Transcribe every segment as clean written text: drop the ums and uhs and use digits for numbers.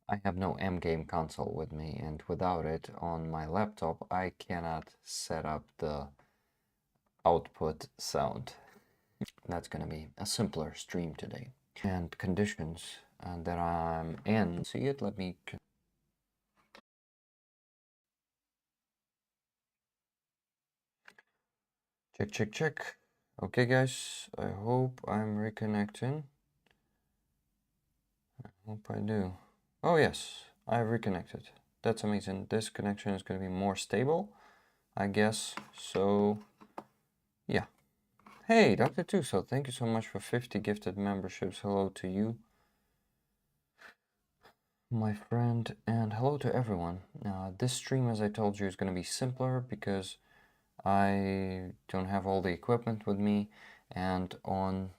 I have no M-game console with me, and without it on my laptop, I cannot set up the output sound. That's gonna be a simpler stream today. And conditions that I'm in, see it? Let me... Check, check, check. Okay, guys, I hope I'm reconnecting. I hope I do. Oh, yes, I've reconnected. That's amazing. This connection is going to be more stable, I guess. So, yeah. Hey, Dr. Tuso, thank you so much for 50 gifted memberships. Hello to you, my friend, and hello to everyone. This stream, as I told you, is going to be simpler because I don't have all the equipment with me, and on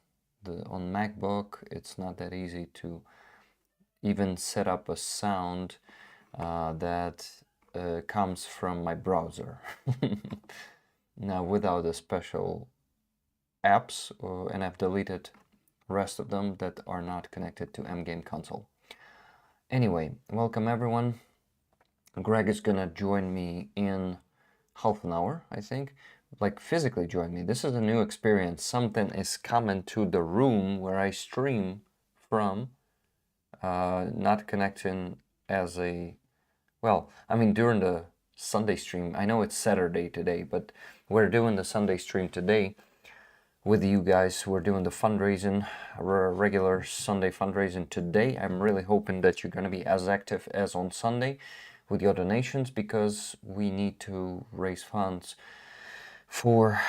MacBook, it's not that easy to even set up a sound that comes from my browser. Now, without a special apps, and I've deleted rest of them that are not connected to M-Game console. Anyway, welcome everyone. Greg is gonna join me in half an hour, I think. Like physically join me. This is a new experience. Something is coming to the room where I stream from, not connecting as a, well, I mean during the Sunday stream. I know it's Saturday today, but we're doing the Sunday stream today with you guys. We're doing the fundraising, regular Sunday fundraising today. I'm really hoping that you're going to be as active as on Sunday with your donations, because we need to raise funds for,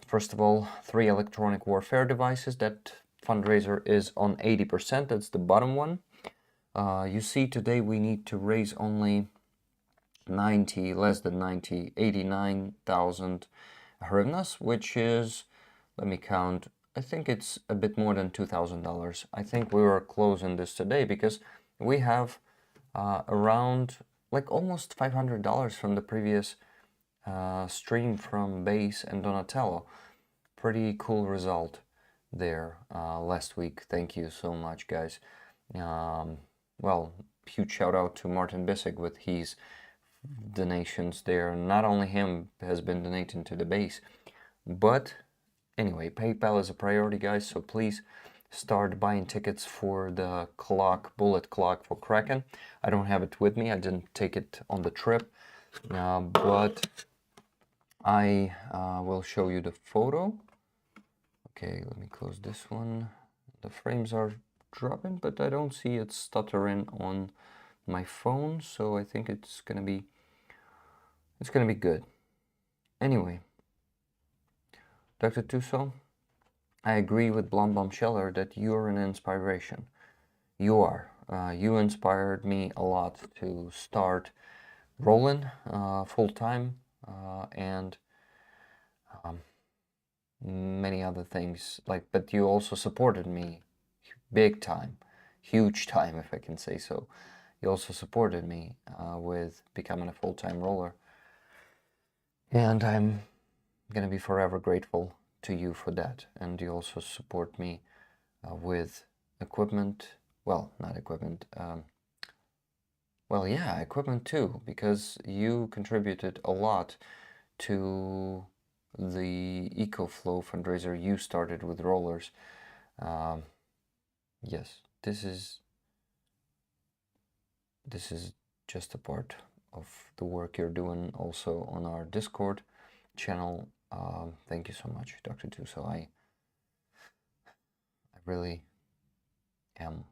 first of all, 3 electronic warfare devices. That fundraiser is on 80%. That's the bottom one. You see, today we need to raise only 90, less than 90, 89,000 hryvnias, which is, let me count, I think it's a bit more than $2,000. I think we were closing this today because we have around like almost $500 from the previous stream from Base and Donatello. Pretty cool result there last week. Thank you so much, guys. Well, huge shout out to Martin Bissig with his donations there. Not only him has been donating to the base, but anyway, PayPal is a priority, guys, so please start buying tickets for the bullet clock for Kraken. I don't have it with me, I didn't take it on the trip, but I will show you the photo. Okay, let me close this one. The frames are dropping, but I don't see it stuttering on my phone, so I think it's gonna be good. Anyway, Dr. Tuso, I agree with Blom Scheller that you're an inspiration. You are. You inspired me a lot to start rolling full-time and many other things. But you also supported me big time, huge time, if I can say so. You also supported me with becoming a full-time roller. And I'm gonna be forever grateful to you for that. And you also support me with equipment. Well, not equipment. Well, yeah, equipment too, because you contributed a lot to the EcoFlow fundraiser you started with rollers. Yes, this is just a part of the work you're doing also on our Discord channel. Thank you so much, Dr. Tuso. I really am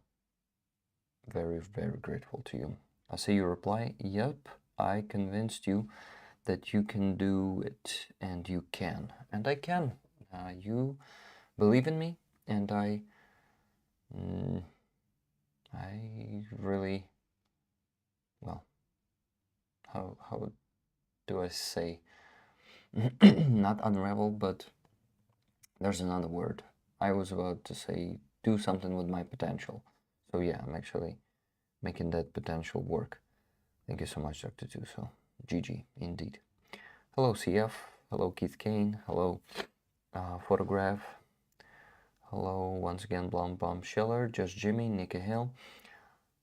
very, very grateful to you. I see your reply. Yep, I convinced you that you can do it, and you can. And I can. You believe in me, and I really, well, how do I say? Not unravel, but there's another word. I was about to say do something with my potential. So yeah, I'm actually making that potential work. Thank you so much, Dr. Tuso. GG, indeed. Hello, CF. Hello, Keith Kane. Hello, Photograph. Hello, once again, Blom Scheller, Just Jimmy, Nikki Hill.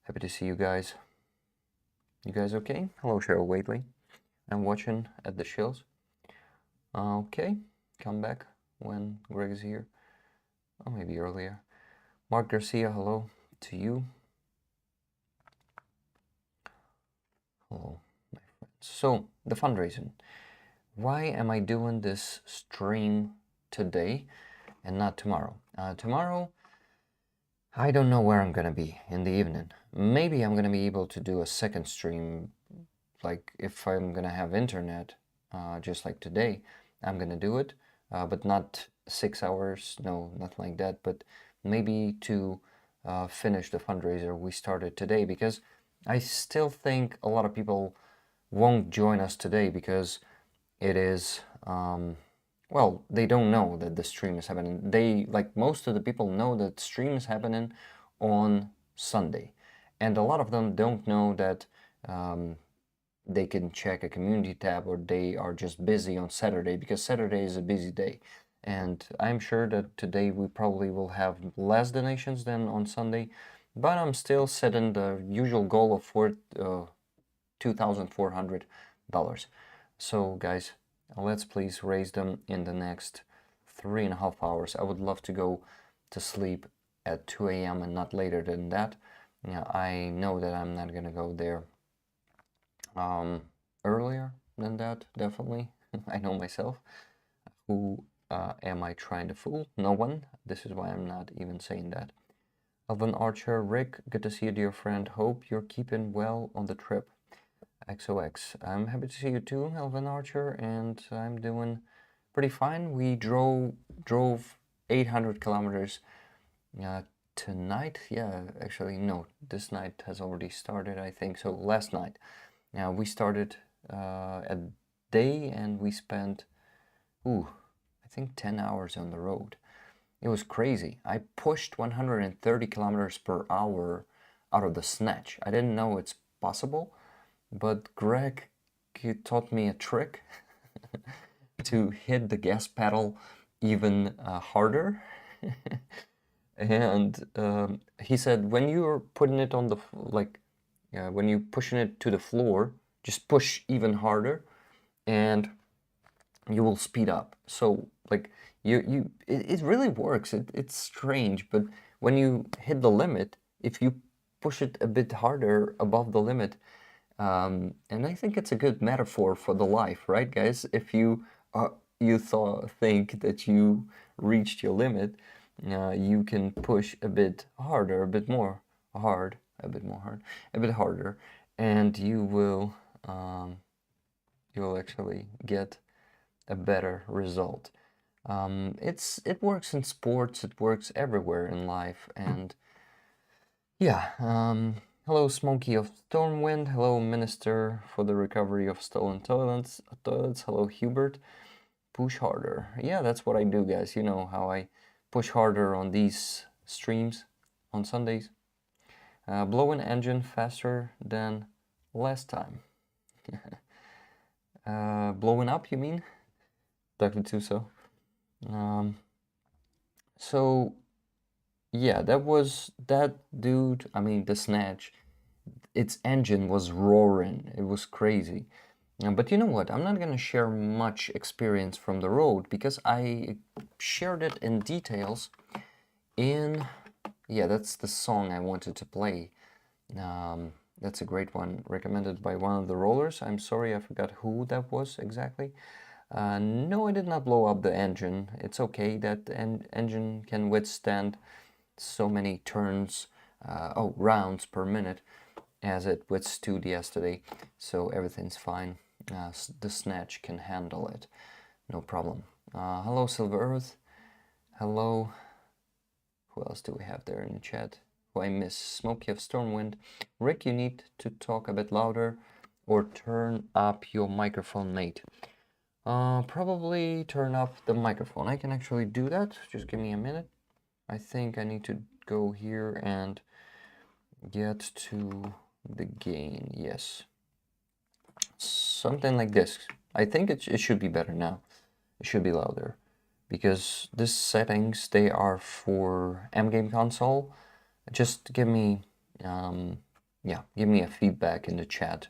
Happy to see you guys. You guys okay? Hello, Cheryl Waitley. I'm watching at the Shills. Okay, come back when Greg is here. Or maybe earlier. Mark Garcia, hello to you. Hello, my friends. So, the fundraising. Why am I doing this stream today and not tomorrow? Tomorrow, I don't know where I'm gonna be in the evening. Maybe I'm gonna be able to do a second stream, like if I'm gonna have internet, just like today, I'm gonna do it, but not 6 hours, no, nothing like that, but maybe to finish the fundraiser we started today, because I still think a lot of people won't join us today because it is, well, they don't know that the stream is happening. They, like most of the people, know that stream is happening on Sunday. And a lot of them don't know that they can check a community tab, or they are just busy on Saturday, because Saturday is a busy day. And I'm sure that today we probably will have less donations than on Sunday, but I'm still setting the usual goal of $2,400. So guys, let's please raise them in the next 3.5 hours. I would love to go to sleep at 2 a.m. and not later than that. Yeah, I know that I'm not gonna go there earlier than that, definitely. I know myself. Who am I trying to fool? No one. This is why I'm not even saying that. Alvin Archer, Rick, good to see you, dear friend. Hope you're keeping well on the trip. XOX. I'm happy to see you too, Alvin Archer, and I'm doing pretty fine. We drove 800 kilometers tonight. Yeah, actually, no, this night has already started, I think. So last night. Now we started at day, and we spent, I think 10 hours on the road. It was crazy. I pushed 130 kilometers per hour out of the Snatch. I didn't know it's possible, but Greg taught me a trick to hit the gas pedal even harder. And he said, when you're putting it on the, when you're pushing it to the floor, just push even harder and you will speed up. So like it really works. It's strange, but when you hit the limit, if you push it a bit harder above the limit, and I think it's a good metaphor for the life, right, guys? If you think that you reached your limit, you can push a bit harder, a bit more hard, a bit more hard, a bit harder, and you'll actually get a better result. It works in sports, it works everywhere in life, and yeah. Hello, Smokey of Stormwind. Hello, Minister for the Recovery of Stolen Toilets. Hello, Hubert. Push harder. Yeah, that's what I do, guys. You know how I push harder on these streams on Sundays. Blowing engine faster than last time. Blowing up, you mean? Dr. Tuso. So, yeah, that dude, I mean, the Snatch, its engine was roaring. It was crazy. But you know what? I'm not going to share much experience from the road, because I shared it in details in... Yeah, that's the song I wanted to play. That's a great one, recommended by one of the rollers. I'm sorry, I forgot who that was exactly. No, I did not blow up the engine. It's okay, that engine can withstand so many turns, rounds per minute, as it withstood yesterday. So everything's fine. The Snatch can handle it, no problem. Hello, Silver Earth. Hello. Who else do we have there in the chat? Who I miss? Smokey of Stormwind. Rick, you need to talk a bit louder or turn up your microphone, mate. Probably turn up the microphone. I can actually do that. Just give me a minute. I think I need to go here and get to the gain. Yes. Something like this. I think it should be better now. It should be louder, because these settings, they are for M-Game console. Just give me yeah, give me a feedback in the chat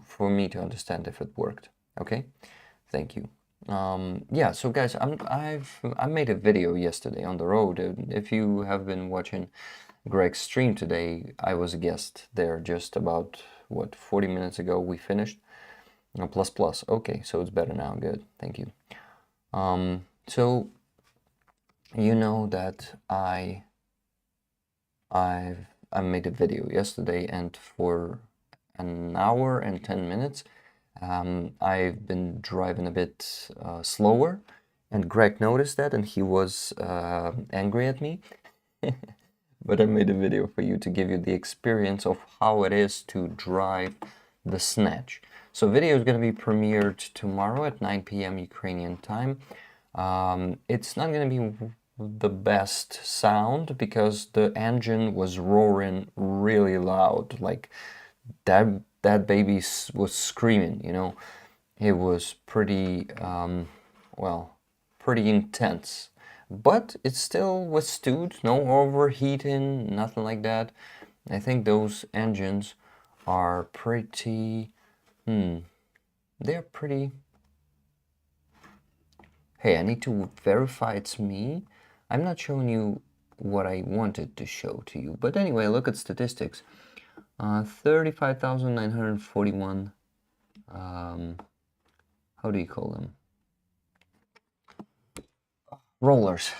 for me to understand if it worked. Okay, thank you. Yeah, so guys, I made a video yesterday on the road. If you have been watching Greg's stream today, I was a guest there just about, what, 40 minutes ago we finished. Plus plus. Okay, so it's better now. Good, thank you. So you know that I made a video yesterday, and for an hour and 10 minutes I've been driving a bit slower, and Greg noticed that and he was angry at me. But I made a video for you to give you the experience of how it is to drive the Snatch. So video is going to be premiered tomorrow at 9 p.m. Ukrainian time. It's not going to be the best sound because the engine was roaring really loud. Like that baby was screaming, you know. It was pretty, well, pretty intense. But it still withstood, no overheating, nothing like that. I think those engines are pretty, they're pretty... Hey, I need to verify it's me. I'm not showing you what I wanted to show to you. But anyway, look at statistics. 35,941, how do you call them? Rollers.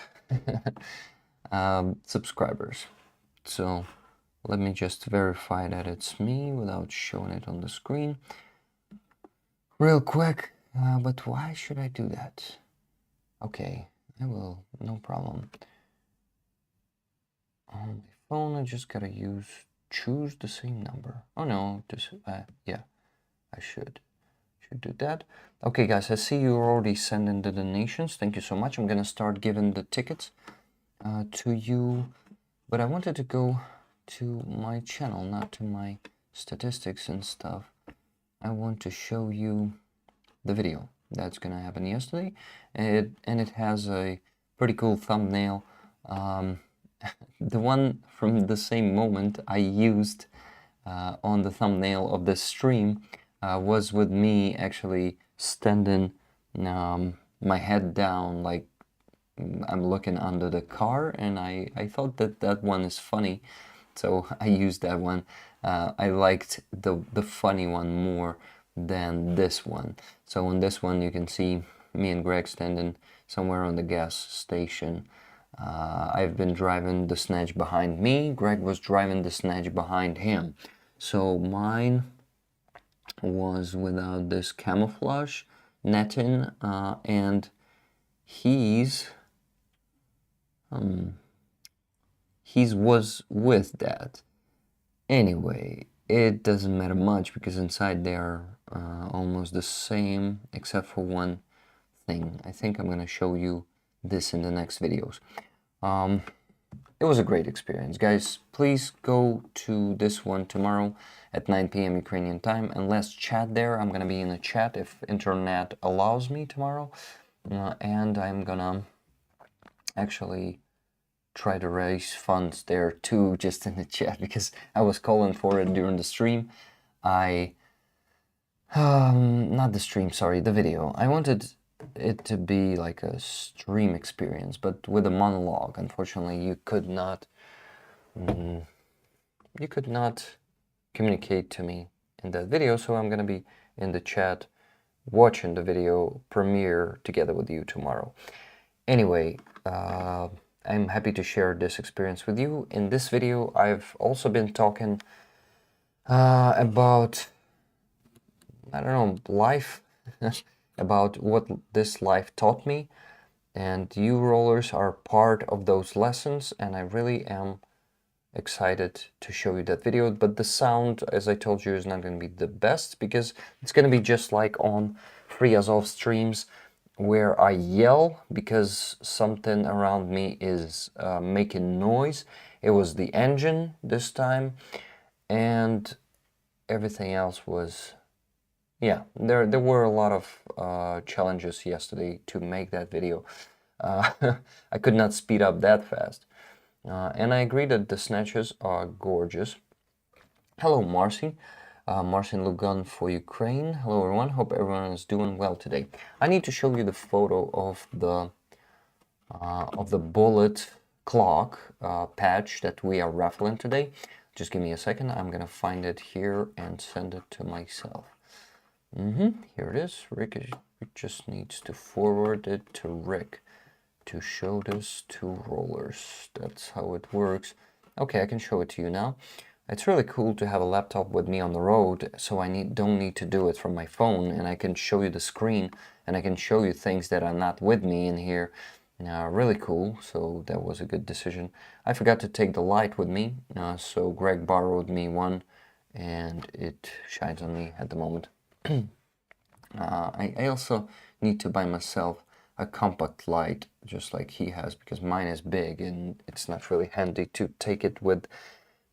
Subscribers. So let me just verify that it's me without showing it on the screen real quick. But why should I do that? Okay, I will, no problem. On my phone, I just gotta choose the same number. Oh no, just, yeah, I should do that. Okay guys, I see you already sending the donations. Thank you so much. I'm gonna start giving the tickets to you, but I wanted to go to my channel, not to my statistics and stuff. I want to show you the video that's gonna happen yesterday, and it has a pretty cool thumbnail. The one from the same moment I used on the thumbnail of this stream was with me actually standing my head down, like I'm looking under the car, and I thought that one is funny, so I used that one. I liked the funny one more than this one. So on this one you can see me and Greg standing somewhere on the gas station. I've been driving the Snatch behind me. Greg was driving the Snatch behind him. So mine was without this camouflage netting, and he's was with that. Anyway, it doesn't matter much because inside they are almost the same except for one thing. I think I'm gonna show you this in the next videos. It was a great experience, guys. Please go to this one tomorrow at 9 p.m. Ukrainian time, and let's chat there. I'm gonna be in the chat if internet allows me tomorrow, and I'm gonna actually try to raise funds there too, just in the chat, because I was calling for it during the stream. Not the stream, sorry, the video. I wanted it to be like a stream experience, but with a monologue. Unfortunately, you could not communicate to me in that video, so I'm gonna be in the chat watching the video premiere together with you tomorrow. Anyway, I'm happy to share this experience with you. In this video, I've also been talking about, I don't know, life, about what this life taught me, and you rollers are part of those lessons, and I really am excited to show you that video. But the sound, as I told you, is not going to be the best because it's going to be just like on Free Azov streams where I yell because something around me is making noise. It was the engine this time, and everything else was, yeah, there were a lot of challenges yesterday to make that video. I could not speed up that fast. And I agree that the Snatches are gorgeous. Hello, Marcy. Marcin Lugan for Ukraine. Hello, everyone. Hope everyone is doing well today. I need to show you the photo of the bullet clock patch that we are raffling today. Just give me a second. I'm gonna find it here and send it to myself. Here it is. Rick just needs to forward it to Rick to show this to rollers. That's how it works. Okay, I can show it to you now. It's really cool to have a laptop with me on the road, so I don't need to do it from my phone, and I can show you the screen, and I can show you things that are not with me in here. Really cool, so that was a good decision. I forgot to take the light with me, so Greg borrowed me one, and it shines on me at the moment. I also need to buy myself a compact light, just like he has, because mine is big and it's not really handy to take it with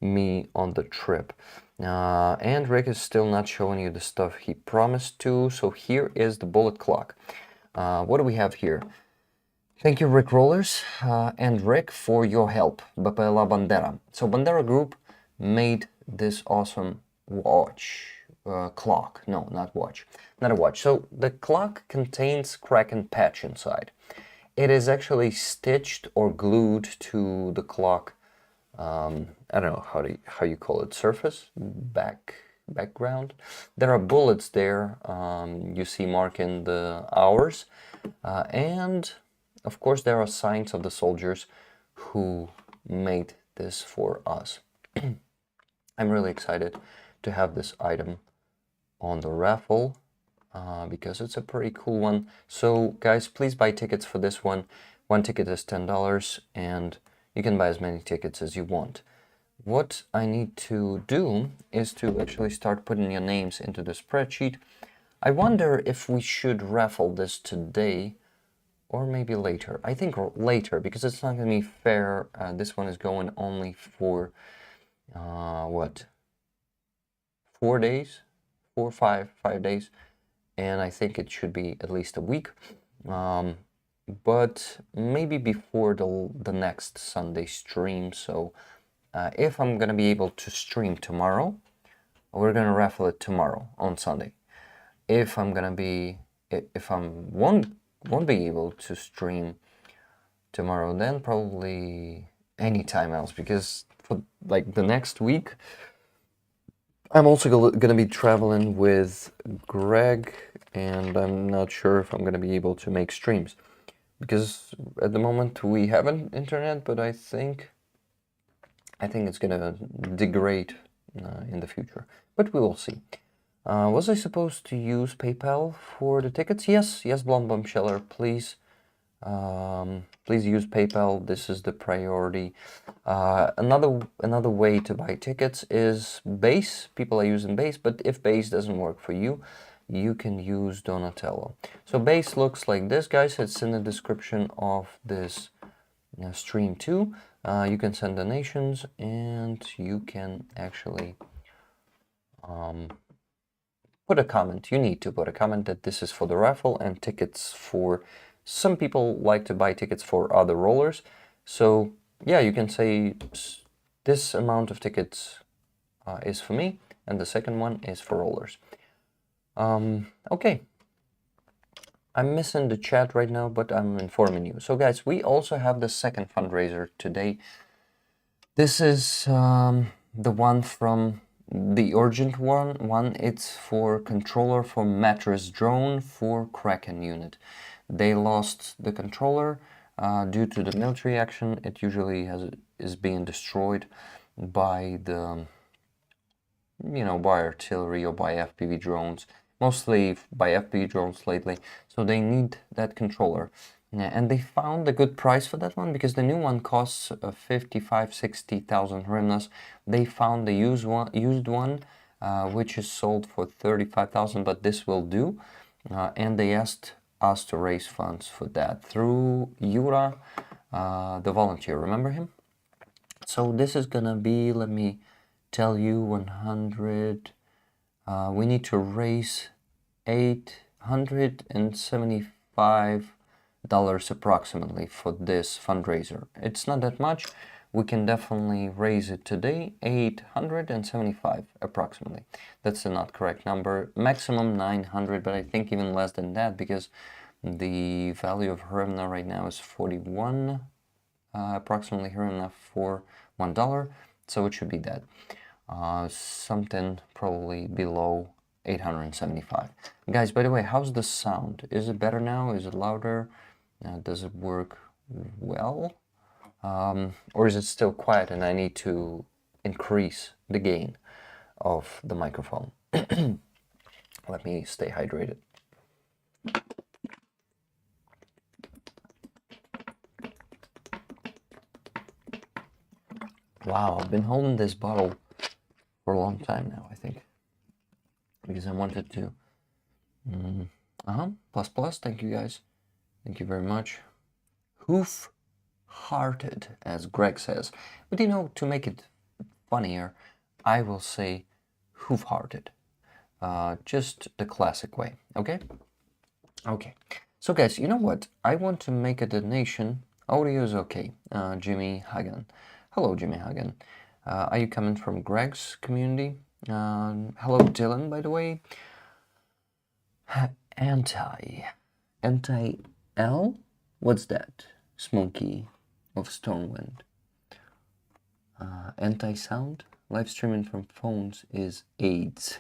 me on the trip. And Rick is still not showing you the stuff he promised to, so here is the bullet clock. What do we have here? Thank you, Rick Rollers and Rick, for your help. Bapela Bandera. So Bandera Group made this awesome watch. Clock. No, not watch. Not a watch. So the clock contains Kraken patch inside. It is actually stitched or glued to the clock. I don't know how you call it. Surface, background. There are bullets there. You see marking the hours, and of course there are signs of the soldiers who made this for us. I'm really excited to have this item on the raffle because it's a pretty cool one. So guys, please buy tickets for this one. One ticket is $10 and you can buy as many tickets as you want. What I need to do is to actually start putting your names into the spreadsheet. I wonder if we should raffle this today or maybe later. I think later, because it's not going to be fair. This one is going only for what? 4 days? 5 days, and I think it should be at least a week, but maybe before the next Sunday stream. So if I'm gonna be able to stream tomorrow, we're gonna raffle it tomorrow on Sunday. If I won't be able to stream tomorrow, then probably anytime else, because for like the next week I'm also going to be traveling with Greg, and I'm not sure if I'm going to be able to make streams, because at the moment we have an internet, but I think it's going to degrade in the future, but we will see. Was I supposed to use PayPal for the tickets? Yes, Blonde Bombsheller, please. Please use PayPal. This is the priority. Another way to buy tickets is Base. People are using Base, but if Base doesn't work for you, you can use Donatello. So Base looks like this, guys. It's in the description of this stream too. You can send donations, and you can actually put a comment. You need to put a comment that this is for the raffle and tickets for. Some people like to buy tickets for other rollers. So yeah, you can say this amount of tickets is for me, and the second one is for rollers. Okay. I'm missing the chat right now, but I'm informing you. So guys, we also have the second fundraiser today. This is the one from the urgent one. It's for controller for mattress drone for Kraken unit. They lost the controller due to the military action. It usually is being destroyed by the, by artillery or by FPV drones, mostly by FPV drones lately. So they need that controller. And they found a good price for that one, because the new one costs 55,000-60,000 hryvnias. They found the used one, which is sold for 35,000, but this will do. And they asked us to raise funds for that through Yura, the volunteer. Remember him? So this is gonna be, let me tell you, 100. We need to raise $875 approximately for this fundraiser. It's not that much, we can definitely raise it today, 875 approximately. That's the not correct number. Maximum 900, but I think even less than that, because the value of hryvnia right now is 41, approximately hryvnia for $1, so it should be that. Something probably below 875. Guys, by the way, how's the sound? Is it better now? Is it louder? Does it work well? Or is it still quiet and I need to increase the gain of the microphone? Let me stay hydrated. Wow, I've been holding this bottle for a long time now, I think, because I wanted to. Plus, thank you guys. Thank you very much. Hoof-hearted, as Greg says. But you know, to make it funnier, I will say hoof-hearted. Just the classic way, okay? Okay. So guys, you know what? I want to make a donation. Audio is okay. Jimmy Hagen. Hello, Jimmy Hagen. Are you coming from Greg's community? Hello, Dylan, by the way. Anti-L? What's that? Smoky of Stormwind. Anti-sound? Live streaming from phones is AIDS.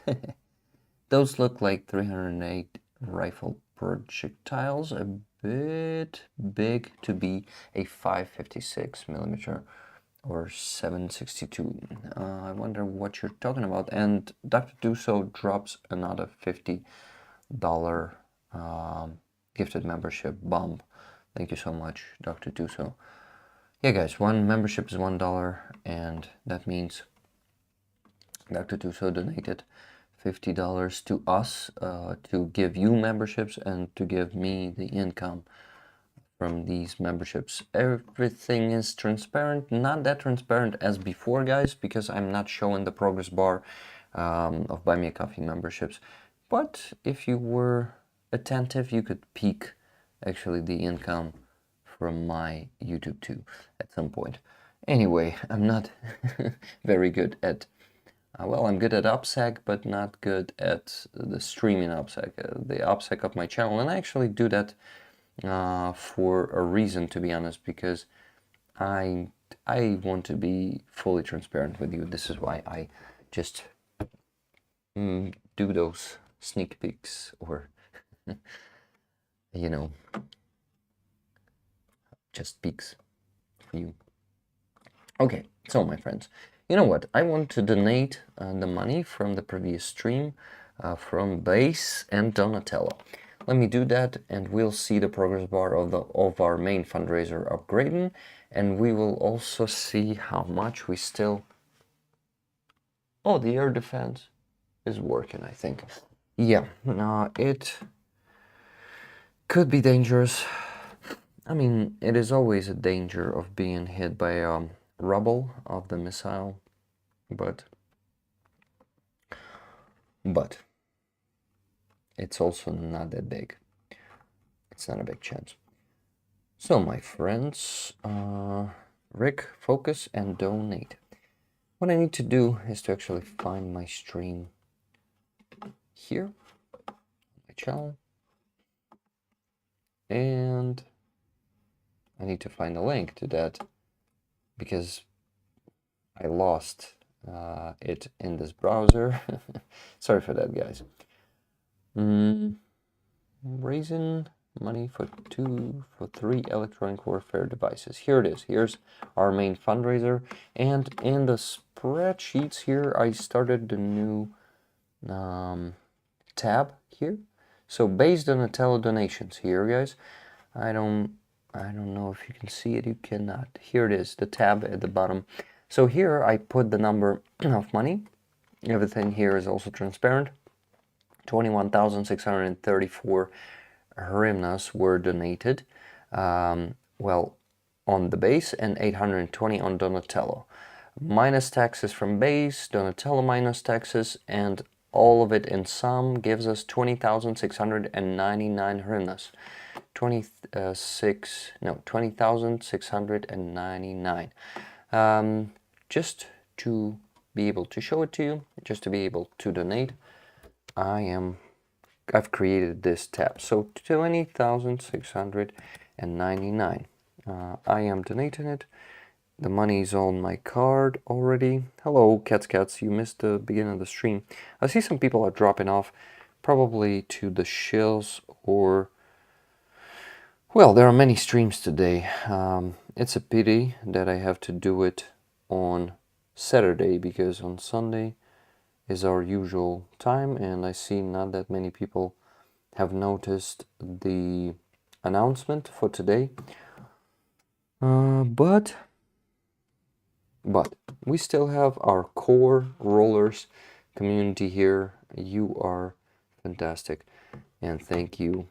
Those look like 308 rifle projectiles, a bit big to be a 5.56 millimeter or 7.62. I wonder what you're talking about. And Dr. Duso drops another $50 gifted membership bomb. Thank you so much, Dr. Duso. Yeah, guys, one membership is $1, and that means Dr. Duso donated $50 to us to give you memberships and to give me the income from these memberships. Everything is transparent, not that transparent as before, guys, because I'm not showing the progress bar of Buy Me a Coffee memberships. But if you were attentive, you could peek actually the income from my YouTube too at some point. Anyway, I'm not very good at well, I'm good at OPSEC, but not good at the streaming OPSEC, the OPSEC of my channel. And I actually do that for a reason, to be honest, because I want to be fully transparent with you. This is why I just do those sneak peeks, or you know, just peeks for you. Okay, so my friends, you know what? I want to donate the money from the previous stream from Base and Donatello. Let me do that, and we'll see the progress bar of our main fundraiser upgrading, and we will also see how much we still. Oh, the air defense is working, I think. Yeah, it could be dangerous. I mean, it is always a danger of being hit by rubble of the missile, but it's also not that big. It's not a big chance. So my friends, Rick, focus and donate. What I need to do is to actually find my stream here, my channel, and I need to find a link to that because I lost it in this browser. Sorry for that, guys. Raising money for 3 electronic warfare devices. Here it is. Here's our main fundraiser, and in the spreadsheets here I started the new tab here. So based on Donatello donations here, guys. I don't know if you can see it. You cannot. Here it is, the tab at the bottom. So here I put the number of money. Everything here is also transparent. 21,634 hryvnias were donated. Well, on the base, and 820 on Donatello. Minus taxes from base, Donatello minus taxes, and all of it in sum gives us 20,699 hryvnias. 20,699. Just to be able to show it to you, just to be able to donate, I've created this tab. So 20,699. I am donating it. The money's on my card already. Hello, cats. You missed the beginning of the stream. I see some people are dropping off, probably to the shills or... Well, there are many streams today. It's a pity that I have to do it on Saturday, because on Sunday is our usual time, and I see not that many people have noticed the announcement for today. But we still have our core rollers community here. You are fantastic, and thank you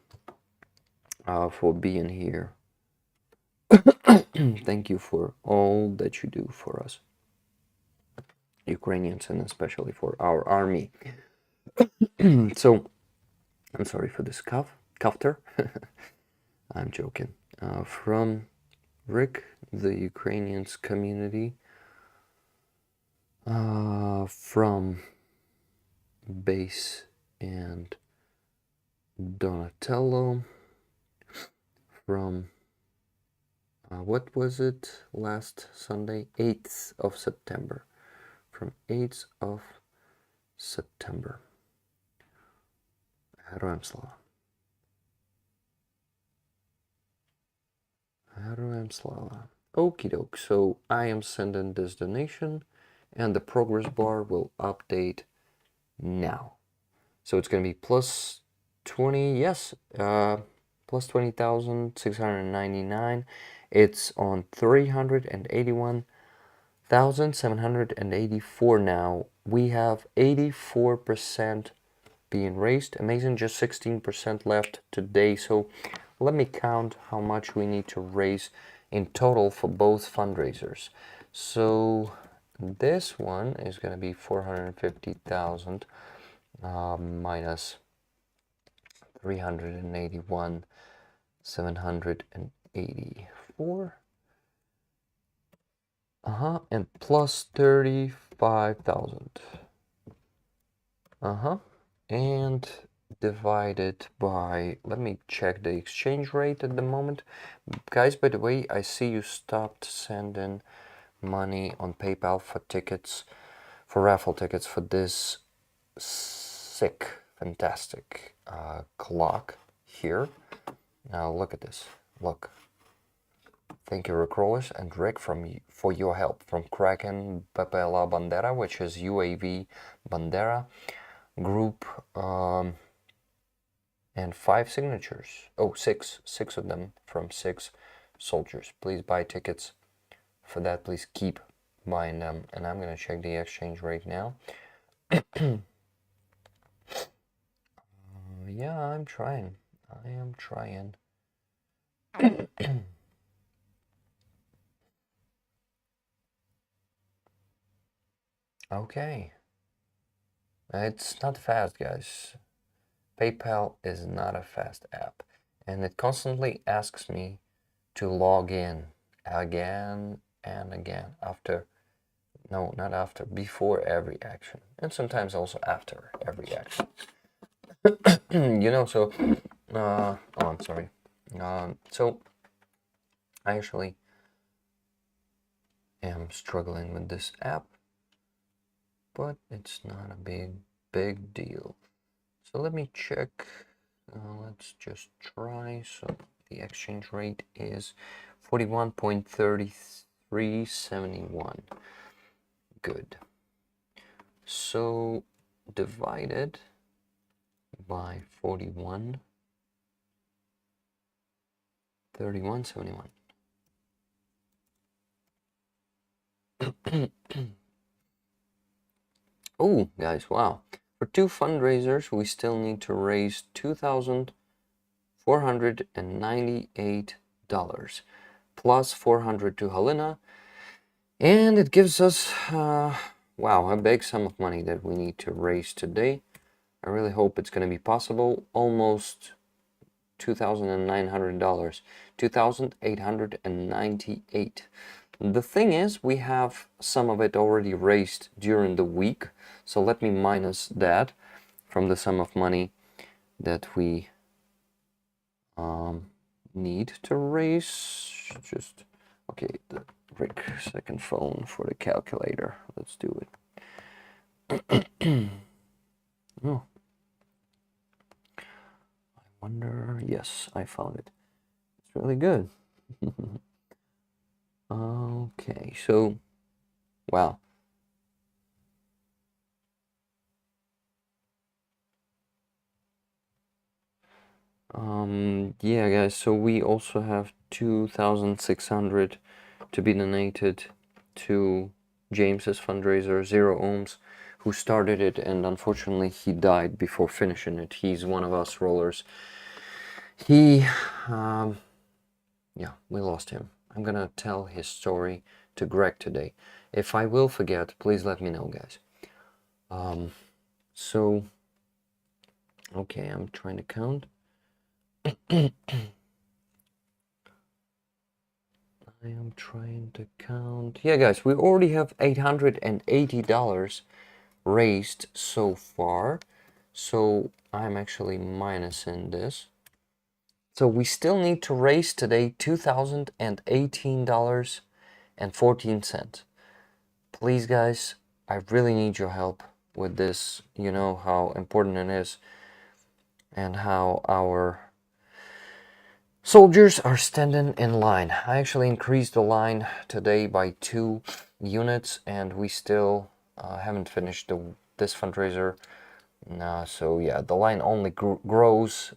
for being here. Thank you for all that you do for us Ukrainians, and especially for our army. So I'm sorry for this cougher. I'm joking. From Rick, the Ukrainians community, from Base and Donatello, from what was it last Sunday? 8th of September. From 8th of September. Героям слава. Героям слава. Okie doke. So I am sending this donation, and the progress bar will update now. So it's going to be plus 20, yes, plus 20,699. It's on 381,784 now. We have 84% being raised. Amazing, just 16% left today. So let me count how much we need to raise in total for both fundraisers. So this one is going to be 450,000 minus 381,784. And plus 35,000. And divided by, let me check the exchange rate at the moment. Guys, by the way, I see you stopped sending money on PayPal for tickets, for raffle tickets for this sick, fantastic clock here. Now look at this. Look. Thank you, Rickrollers and Rick, for your help. From Kraken, Pepe La Bandera, which is UAV Bandera group, and 5 signatures. Oh, six of them from 6 soldiers. Please buy tickets for that. Please keep buying them. And I'm going to check the exchange rate now. Yeah, I'm trying. I am trying. Okay. It's not fast, guys. PayPal is not a fast app, and it constantly asks me to log in again and again before every action, and sometimes also after every action. So I'm sorry. So I actually am struggling with this app, but it's not a big deal. So let me check. Let's just try. So the exchange rate is 41.3371. Good. So divided by 41, 3171. Oh, guys, wow. For 2 fundraisers, we still need to raise $2,498 plus 400 to Helena. And it gives us, wow, a big sum of money that we need to raise today. I really hope it's going to be possible. Almost $2,900, $2,898. The thing is, we have some of it already raised during the week, so let me minus that from the sum of money that we need to raise. Just okay, the Rick second phone for the calculator. Let's do it. Oh, I wonder. Yes, I found it. It's really good. Okay, so wow. Yeah, guys, so we also have 2,600 to be donated to James's fundraiser, Zero Ohms, who started it, and unfortunately he died before finishing it. He's one of us rollers. He, yeah, we lost him. I'm gonna tell his story to Greg today. If I will forget, please let me know, guys. So, okay, I'm trying to count. I am trying to count. Yeah, guys, we already have $880 raised so far. So I'm actually minusing this. So we still need to raise today $2,018.14. Please, guys, I really need your help with this. You know how important it is and how our soldiers are standing in line. I actually increased the line today by 2 units, and we still haven't finished this fundraiser. So yeah, the line only grows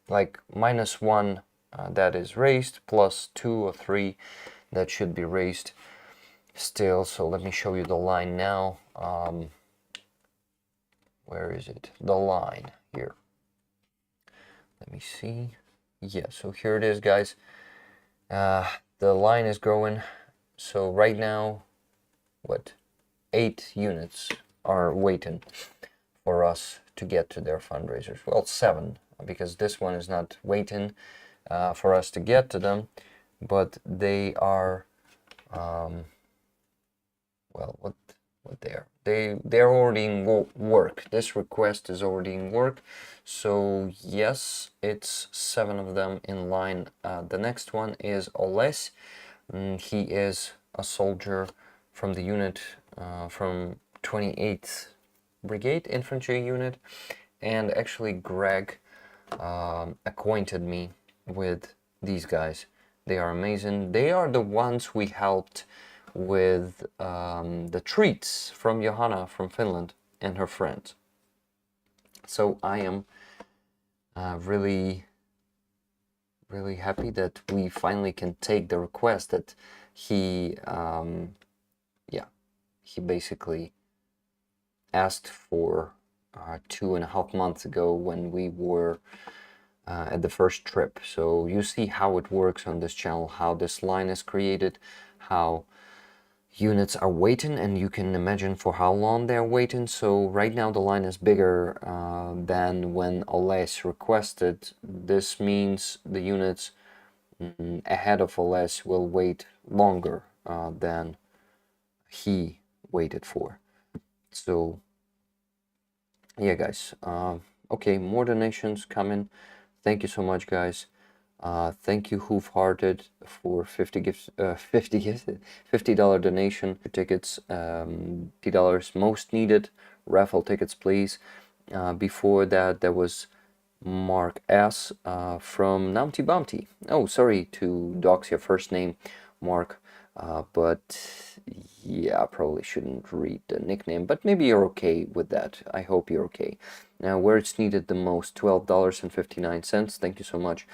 like -1 that is raised, plus 2 or 3 that should be raised still. So let me show you the line now. Where is it? The line here. Let me see. Yeah, so here it is, guys. The line is growing. So right now, what? 8 units are waiting for us to get to their fundraisers. Well, 7, because this one is not waiting for us to get to them, but they are, well, what they are. They're already in work. This request is already in work. So yes, it's 7 of them in line. The next one is Oles. He is a soldier from the unit from 28th Brigade Infantry Unit, and actually Greg acquainted me with these guys. They are amazing. They are the ones we helped with the treats from Johanna from Finland and her friends. So I am really happy that we finally can take the request that he he basically asked for 2.5 months ago when we were at the first trip. So you see how it works on this channel, how this line is created, how units are waiting, and you can imagine for how long they're waiting. So right now the line is bigger than when Oles requested. This means the units ahead of Oles will wait longer than he waited for. So yeah, guys, okay, more donations coming. Thank you so much, guys. Thank you, Hoofhearted, for 50 gifts, $50 donation. Tickets, $50 most needed. Raffle tickets, please. Before that, there was Mark S. From Numpty Bumpty. Oh, sorry to dox your first name, Mark, but yeah, I probably shouldn't read the nickname, but maybe you're okay with that. I hope you're okay. Now, where it's needed the most, $12.59. Thank you so much.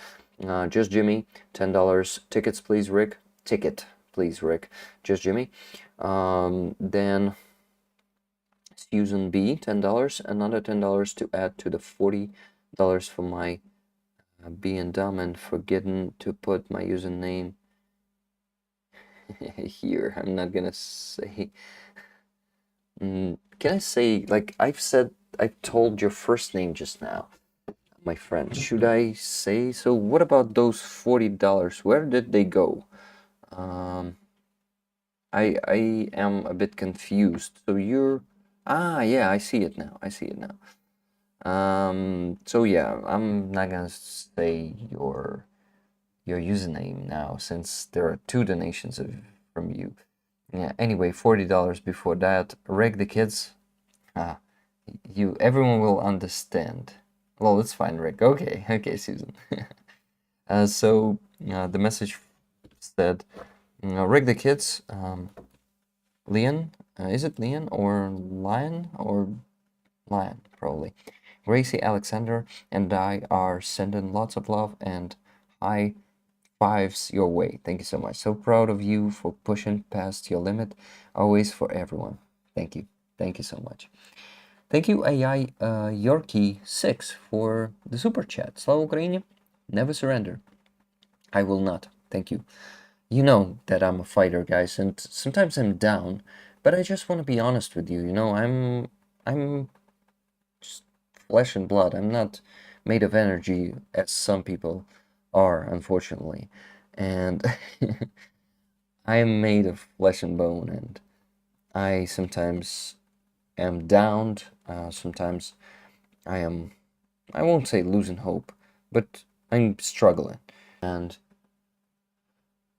Just Jimmy, $10. Tickets, please, Rick. Ticket, please, Rick. Just Jimmy. Then Susan B, $10. Another $10 to add to the $40 for my being dumb and forgetting to put my username here. I'm not gonna say. Can I say, like I've told your first name just now, my friend. Should I say so? What about those $40? Where did they go? I am a bit confused. So you're... yeah, I see it now. I see it now. So yeah, I'm not gonna say your username now since there are two donations from you. Yeah, anyway, $40 before that. Reg the kids. Ah, everyone will understand. Well, it's fine, Rick. Okay, okay, Susan. So the message said, Rig the kids, Leon, is it Leon or Lion or Lion, probably. Gracie, Alexander, and I are sending lots of love and high fives your way. Thank you so much. So proud of you for pushing past your limit, always for everyone. Thank you. Thank you so much. Thank you, AI Yorkie6 for the super chat. Slava Ukraine, never surrender. I will not. Thank you. You know that I'm a fighter, guys, and sometimes I'm down, but I just want to be honest with you. You know, I'm just flesh and blood. I'm not made of energy as some people are, unfortunately. And I am made of flesh and bone, and I sometimes am downed. Sometimes I won't say losing hope, but I'm struggling. And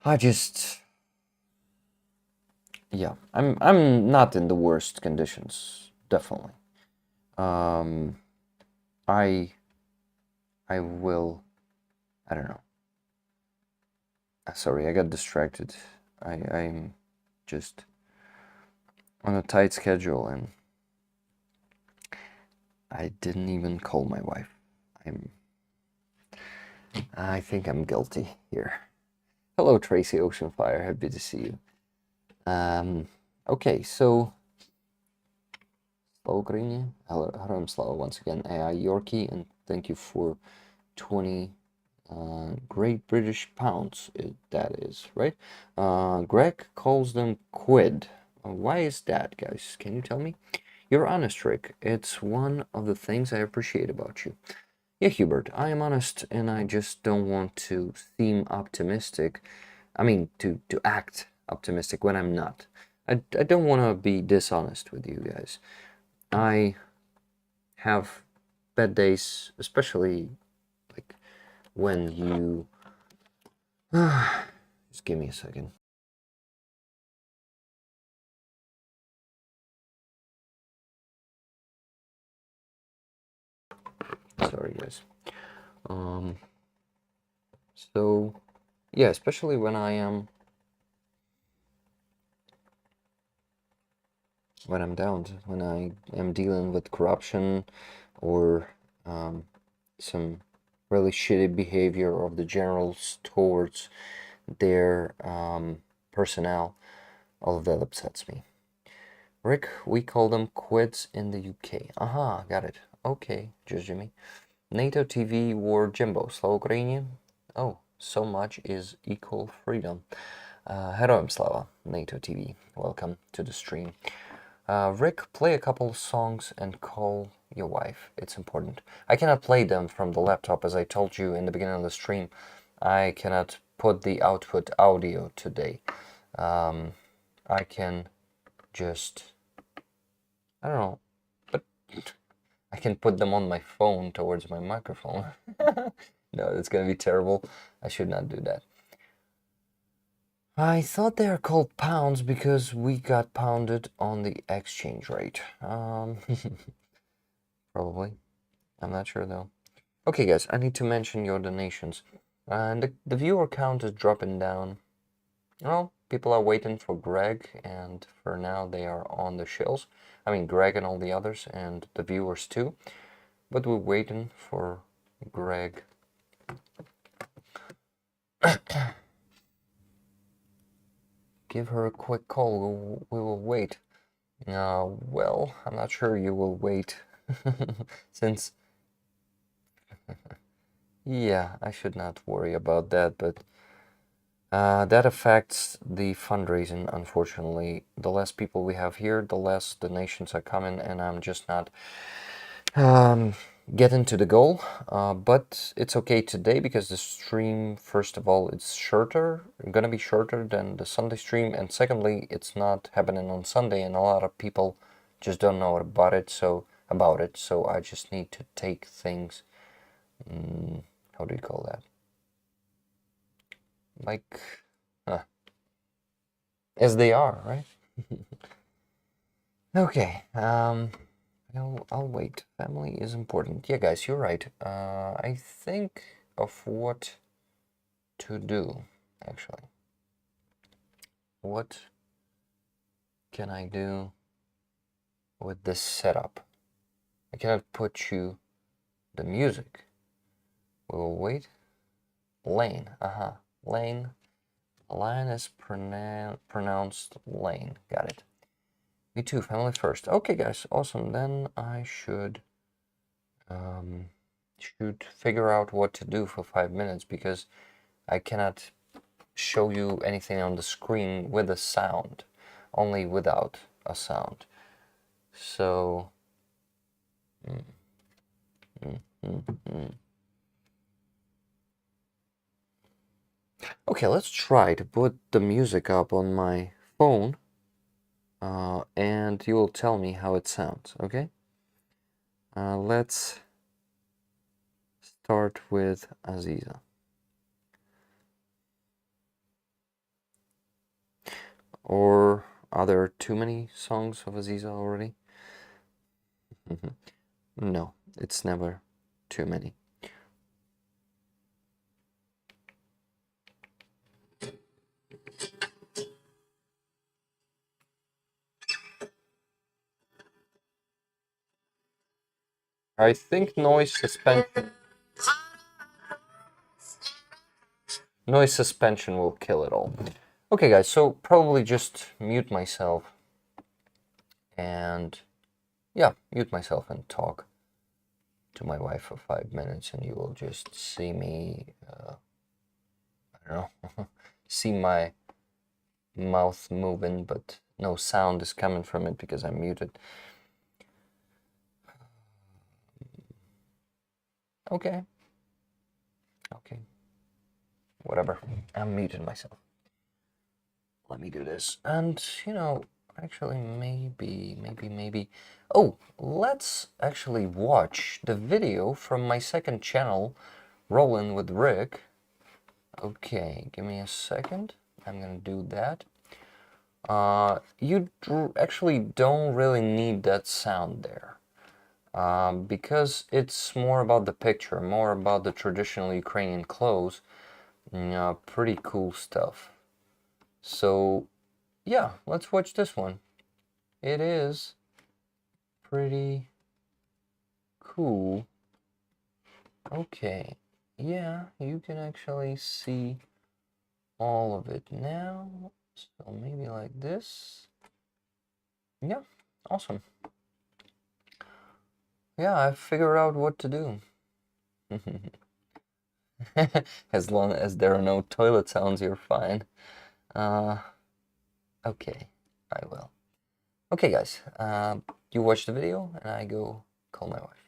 I just, yeah, I'm not in the worst conditions, definitely. I will, I don't know. Sorry, I got distracted. I'm just on a tight schedule and I didn't even call my wife. I think I'm guilty here. Hello, Tracy Oceanfire. Happy to see you. Okay, so Slava Ukrainian. Hello, I'm Slava once again. AI Yorkie, and thank you for 20 Great British pounds. That is right. Greg calls them quid. Why is that, guys? Can you tell me? You're honest, Rick. It's one of the things I appreciate about you. Yeah, Hubert, I am honest and I just don't want to seem optimistic. I mean, to act optimistic when I'm not. I don't want to be dishonest with you guys. I have bad days, especially like when you... Just give me a second. Sorry, guys. So, yeah, especially when I'm down, when I am dealing with corruption or some really shitty behavior of the generals towards their personnel, all of that upsets me. Rick, we call them quids in the UK. Aha, got it. Okay, just Jimmy. NATO TV War Jimbo, Slava Ukrainian. Oh, so much is equal freedom. Heroem Slava, NATO TV. Welcome to the stream. Rick, play a couple of songs and call your wife. It's important. I cannot play them from the laptop, as I told you in the beginning of the stream. I cannot put the output audio today. I can just... I don't know, but I can put them on my phone towards my microphone. No, that's gonna be terrible. I should not do that. I thought they are called pounds because we got pounded on the exchange rate. Probably. I'm not sure though. Okay, guys, I need to mention your donations. And the viewer count is dropping down. Well, people are waiting for Greg, and for now they are on the shills. I mean, Greg and all the others, and the viewers too. But we're waiting for Greg. Give her a quick call. We will wait. Well, I'm not sure you will wait. Since... Yeah, I should not worry about that, but that affects the fundraising, unfortunately. The less people we have here, the less donations are coming, and I'm just not get into the goal, but it's okay today because the stream, first of all, it's gonna be shorter than the Sunday stream, and secondly, it's not happening on Sunday, and a lot of people just don't know about it. So I just need to take things, how do you call that? Like, as they are, right? Okay. I'll wait. Family is important. Yeah, guys, you're right. I think of what to do, actually. What can I do with this setup? I cannot put you the music. We'll wait. Lane. Lane. Line is pronounced lane. Got it. Me too. Family first. Okay, guys. Awesome. Then I should figure out what to do for 5 minutes because I cannot show you anything on the screen with a sound, only without a sound. So, okay, let's try to put the music up on my phone, and you will tell me how it sounds, okay? Let's start with Aziza. Or are there too many songs of Aziza already? No, it's never too many. I think noise suspension will kill it all. Okay, guys, so probably just mute myself and mute myself and talk to my wife for 5 minutes, and you will just see me, I don't know, see my mouth moving, but no sound is coming from it because I'm muted. Okay. Whatever. I'm muting myself. Let me do this. And, actually, maybe. Oh, let's actually watch the video from my second channel, Rollin' with Rick. Okay, give me a second. I'm gonna do that. You actually don't really need that sound there. Because it's more about the picture, more about the traditional Ukrainian clothes. Pretty cool stuff. So, yeah, let's watch this one. It is pretty cool. Okay, yeah, you can actually see all of it now. So maybe like this. Yeah, awesome. Yeah, I figured out what to do. As long as there are no toilet sounds, you're fine. Okay, I will. Okay, guys, you watch the video and I go call my wife.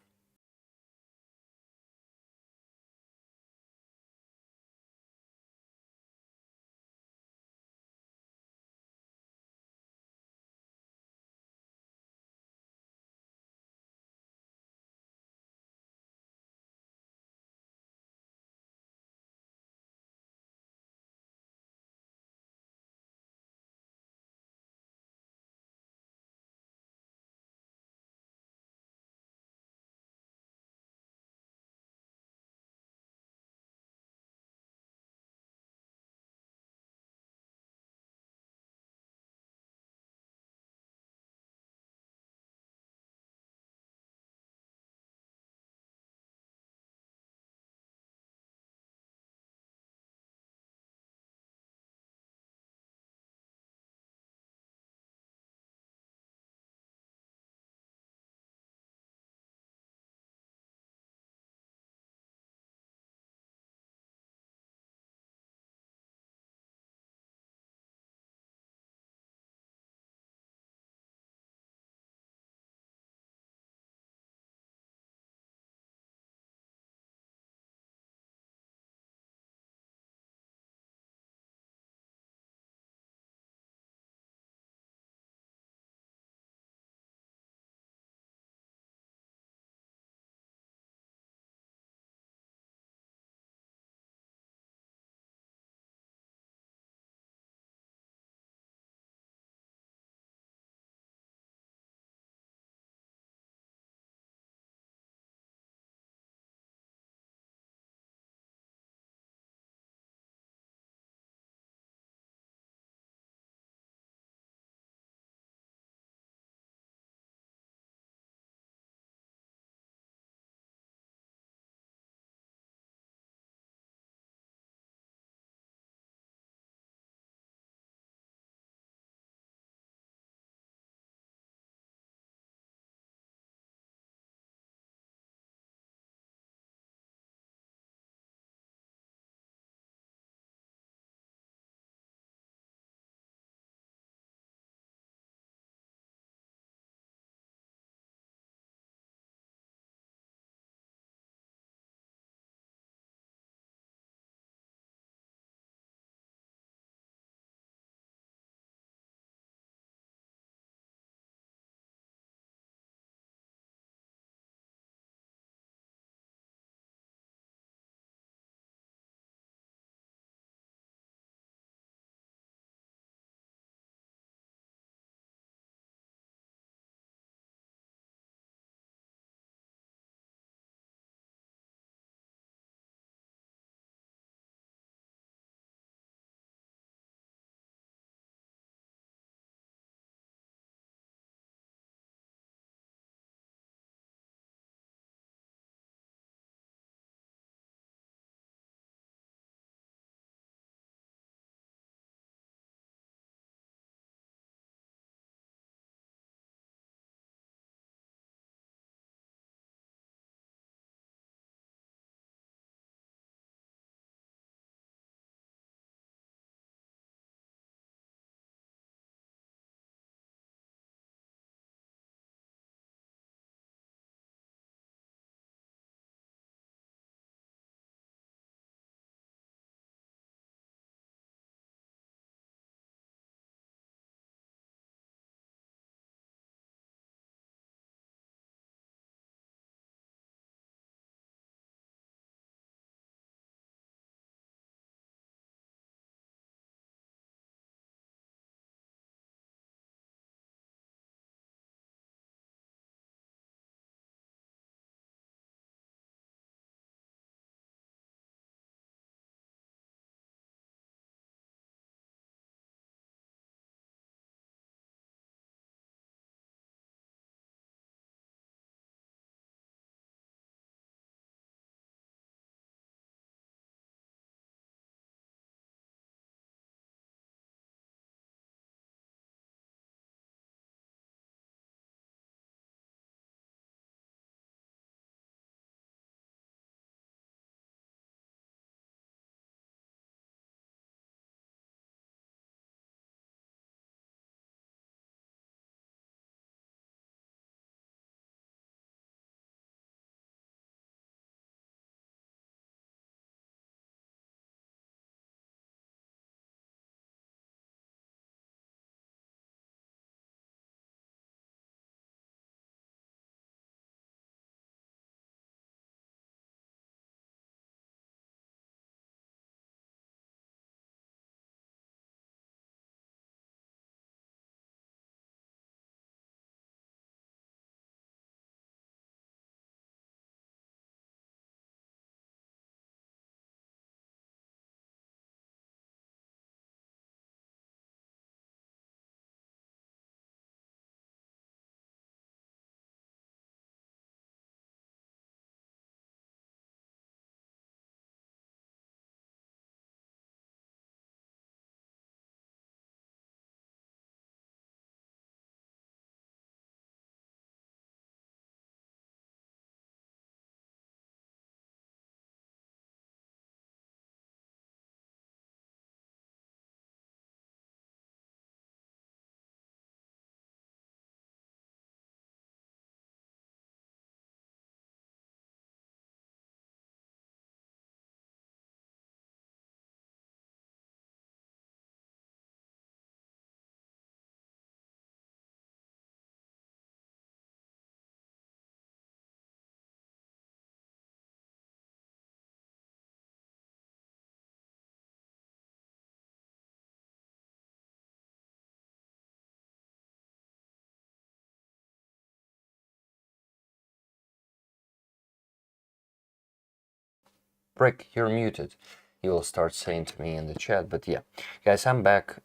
Rick, you're muted. He will start saying to me in the chat. But yeah, guys, I'm back.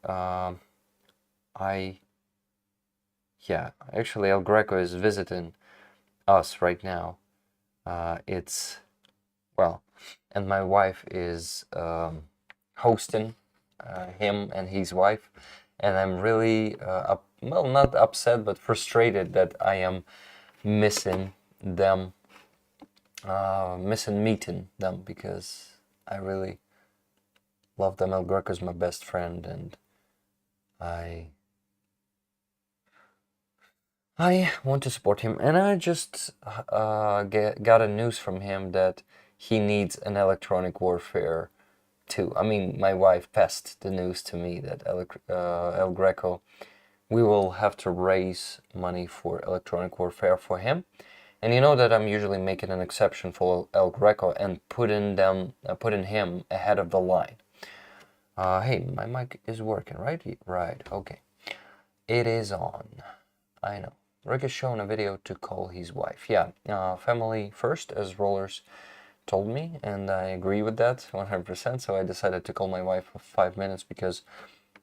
Actually, El Greco is visiting us right now. And my wife is hosting him and his wife, and I'm really not upset but frustrated that I am missing them, missing meeting them, because I really love them. El Greco is my best friend, and I want to support him, and I just got a news from him that he needs an electronic warfare too. I mean, my wife passed the news to me that El Greco, we will have to raise money for electronic warfare for him. And you know that I'm usually making an exception for El Greco and putting him ahead of the line. Hey, my mic is working, right? Right, okay. It is on. I know. Rick is showing a video to call his wife. Yeah, family first, as rollers told me, and I agree with that 100%. So I decided to call my wife for 5 minutes because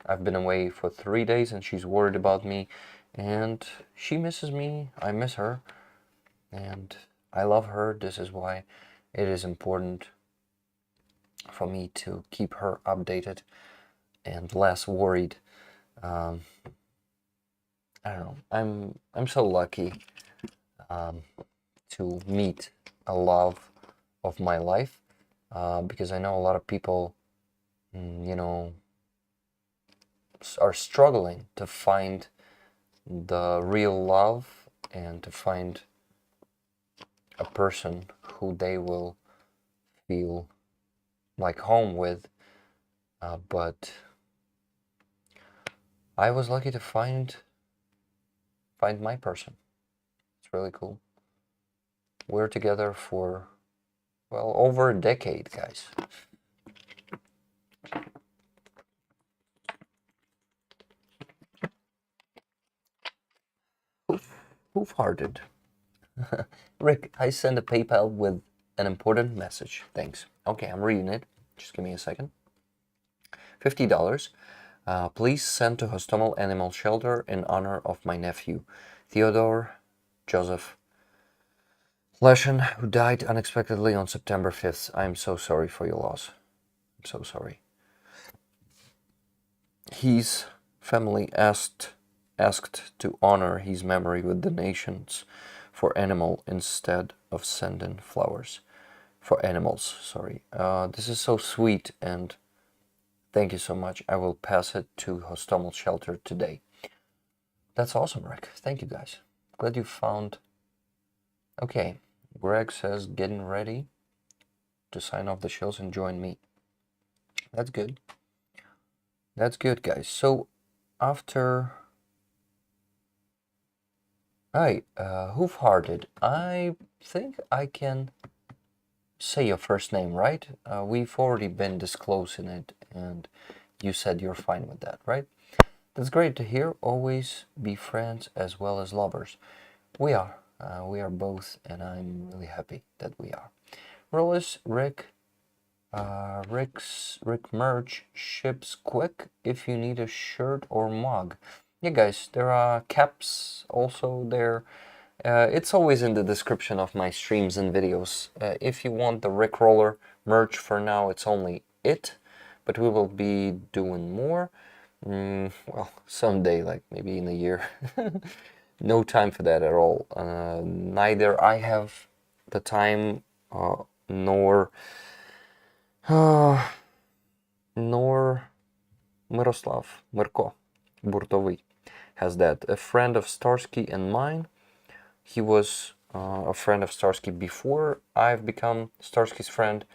I've been away for 3 days and she's worried about me, and she misses me. I miss her, and I love her. This is why it is important for me to keep her updated and less worried. I don't know. I'm so lucky to meet a love of my life, because I know a lot of people, are struggling to find the real love and to find a person who they will feel like home with. But I was lucky to find my person. It's really cool. We're together for, well, over a decade, guys. Who farted? Rick, I sent a PayPal with an important message. Thanks. Okay, I'm reading it. Just give me a second. $50. Please send to Hostomel Animal Shelter in honor of my nephew, Theodore Joseph Leshen, who died unexpectedly on September 5th. I am so sorry for your loss. I'm so sorry. His family asked to honor his memory with donations for animal instead of sending flowers for animals. Sorry. This is so sweet, and thank you so much. I will pass it to Hostomel Shelter today. That's awesome, Rick. Thank you, guys. Glad you found. Okay, Greg says getting ready to sign off the shows and join me. That's good. That's good, guys. So after Hoof-Hearted, I think I can say your first name, right? We've already been disclosing it, and you said you're fine with that, right? That's great to hear. Always be friends as well as lovers. We are. We are both, and I'm really happy that we are. Rollers, Rick merch ships quick if you need a shirt or mug. Yeah, guys, there are caps also there. It's always in the description of my streams and videos. If you want the Rick Roller merch, for now it's only it, but we will be doing more. Well, someday, like maybe in a year. No time for that at all. Neither I have the time, nor Miroslav Mirko Burtovi has that. A friend of Starsky and mine. He was a friend of Starsky before I've become Starsky's friend.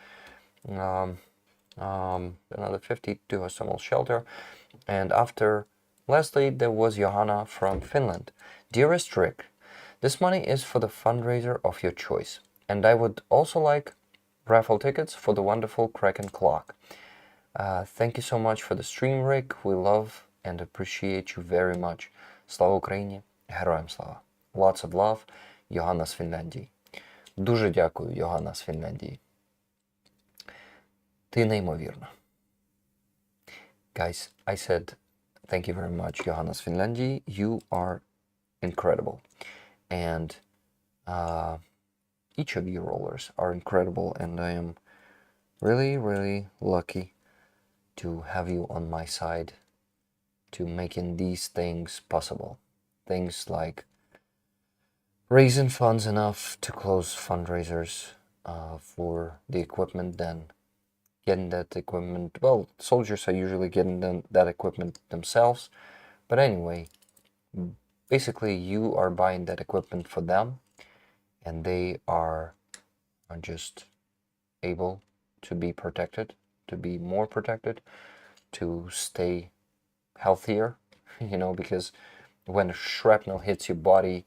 Another 50 to Hostomel Shelter. And after Leslie, there was Johanna from Finland. Dearest Rick, this money is for the fundraiser of your choice, and I would also like raffle tickets for the wonderful Kraken clock. Thank you so much for the stream, Rick. We love and appreciate you very much. Слава Україні! Героям слава! Lots of love, Johanna з Фінляндії. Дуже дякую, Johanna з Фінляндії. Ти неймовірна. Guys, I said thank you very much, Johannes Finlandi. You are incredible. And each of you rollers are incredible, and I am really, really lucky to have you on my side to making these things possible. Things like raising funds enough to close fundraisers for the equipment, then getting that equipment. Well, soldiers are usually getting that equipment themselves, but anyway, basically you are buying that equipment for them, and they are just able to be protected, to be more protected, to stay healthier, you know, because when shrapnel hits your body,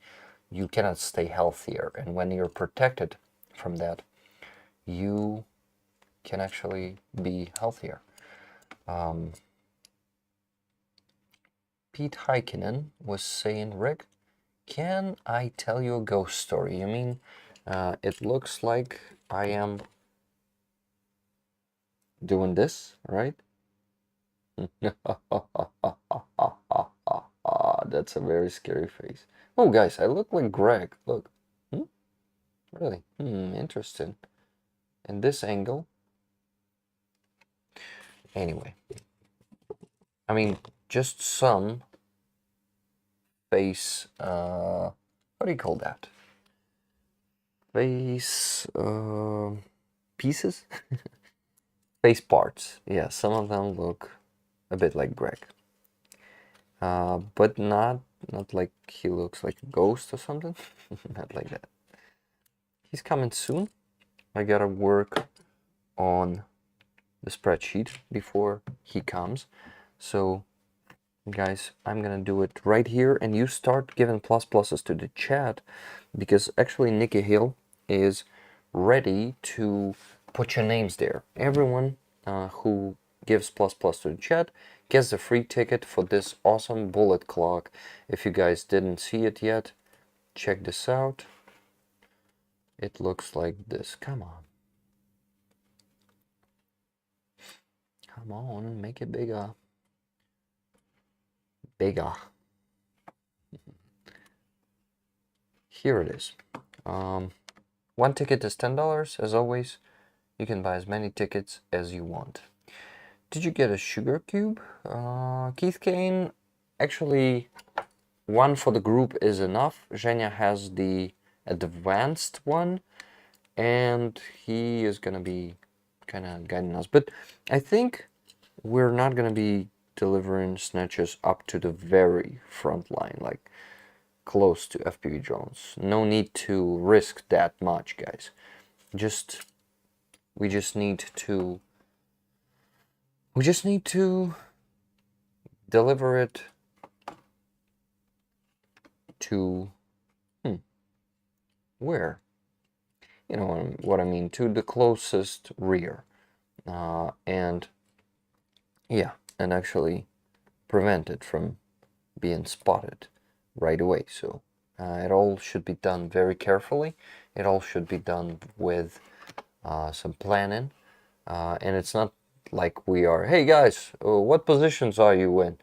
you cannot stay healthier, and when you're protected from that, you can actually be healthier. Pete Heikkinen was saying, Rick, can I tell you a ghost story? You mean it looks like I am doing this, right? That's a very scary face. Oh, guys, I look like Greg. Look. Really? Interesting. In this angle. Anyway. I mean, just some face, what do you call that? Face, pieces? Face parts. Yeah, some of them look a bit like Greg. But not like he looks like a ghost or something. Not like that. He's coming soon. I gotta work on the spreadsheet before he comes. So, guys, I'm gonna do it right here, and you start giving pluses to the chat, because actually Nikki Hill is ready to put your names there. Everyone who gives plus to the chat gets a free ticket for this awesome bullet clock. If you guys didn't see it yet, check this out. It looks like this. Come on. Come on, make it bigger. Bigger. Here it is. One ticket is $10, as always. You can buy as many tickets as you want. Did you get a sugar cube? Keith Kane, actually, one for the group is enough. Zhenya has the advanced one, and he is gonna be kind of guiding us. But I think we're not gonna be delivering snatches up to the very front line, like close to FPV drones. No need to risk that much, guys. We just need to deliver it to where? You know what I mean, to the closest rear, and yeah, and actually prevent it from being spotted right away. So it all should be done very carefully. It all should be done with some planning, and it's not like we are, hey guys, what positions are you in?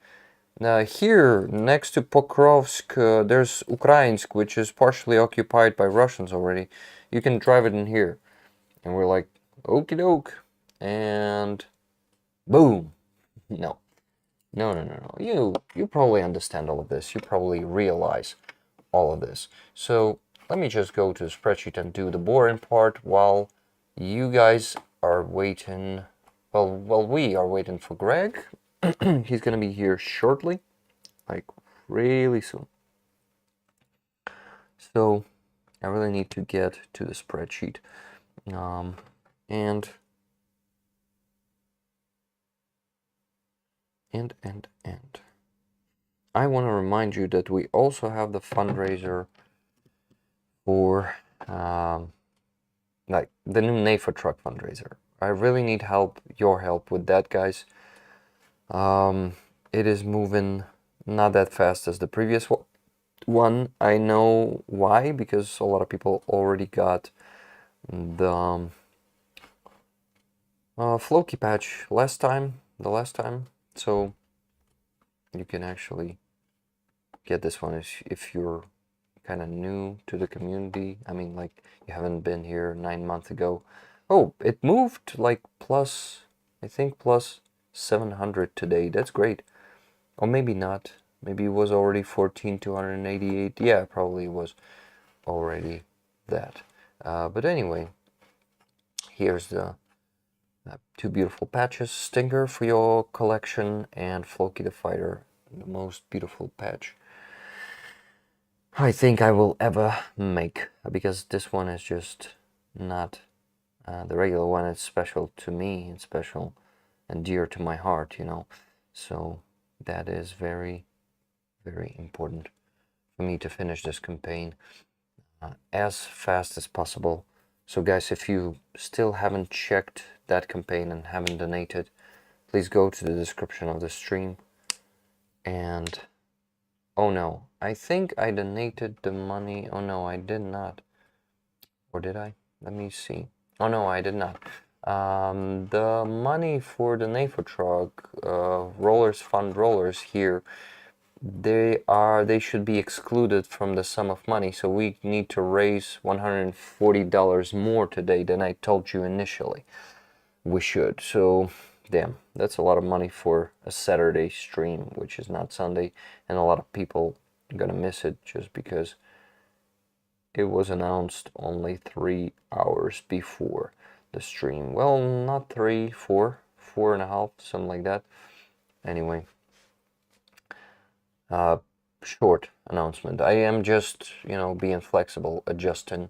Here, next to Pokrovsk, there's Ukrainsk, which is partially occupied by Russians already. You can drive it in here. And we're like, okie doke. And boom. No. You probably understand all of this. You probably realize all of this. So let me just go to the spreadsheet and do the boring part while you guys are waiting. Well, we are waiting for Greg. He's gonna be here shortly, like really soon. So I really need to get to the spreadsheet, and I want to remind you that we also have the fundraiser for like the new NAFA truck fundraiser. I really need help, your help with that, guys. It is moving not that fast as the previous one. I know why, because a lot of people already got the Floki patch the last time, so you can actually get this one if you're kind of new to the community. I mean, like, you haven't been here 9 months ago. Oh, it moved like plus, I think plus 700 today. That's great. Or maybe not. Maybe it was already 14,288. Yeah, probably was already that. But anyway, here's the two beautiful patches. Stinger for your collection and Floki the Fighter, the most beautiful patch I think I will ever make, because this one is just not the regular one. It's special to me and special and dear to my heart, you know. So that is very, very important for me to finish this campaign as fast as possible. So guys, if you still haven't checked that campaign and haven't donated, please go to the description of the stream. And oh no, I think I donated the money. Oh no, I did not. Or did I? Let me see. Oh no, I did not. The money for the NAFA truck, rollers fund rollers here, they should be excluded from the sum of money. So we need to raise $140 more today than I told you initially. We should. So damn, that's a lot of money for a Saturday stream, which is not Sunday, and a lot of people are gonna miss it just because it was announced only 3 hours before the stream. Well, not 3, 4, 4.5, something like that. Anyway, short announcement. I am just, being flexible, adjusting,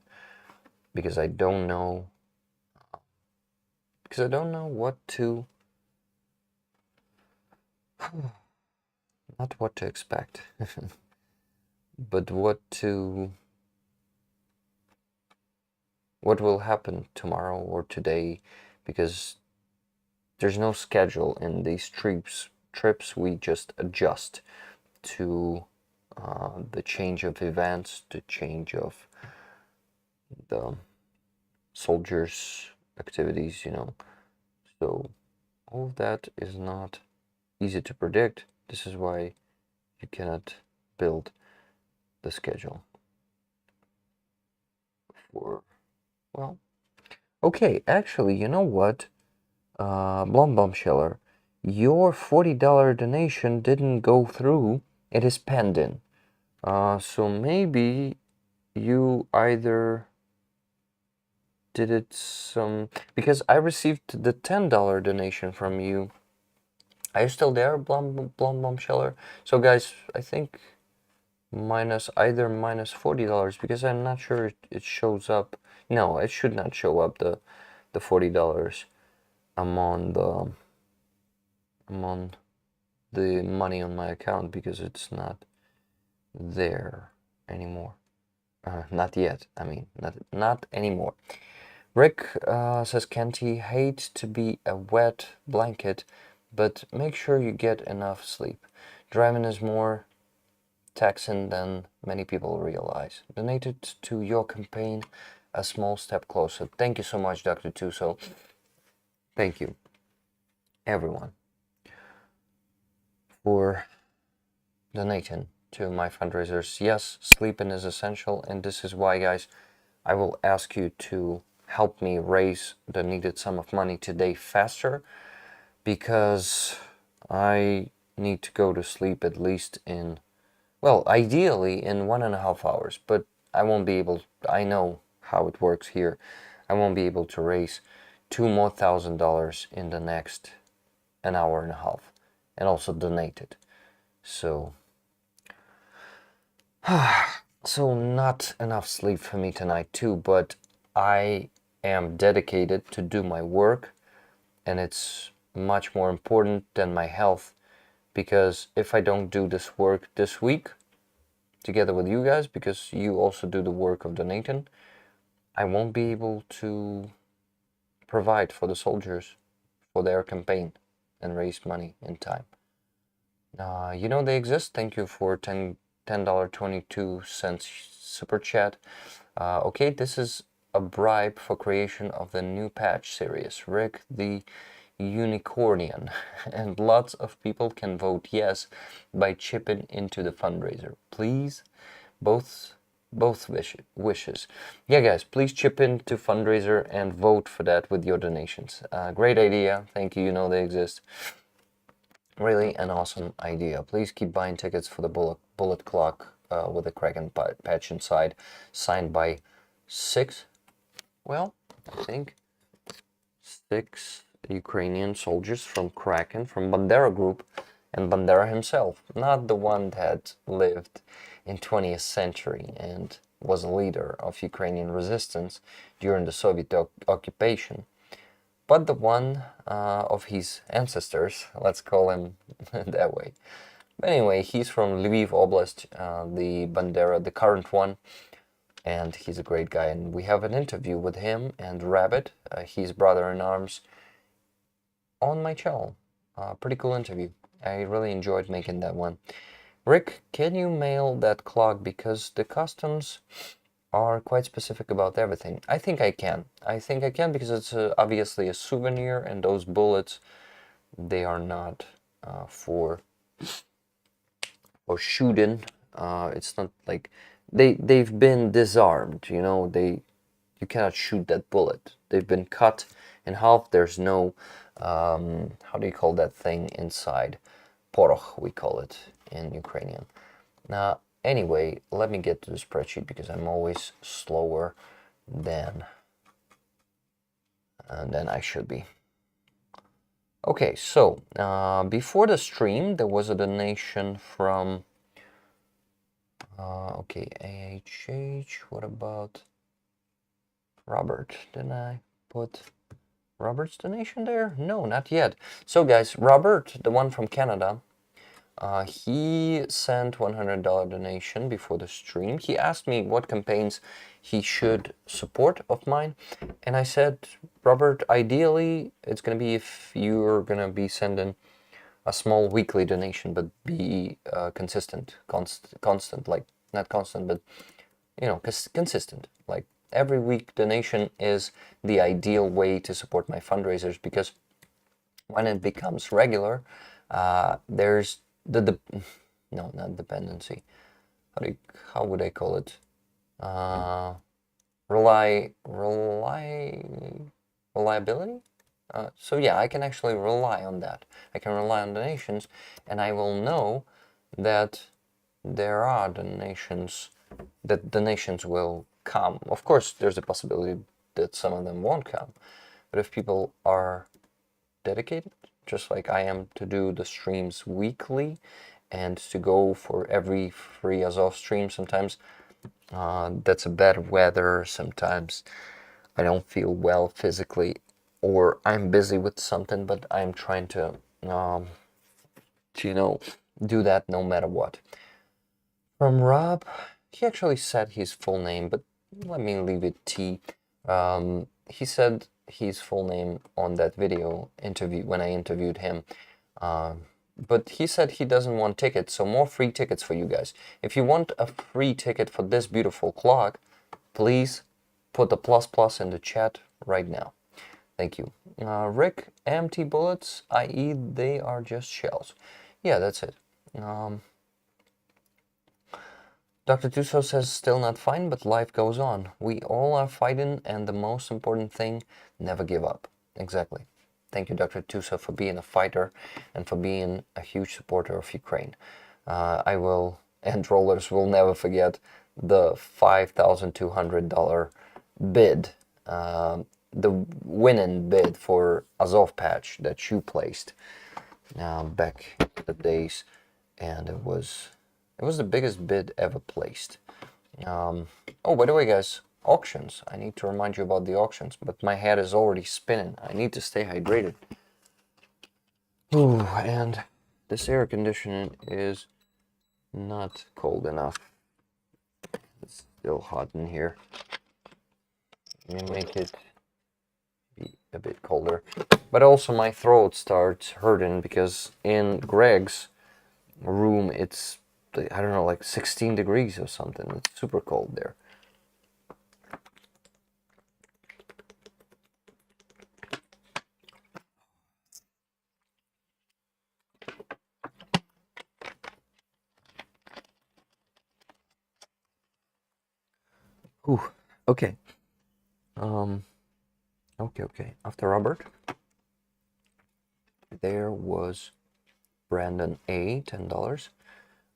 because I don't know, what to, not what to expect, but what will happen tomorrow or today, because there's no schedule in these trips. We just adjust to the change of events, the change of the soldiers' activities, So all of that is not easy to predict. This is why you cannot build the schedule for, well, okay, actually, you know what? Blom Bombsheller, your $40 donation didn't go through. It is pending. So maybe you either did it because I received the $10 donation from you. Are you still there, Blom Bombsheller? So guys, I think either minus $40, because I'm not sure it shows up. No, it should not show up the $40 among the money on my account, because it's not there anymore. Not yet. I mean, not anymore. Rick says, Kenty, hate to be a wet blanket, but make sure you get enough sleep. Driving is more taxing than many people realize. Donated to your campaign, a small step closer. Thank you so much, Dr. Tuso. Thank you, everyone, for donating to my fundraisers. Yes, sleeping is essential, and this is why, guys, I will ask you to help me raise the needed sum of money today faster, because I need to go to sleep at least in, well, ideally in 1.5 hours, but I won't be able, I know how it works here. I won't be able to raise $2,000 in the next an hour and a half, and also donate it. So, not enough sleep for me tonight too, but I am dedicated to do my work, and it's much more important than my health, because if I don't do this work this week together with you guys, because you also do the work of donating, I won't be able to provide for the soldiers for their campaign and raise money in time. They exist. Thank you for $10.22 super chat. Okay, this is a bribe for creation of the new patch series, Rick the Ukrainian, and lots of people can vote yes by chipping into the fundraiser. Please, both wishes. Yeah, guys, please chip into fundraiser and vote for that with your donations. Great idea. Thank you. You know they exist. Really an awesome idea. Please keep buying tickets for the bullet clock with the Kraken patch inside, signed by six. Well, I think 6 Ukrainian soldiers from Kraken, from Bandera Group, and Bandera himself, not the one that lived in 20th century and was a leader of Ukrainian resistance during the Soviet occupation, but the one of his ancestors, let's call him that way. But anyway, he's from Lviv Oblast, the Bandera, the current one, and he's a great guy. And we have an interview with him and Rabbit, his brother-in-arms, on my channel. Pretty cool interview. I really enjoyed making that one. Rick, can you mail that clock, because the customs are quite specific about everything? I think I can. I think I can, because it's obviously a souvenir, and those bullets, they are not for shooting. It's not like they've been disarmed, you know. You cannot shoot that bullet. They've been cut in half. There's no how do you call that thing inside? Poroch, we call it in Ukrainian. Now, anyway, let me get to the spreadsheet, because I'm always slower than I should be. Okay, so before the stream, there was a donation from okay, AHH. What about Robert? Didn't I put Robert's donation there? No, not yet. So guys, Robert, the one from Canada, he sent $100 donation before the stream. He asked me what campaigns he should support of mine, and I said, Robert, ideally it's gonna be if you're gonna be sending a small weekly donation, but be consistent, constant, like not constant, but you know, consistent. Like every week donation is the ideal way to support my fundraisers, because when it becomes regular, there's no, not dependency. How would I call it? Reliability. So yeah, I can actually rely on that. I can rely on donations, and I will know that there are donations, that donations will come. Of course, there's a possibility that some of them won't come, but if people are dedicated, just like I am, to do the streams weekly and to go for every free Azov stream, sometimes that's a bad weather, sometimes I don't feel well physically, or I'm busy with something, but I'm trying to you know, do that no matter what. From Rob, he actually said his full name, but let me leave it T. He said his full name on that video interview when I interviewed him. But he said he doesn't want tickets, so more free tickets for you guys. If you want a free ticket for this beautiful clock, please put the ++ in the chat right now. Thank you. Rick, empty bullets, i.e. they are just shells. Yeah, that's it. Dr. Tuso says, still not fine, but life goes on. We all are fighting, and the most important thing, never give up. Exactly. Thank you, Dr. Tuso, for being a fighter and for being a huge supporter of Ukraine. I will, and Rollers will never forget the $5,200 bid, the winning bid for Azov patch that you placed back in the days, and it was the biggest bid ever placed. Oh, by the way, guys, auctions. I need to remind you about the auctions, but my head is already spinning. I need to stay hydrated. Ooh, and this air conditioning is not cold enough. It's still hot in here. Let me make it be a bit colder. But also my throat starts hurting because in Greg's room it's, I don't know, like 16 degrees or something. It's super cold there. Okay. Okay. After Robert, there was Brandon A, $10.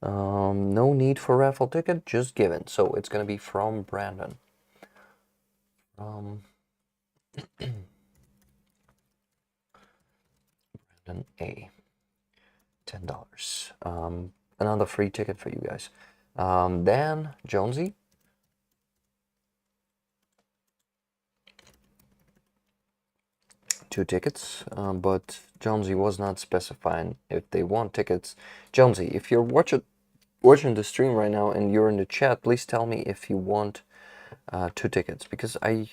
No need for raffle ticket, just given. So it's gonna be from Brandon. Brandon A, $10. Another free ticket for you guys. Dan Jonesy. Two tickets, but Jonesy was not specifying if they want tickets. Jonesy, if you're watching the stream right now and you're in the chat, please tell me if you want two tickets, because I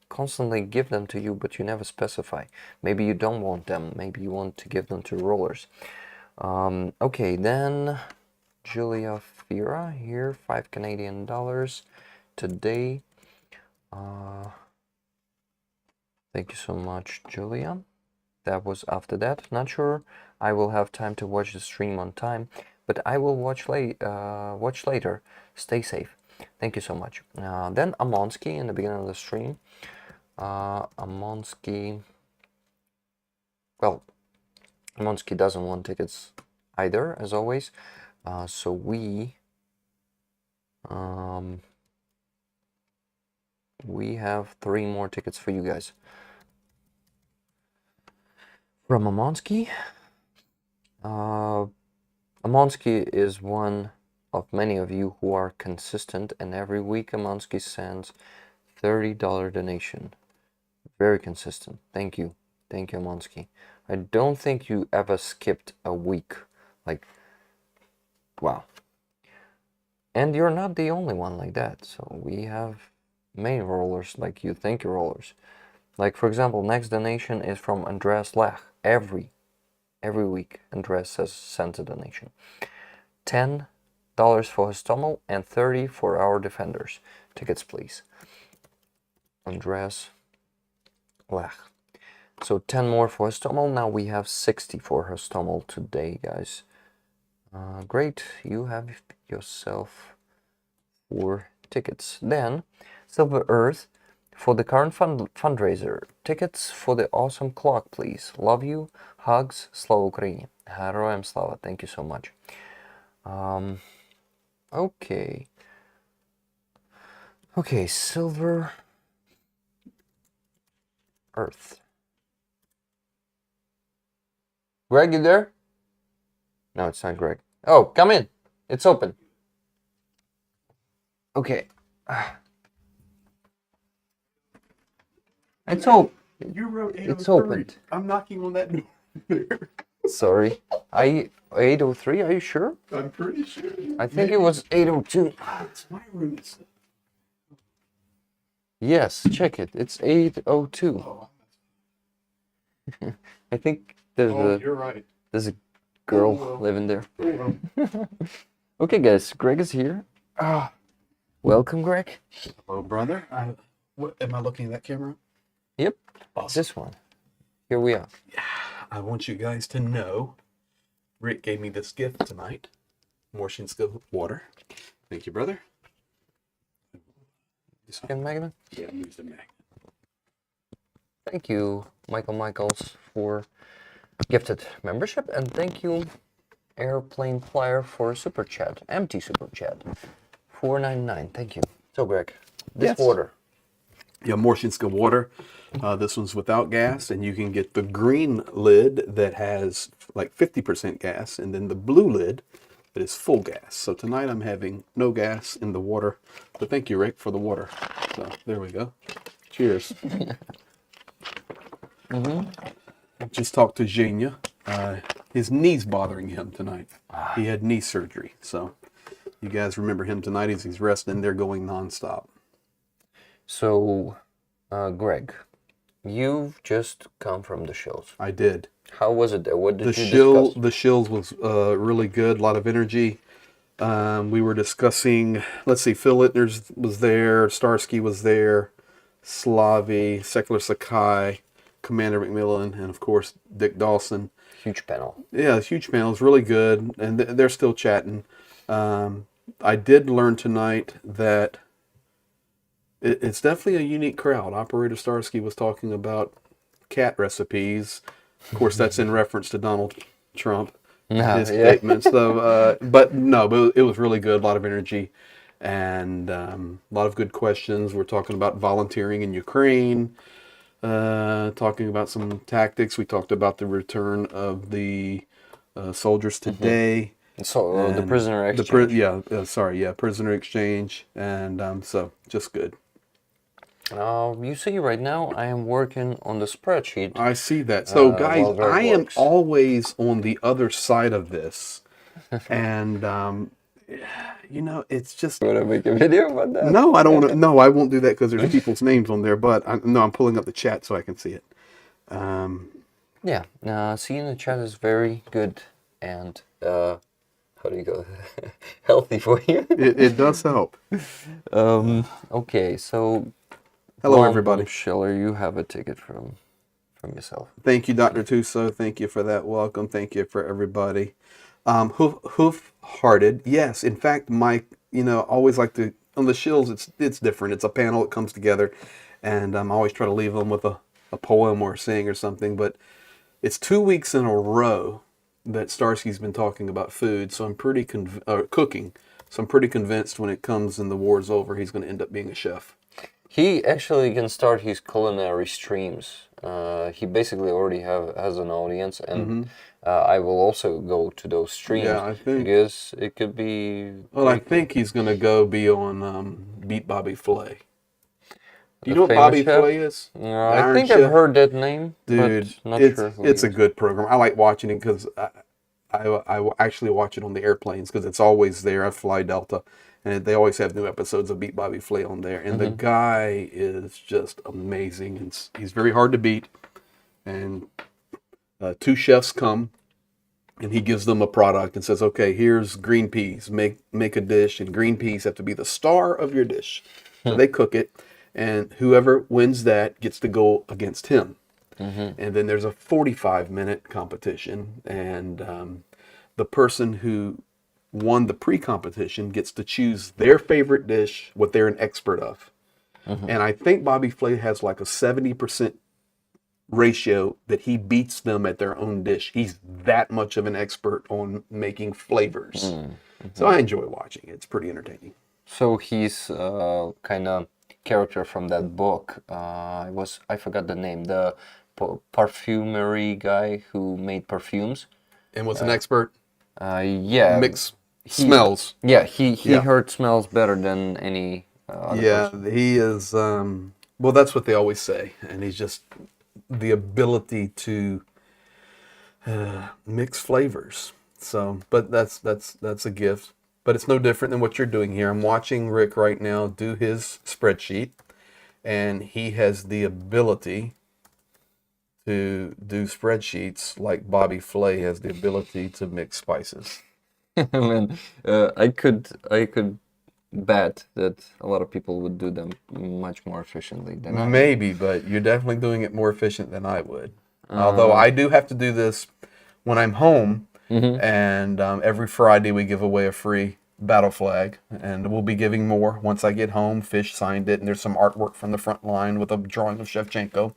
constantly give them to you, but you never specify. Maybe you don't want them. Maybe you want to give them to rollers. Okay, then Julia Fira here, $5 Canadian today. Thank you so much, Julia. That was after that. Not sure I will have time to watch the stream on time, but I will watch later. Stay safe. Thank you so much. Then Amonsky in the beginning of the stream. Amonsky doesn't want tickets either, as always. So we have 3 more tickets for you guys. From Amonsky. Amonsky is one of many of you who are consistent, and every week Amonsky sends $30 donation. Very consistent. Thank you. Thank you, Amonsky. I don't think you ever skipped a week. Like, wow. And you're not the only one like that. So we have many rollers like you. Thank you, rollers. Like, for example, next donation is from Andreas Lech. Every week, Andreas sends a donation. $10 for his Tommel and $30 for our defenders. Tickets, please. Andreas Lech. So 10 more for his Tommel. Now we have 60 for his Tommel today, guys. Great. You have yourself 4 tickets. Then, Silver Earth. For the current fundraiser, tickets for the awesome clock, please. Love you. Hugs. Slava Ukraini. Heroям Slava. Thank you so much. Okay. Okay, Silver Earth. Greg, you there? No, it's not Greg. Oh, come in. It's open. Okay. It's open. You wrote 803. It's opened. I'm knocking on that door. Sorry. 803, are you sure? I'm pretty sure. I think it was 802. It's my room. Yes, check it. It's 802. Oh, I think there's you're right. There's a girl well. living there. Oh, well. Okay, guys, Greg is here. Welcome, Greg. Hello, brother. Am I looking at that camera? Yep. Awesome. This one. Here we are. I want you guys to know Rick gave me this gift tonight. Morshinska water. Thank you, brother. This can magnet? Yeah, use the magnet. Thank you, Michaels, for gifted membership, and thank you, Airplane Flyer, for a super chat, empty super chat, $4.99. Thank you. So, Greg, this water. Yeah, Morshinska water. This one's without gas, and you can get the green lid that has like 50% gas, and then the blue lid that is full gas. So tonight I'm having no gas in the water, but thank you, Rick, for the water. So there we go. Cheers. Just talked to Zhenya. His knee's bothering him tonight. He had knee surgery, so you guys remember him tonight as he's resting. They're going nonstop. So, Greg, you've just come from the Shills. I did. How was it there? What did you discuss? The Shills was really good, a lot of energy. We were discussing, let's see, Phil Littner was there, Starsky was there, Slavi, Secular Sakai, Commander McMillan, and of course, Dick Dawson. Huge panel. Yeah, huge panel. It's really good, and they're still chatting. I did learn tonight that It's definitely a unique crowd. Operator Starsky was talking about cat recipes. Of course, that's in reference to Donald Trump and No, his yeah. statements, though. But no, but it was really good. A lot of energy and a lot of good questions. We're talking about volunteering in Ukraine, talking about some tactics. We talked about the return of the soldiers today. So the And prisoner exchange. prisoner exchange, and so just good. You see, right now I am working on the spreadsheet I see that. So, guys, while Greg I am works. always on the other side of this, and it's just You wanna make a video about that? no. I don't want to. No, I won't do that because there's people's names on there. But no, I'm pulling up the chat so I can see it. Yeah. Seeing the chat is very good and how do you go? Healthy for you. It does help. Okay, so Hello, Blonde everybody. Schiller, you have a ticket from yourself. Thank you, Dr. Tuso. Thank you for that welcome. Thank you for everybody. Hoof-hearted. Yes, in fact, Mike, always like to, on the shills, it's different. It's a panel that comes together, and I always try to leave them with a poem or a saying or something, but it's 2 weeks in a row that Starsky's been talking about food, so I'm pretty cooking. So I'm pretty convinced when it comes and the war's over, he's going to end up being a chef. He actually can start his culinary streams. He basically already has an audience, and I will also go to those streams. Yeah, I think. Because it could be. Well, I think he's going to go be on Beat Bobby Flay. Do you The know what famous Bobby chef? Flay is? No, The I Iron think Chef? I've heard that name, Dude, but not it's sure who it's he a is. good program. I like watching it because I actually watch it on the airplanes because it's always there. I fly Delta, and they always have new episodes of Beat Bobby Flay on there. And the guy is just amazing. And he's very hard to beat. And two chefs come, and he gives them a product and says, "Okay, here's green peas. Make a dish, and green peas have to be the star of your dish." So they cook it, and whoever wins that gets to go against him. And then there's a 45-minute competition, and the person who won the pre-competition gets to choose their favorite dish, what they're an expert of. And I think Bobby Flay has like a 70% ratio that he beats them at their own dish. He's that much of an expert on making flavors. So I enjoy watching it. It's pretty entertaining. So he's kind of character from that book. I forgot the name. The perfumery guy who made perfumes. And what's an expert? Yeah. Mix smells. Yeah, he Yeah. heard smells better than any other Yeah, person. he is. Well, that's what they always say, and he's just the ability to mix flavors. So, but that's a gift. But it's no different than what you're doing here. I'm watching Rick right now do his spreadsheet, and he has the ability to do spreadsheets like Bobby Flay has the ability to mix spices. Man, I could bet that a lot of people would do them much more efficiently than I. Maybe, but you're definitely doing it more efficient than I would. Although I do have to do this when I'm home, and every Friday we give away a free battle flag, and we'll be giving more once I get home. Fish signed it, and there's some artwork from the front line with a drawing of Shevchenko.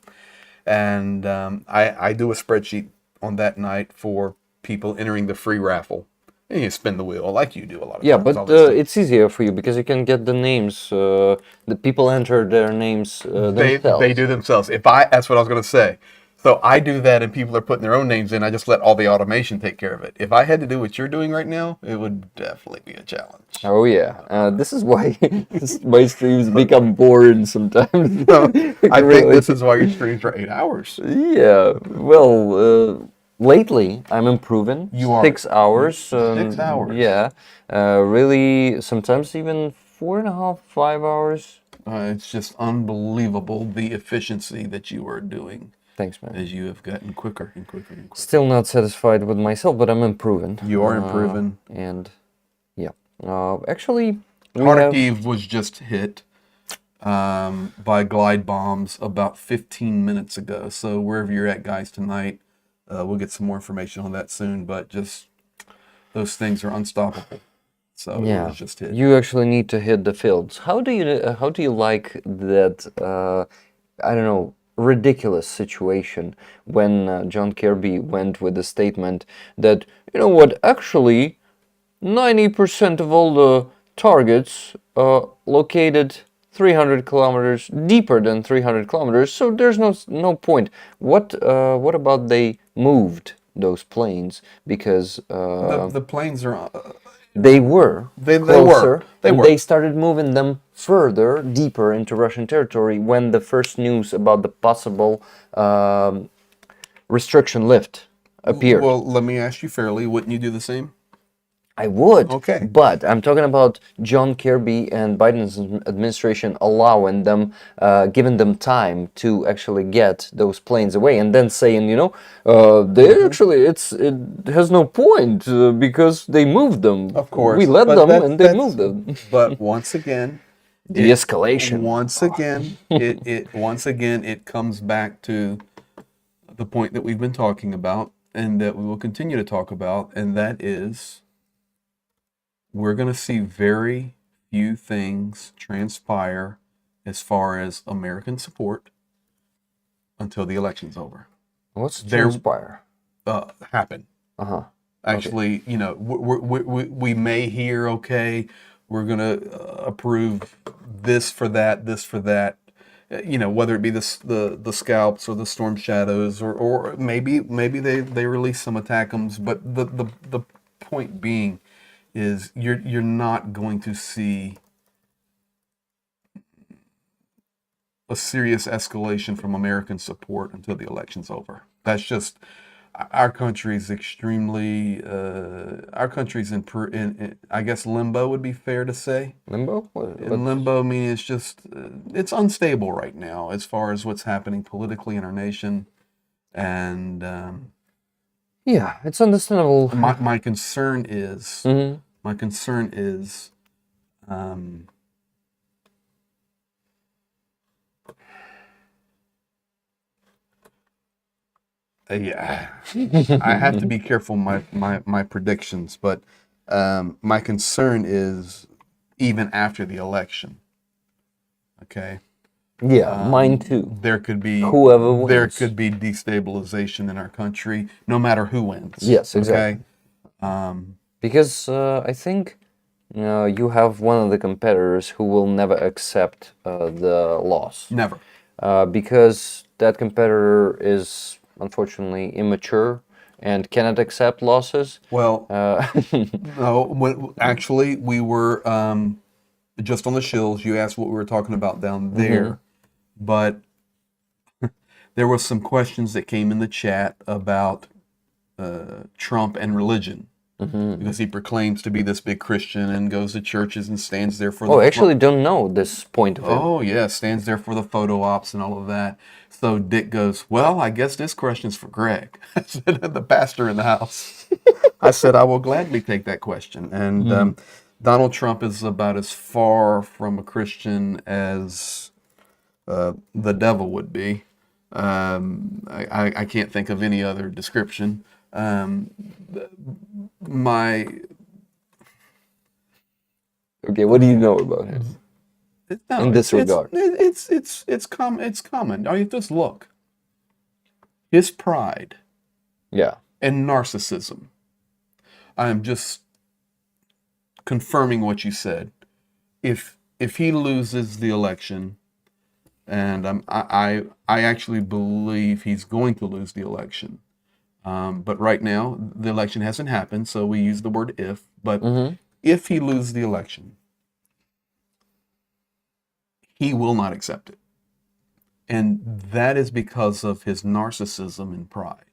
And I do a spreadsheet on that night for people entering the free raffle. And you spin the wheel like you do a lot of Yeah, times. but it's easier for you because you can get the names. The people enter their names themselves. They do themselves. That's what I was going to say. So I do that, and people are putting their own names in. I just let all the automation take care of it. If I had to do what you're doing right now, it would definitely be a challenge. Oh yeah, this is why my streams become boring sometimes. I think this is why your streams are 8 hours. Yeah, well, lately I'm improving. You are. 6 hours. 6 hours. Yeah, really. Sometimes even 4.5, 5 hours. It's just unbelievable the efficiency that you are doing. Thanks, man. As you have gotten quicker and quicker and quicker. Still not satisfied with myself, but I'm improving. You are improving. And yeah, actually, Kharkiv was just hit by glide bombs about 15 minutes ago. So wherever you're at, guys, tonight, we'll get some more information on that soon. But just those things are unstoppable. So it Yeah, was just hit. you actually need to hit the fields. How do you like that? I don't know, ridiculous situation when John Kirby went with the statement that, you know what, actually 90% of all the targets located 300 kilometers deeper than 300 kilometers, so there's no point. What about they moved those planes because The planes are they were they closer they and were. they started moving them further, deeper into Russian territory when the first news about the possible restriction lift appeared. Well, let me ask you fairly, wouldn't you do the same? I would, Okay. but I'm talking about John Kirby and Biden's administration allowing them, giving them time to actually get those planes away, and then saying, you know, they actually it has no point because they moved them. Of We course. let But them, that's and they that's moved them. but once again, De-escalation. once again it comes back to the point that we've been talking about and that we will continue to talk about, and that is we're going to see very few things transpire as far as American support until the election's over. What's There transpire? happen. Uh-huh. Actually, you know, we may hear, okay, we're going to approve this for that, you know, whether it be the scalps or the storm shadows, or maybe they release some attackums, but the point being is you're not going to see a serious escalation from American support until the election's over. That's just our country's extremely our country's in I guess limbo would be fair to say. Limbo? In limbo meaning it's just it's unstable right now as far as what's happening politically in our nation, and Yeah, it's understandable. my concern is Mhm. my concern is um, yeah, I have to be careful my predictions, but my concern is even after the election. Okay, Yeah, mine too. there could be Whoever wins. destabilization in our country, no matter who wins. Yes, exactly. Okay, Because I think you have one of the competitors who will never accept the loss. never. Because that competitor is unfortunately immature and cannot accept losses. Well, Uh, no. Actually, we were just on the shills. You asked what we were talking about down there, but there was some questions that came in the chat about Trump and religion, because he proclaims to be this big Christian and goes to churches and stands there for oh, I actually don't know this point of it. oh yeah, stands there for the photo ops and all of that. So Dick goes, well, I guess this question's for Greg. I said, the pastor in the house. I said, I will gladly take that question. And Donald Trump is about as far from a Christian as the devil would be. I can't think of any other description. My Okay, what do you know about him no, in this regard? it's common. It's common. Oh, you just look. His pride Yeah. and narcissism. I'm just confirming what you said. If he loses the election, and I actually believe he's going to lose the election. But right now the election hasn't happened, so we use the word if. But if he loses the election, he will not accept it, and that is because of his narcissism and pride.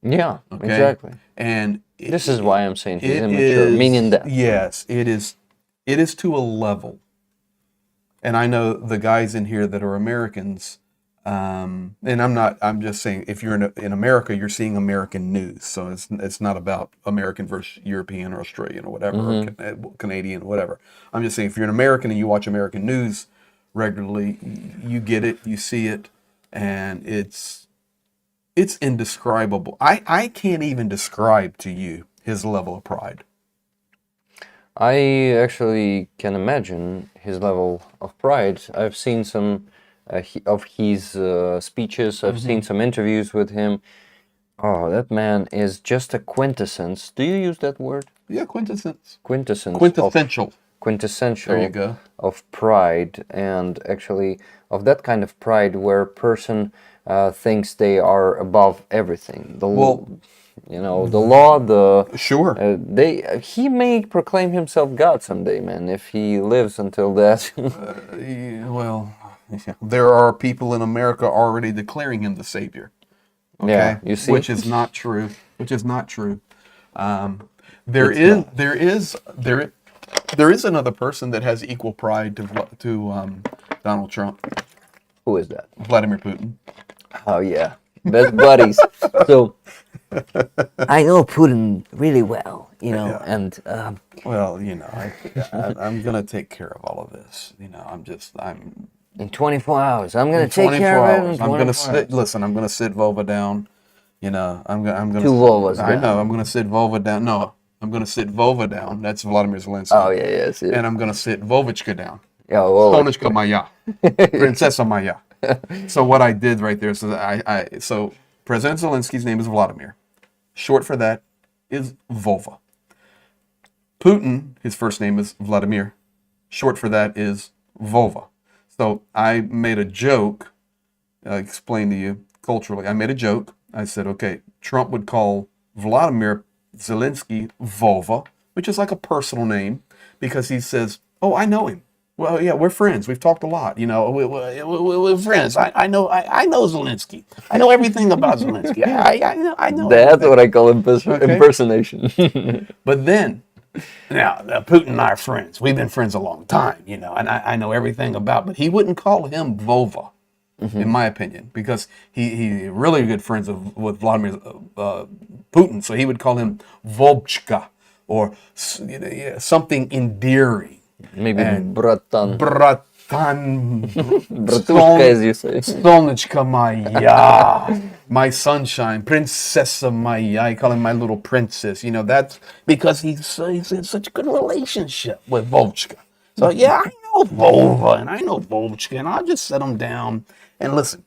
Yeah, Okay, exactly. and This is why I'm saying he's it immature, meaning that. yes, it is to a level. And I know the guys in here that are Americans, and I'm just saying, if you're in America, you're seeing American news. So it's not about American versus European or Australian or whatever, or Canadian, whatever. I'm just saying, if you're an American and you watch American news regularly, you get it, you see it, and it's indescribable. I can't even describe to you his level of pride. I actually can imagine his level of pride. I've seen some of his speeches. I've seen some interviews with him. Oh, that man is just a quintessence. Do you use that word? Yeah, quintessence. Quintessence. Quintessential. Quintessential. There you go. Of pride, and actually of that kind of pride where a person thinks they are above everything. The law, Sure. he may proclaim himself God someday, man, if he lives until that. Well, there are people in America already declaring him the savior. Okay, Yeah, you see, which is not true. Which is not true. There is another person that has equal pride to Donald Trump. Who is that? Vladimir Putin. Oh yeah, best buddies. So I know Putin really well, Yeah. and Well, I'm gonna take care of all of this. I'm in 24 hours, I'm gonna in take 24 care of it. In hours. I'm 24 gonna hours. sit. Listen, I'm gonna sit Vova down. I'm gonna. Two Volvas I down. know. I'm gonna sit Vova down. No, I'm gonna sit Vova down. That's Vladimir Zelensky. Oh yeah, yes. And I'm gonna sit Vovichka down. Yeah, well, Sonechka Maya, Princessa Maya. So what I did right there, so President Zelensky's name is Vladimir. Short for that is Vova. Putin, his first name is Vladimir. Short for that is Vova. So I made a joke. I'll explain to you culturally. I made a joke. I said, okay, Trump would call Vladimir Zelensky Vova, which is like a personal name, because he says, oh, I know him. Well, yeah, we're friends. We've talked a lot. We're friends. I know Zelensky. I know everything about Zelensky. I know. that's everything. what I call impersonation. But then, now Putin and I are friends. We've been friends a long time, and I know everything about. But he wouldn't call him Vova, in my opinion, because he really good friends with Vladimir Putin. So he would call him Vovchka or something endearing. Maybe bratan. Bratushka, as you say. Sonechka Maya, my sunshine, Princessa Maya. I call him my little princess. That's because he's in such a good relationship with Vovchka. So yeah, I know Vova and I know Vovchka, and I'll just set them down. And listen,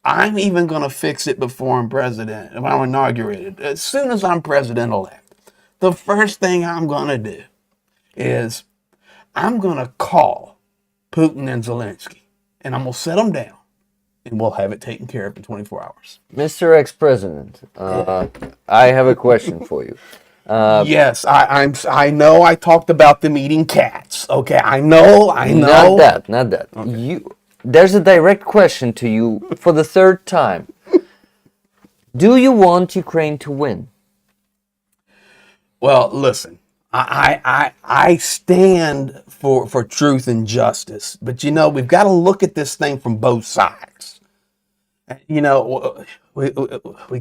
I'm even gonna fix it before I'm president, when I'm inaugurated. As soon as I'm president-elect, the first thing I'm gonna do is I'm going to call Putin and Zelensky, and I'm going to set them down, and we'll have it taken care of in 24 hours. Mr. Ex-President, I have a question for you. Yes, I know I talked about them eating cats. Okay, I know. Not that. Okay. There's a direct question to you for the third time. Do you want Ukraine to win? Well, listen. I stand for truth and justice, but we've got to look at this thing from both sides. We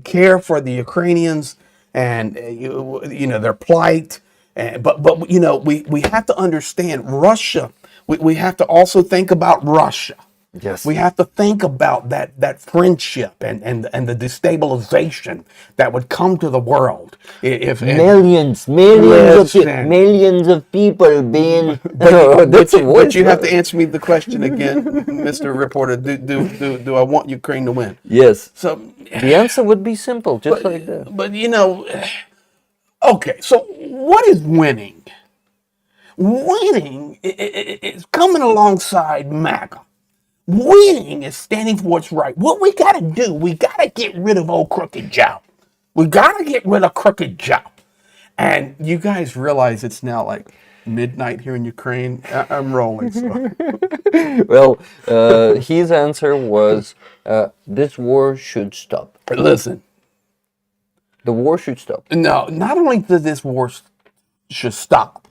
care for the Ukrainians and their plight, but we have to understand Russia. We have to also think about Russia. Yes. We have to think about that friendship and the destabilization that would come to the world if millions of people being. But you have to answer me the question again, Mr. Reporter. Do I want Ukraine to win? Yes. So the answer would be simple, just like that. But okay. So what is winning? Winning is coming alongside MAGA. Winning is standing for what's right. What we got to do, we got to get rid of old Crooked Joe. We got to get rid of Crooked Joe. And you guys realize it's now like midnight here in Ukraine. I'm rolling. So. Well, his answer was, this war should stop. Listen. The war should stop. No, not only does this war should stop,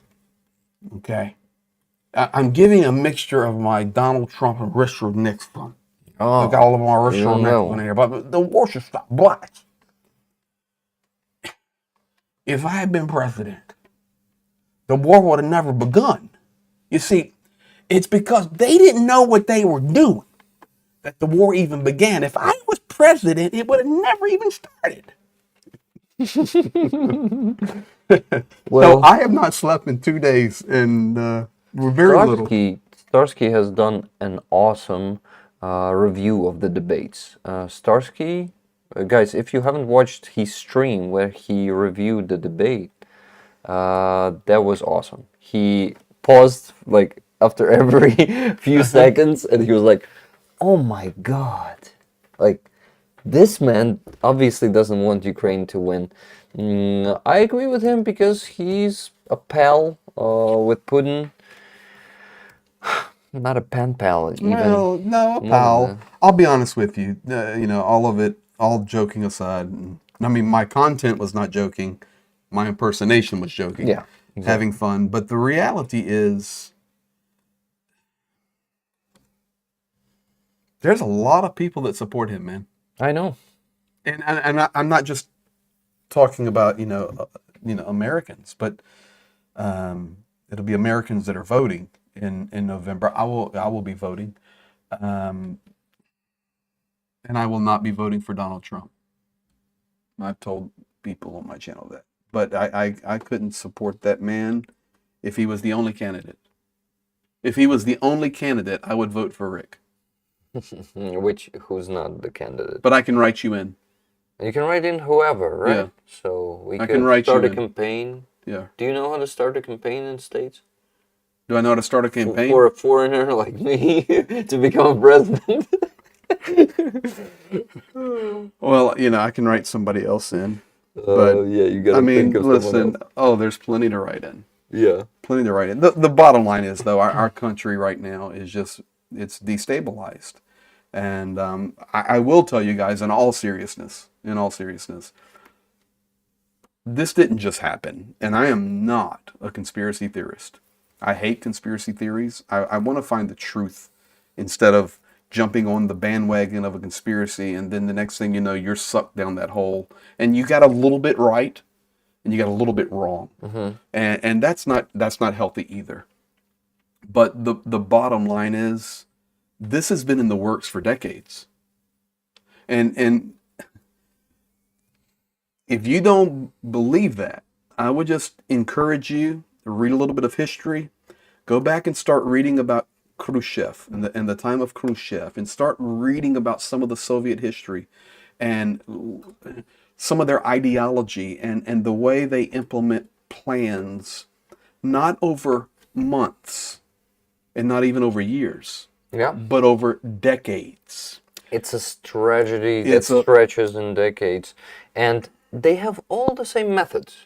okay? I'm giving a mixture of my Donald Trump and Richard Nixon. Oh, I got all of my Richard Nixon in here, but the war should stop. But if I had been president, the war would have never begun. You see, it's because they didn't know what they were doing that the war even began. If I was president, it would have never even started. So Well, I have not slept in 2 days, and very little. Starsky has done an awesome review of the debates. Starsky, guys, if you haven't watched his stream where he reviewed the debate, that was awesome. He paused like after every few seconds, and he was like, "Oh my God!" Like, this man obviously doesn't want Ukraine to win. I agree with him because he's a pal with Putin. Not a pen pal, even Well, no, more than pal. that. I'll be honest with you. All of it, all joking aside. I mean, my content was not joking. My impersonation was joking, Yeah, exactly. having fun. But the reality is, there's a lot of people that support him, man. I know. And I'm not just talking about Americans, but it'll be Americans that are voting in November. I will be voting, um, and I will not be voting for Donald Trump. I've told people on my channel that, but I couldn't support that man if he was the only candidate. If he was the only candidate, I would vote for Rick. Who's not the candidate? But I can write you in. You can write in whoever, right? Yeah. So we I can could write start you a in. campaign. Yeah. Do you know how to start a campaign in the States? Do I know how to start a campaign? For a foreigner like me to become a president? Well, I can write somebody else in. But Yeah, you gotta I mean, think of someone listen. else. Oh, there's plenty to write in. Yeah. Plenty to write in. The bottom line is, though, our country right now is just, it's destabilized. And I will tell you guys, in all seriousness, this didn't just happen. And I am not a conspiracy theorist. I hate conspiracy theories. I want to find the truth instead of jumping on the bandwagon of a conspiracy, and then the next thing you know, you're sucked down that hole. And you got a little bit right, and you got a little bit wrong. And that's not healthy either. But the bottom line is, this has been in the works for decades. And if you don't believe that, I would just encourage you to read a little bit of history. Go back and start reading about Khrushchev and the time of Khrushchev, and start reading about some of the Soviet history and some of their ideology and the way they implement plans, not over months and not even over years, Yeah. but over decades. It's a tragedy that stretches in decades. And they have all the same methods.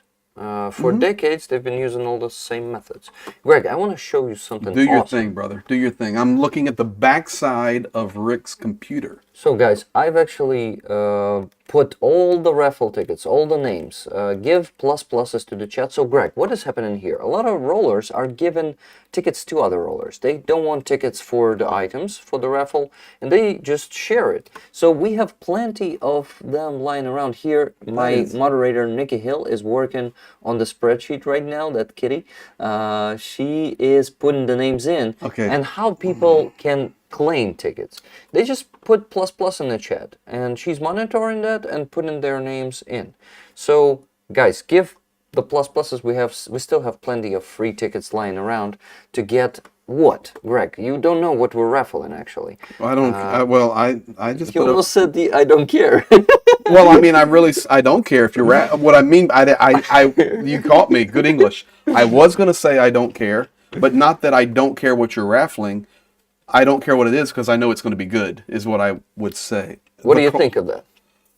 For decades, they've been using all the same methods. Greg, I want to show you something Do your awesome. thing, brother. Do your thing. I'm looking at the backside of Rick's computer. So, guys, I've actually put all the raffle tickets, all the names. Give pluses to the chat. So, Greg, what is happening here? A lot of rollers are given tickets to other rollers. They don't want tickets for the items, for the raffle, and they just share it. So we have plenty of them lying around here. My moderator, Nikki Hill, is working on the spreadsheet right now, that kitty. She is putting the names in, and how people can claim tickets. They just put plus in the chat, and she's monitoring that and putting their names in. So, guys, give the pluses. We still have plenty of free tickets lying around to get what, Greg? You don't know what we're raffling, actually. I don't. I just. You almost said I don't care. Well, I mean, I don't care if you're what I mean. You caught me. Good English. I was going to say I don't care, but not that I don't care what you're raffling. I don't care what it is because I know it's going to be good, is what I would say. What do you think of that?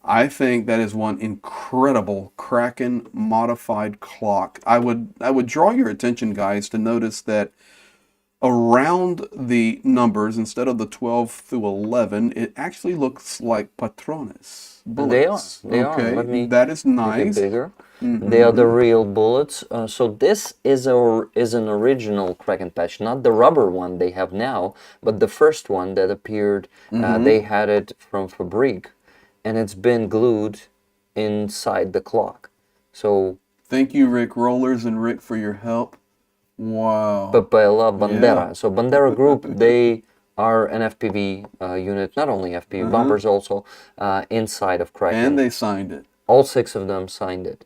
I think that is one incredible Kraken modified clock. I would draw your attention, guys, to notice that around the numbers, instead of the 12 through 11, it actually looks like patrones. Bullets. They are. Let me that is nice. make it bigger. They are the real bullets. So this is an original Kraken patch, not the rubber one they have now, but the first one that appeared. They had it from Fabrique, and it's been glued inside the clock. So thank you, Rick Rollers and Rick, for your help. Wow. Papela Bandera. Yeah. So Bandera Group, they are an FPV unit, not only FPV bumpers also, inside of Kraken. And they signed it. All 6 of them signed it.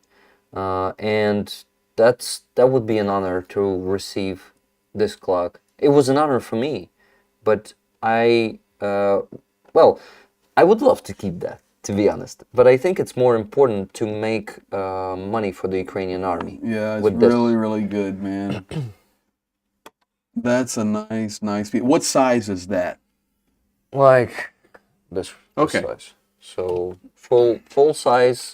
And that would be an honor to receive this clock. It was an honor for me, but well, I would love to keep that, to be honest. But I think it's more important to make money for the Ukrainian army. Yeah, it's with this. really, really good, man. That's a nice piece. What size is that? Like this Okay. size. So full size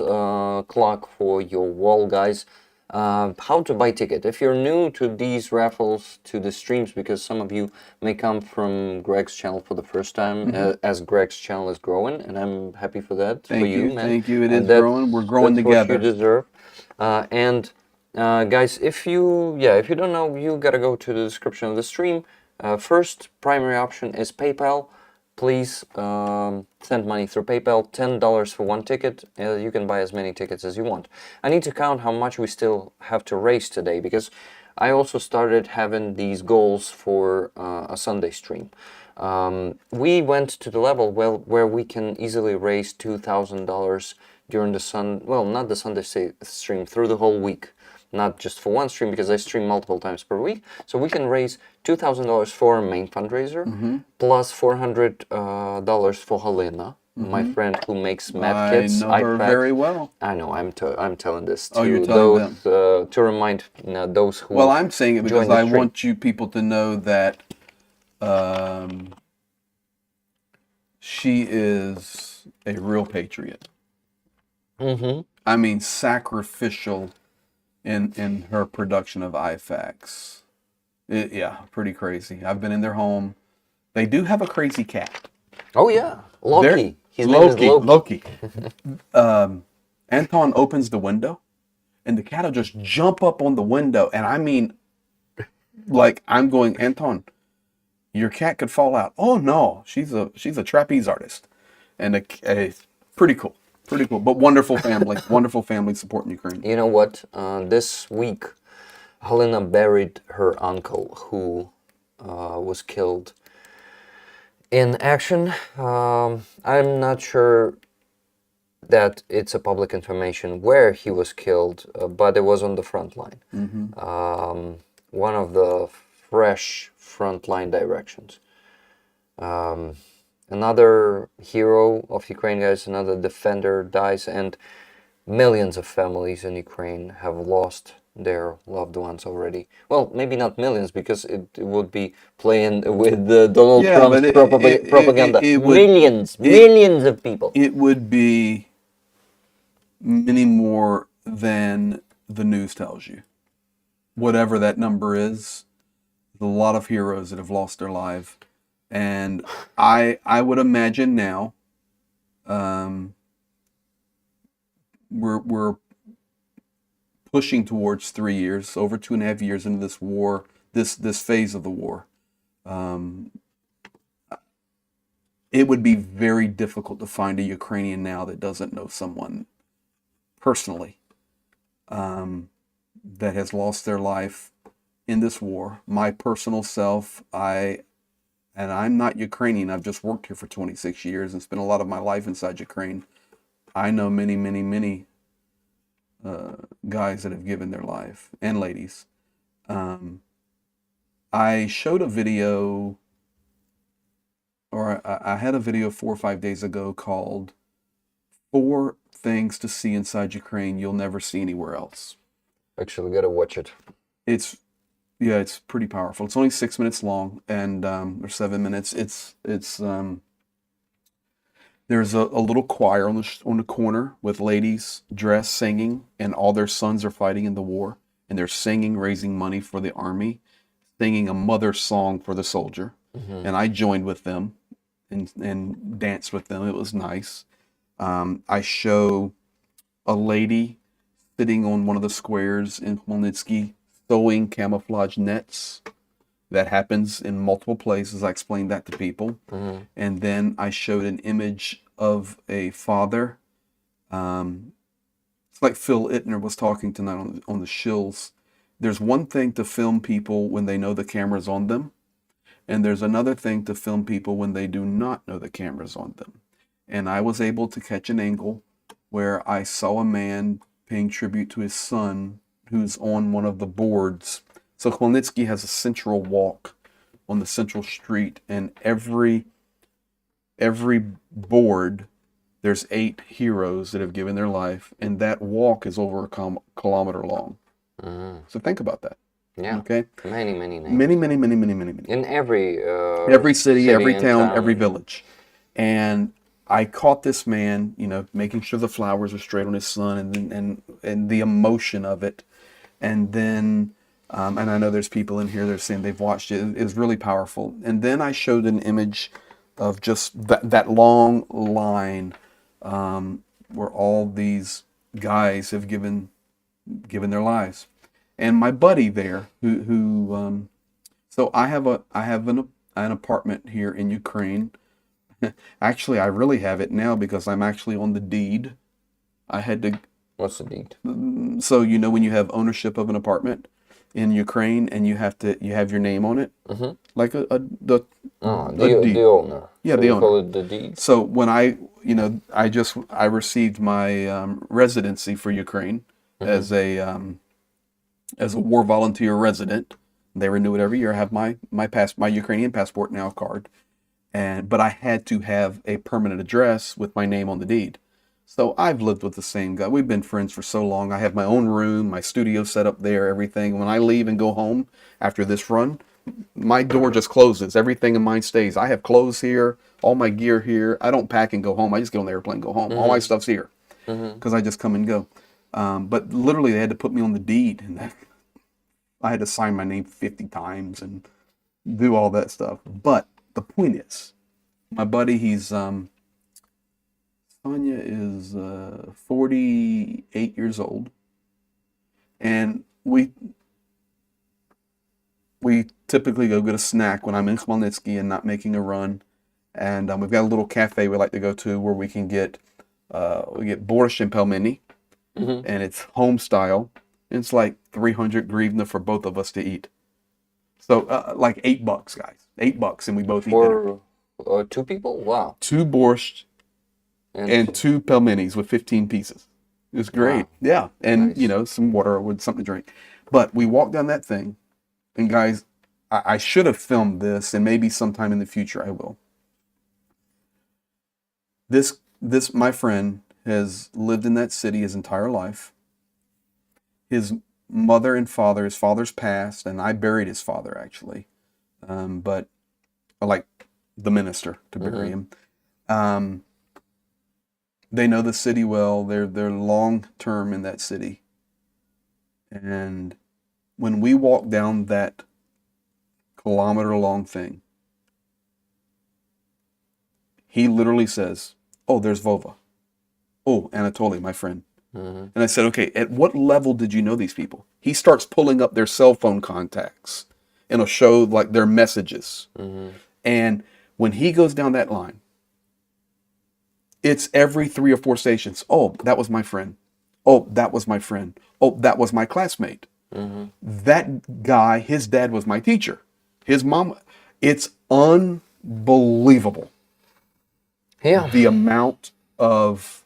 clock for your wall, guys. How to buy ticket? If you're new to these raffles, to the streams, because some of you may come from Greg's channel for the first time, as Greg's channel is growing, and I'm happy for that. Thank for you, man. thank you. It And is growing. We're growing that's together. what you deserve. And guys, if you don't know, you gotta go to the description of the stream. First primary option is PayPal. Please send money through PayPal. $10 for one ticket. You can buy as many tickets as you want. I need to count how much we still have to raise today, because I also started having these goals for a Sunday stream. We went to the level where we can easily raise $2,000 during not the Sunday stream, through the whole week. Not just for one stream, because I stream multiple times per week. So we can raise $2,000 for our main fundraiser, plus $400 for Helena, my friend who makes map kits. I know her very well. I know. I'm telling this to You're telling those to remind those who. Well, I'm saying it because join the I stream. want you people to know that she is a real patriot. I mean, sacrificial in her production of IFACs. Yeah, pretty crazy. I've been in their home. They do have a crazy cat. Oh yeah, Loki. His name is Loki. Anton opens the window, and the cat will just jump up on the window. And I mean, like, I'm going, Anton, your cat could fall out. Oh no, she's a trapeze artist, and pretty cool. Pretty cool, but wonderful family. Wonderful family supporting Ukraine. You know what? This week, Helena buried her uncle, who was killed in action. I'm not sure that it's a public information where he was killed, but it was on the front line. One of the fresh frontline directions. Another hero of Ukraine, guys, another defender dies, and millions of families in Ukraine have lost their loved ones already. Well, maybe not millions, because it would be playing with Donald Trump's propaganda. Millions of people. It would be many more than the news tells you. Whatever that number is, a lot of heroes that have lost their life. And I would imagine now, we're pushing towards 3 years, over 2.5 years into this war, this phase of the war. It would be very difficult to find a Ukrainian now that doesn't know someone personally that has lost their life in this war. My personal self, and I'm not Ukrainian. I've just worked here for 26 years and spent a lot of my life inside Ukraine. I know many, many, many guys that have given their life, and ladies. I showed a video, or I had a video 4 or 5 days ago called 4 Things to See Inside Ukraine You'll Never See Anywhere Else. Actually, gotta watch it. It's pretty powerful. It's only 6 minutes long, and or 7 minutes. There's a little choir on the corner with ladies dressed, singing, and all their sons are fighting in the war, and they're singing, raising money for the army, singing a mother song for the soldier. And I joined with them and danced with them. It was nice. I show a lady sitting on one of the squares in Khmelnytsky, sewing camouflage nets. That happens in multiple places. I explained that to people. And then I showed an image of a father. It's like Phil Ittner was talking tonight on the shills. There's one thing to film people when they know the camera's on them, and there's another thing to film people when they do not know the camera's on them. And I was able to catch an angle where I saw a man paying tribute to his son who's on one of the boards. So Khmelnytsky has a central walk on the central street, and every board, there's 8 heroes that have given their life, and that walk is over a kilometer long. So think about that. Yeah. Okay. Many names. Many. In Every city, every and town, every village. And I caught this man, making sure the flowers were straight on his son, and the emotion of it. And then, and I know there's people in here that are saying they've watched it. It was really powerful. And then I showed an image of just that long line where all these guys have given their lives. And my buddy there, so I have an apartment here in Ukraine. Actually, I really have it now because I'm actually on the deed. I had to. What's the deed? So when you have ownership of an apartment in Ukraine and you have your name on it, like a deed. The owner. Yeah, so the you owner. call it the deed. So when I received my residency for Ukraine as a war volunteer resident. They renew it every year. I have my Ukrainian passport now card, but I had to have a permanent address with my name on the deed. So I've lived with the same guy. We've been friends for so long. I have my own room, my studio set up there, everything. When I leave and go home after this run, my door just closes. Everything in mine stays. I have clothes here, all my gear here. I don't pack and go home. I just get on the airplane and go home. All my stuff's here because I just come and go. But literally, they had to put me on the deed, and I had to sign my name 50 times and do all that stuff. But the point is, my buddy, Sonia is 48 years old, and we typically go get a snack when I'm in Khmelnytsky and not making a run. And we've got a little cafe we like to go to where we can get borscht and pelmeni, and it's home style. It's like 300 hryvnia for both of us to eat. So like $8, guys. $8, and we both eat dinner. For 2 people? Wow. 2 borscht and 2 pelmenis with 15 pieces. It was great. Wow. Yeah, and nice. Some water with something to drink. But we walked down that thing, and guys, I should have filmed this, and maybe sometime in the future I will. This my friend has lived in that city his entire life. His mother and father, his father's passed, and I buried his father actually, but I like the minister to bury him. They know the city well. They're long term in that city, and when we walk down that kilometer long thing, he literally says, "Oh, there's Vova. Oh, Anatoly, my friend." And I said, "Okay, at what level did you know these people?" He starts pulling up their cell phone contacts and it'll show like their messages. And when he goes down that line, it's every 3 or 4 stations. "Oh, that was my friend. Oh, that was my friend. Oh, that was my classmate. That guy, his dad was my teacher. His mom." It's unbelievable. Yeah. The amount of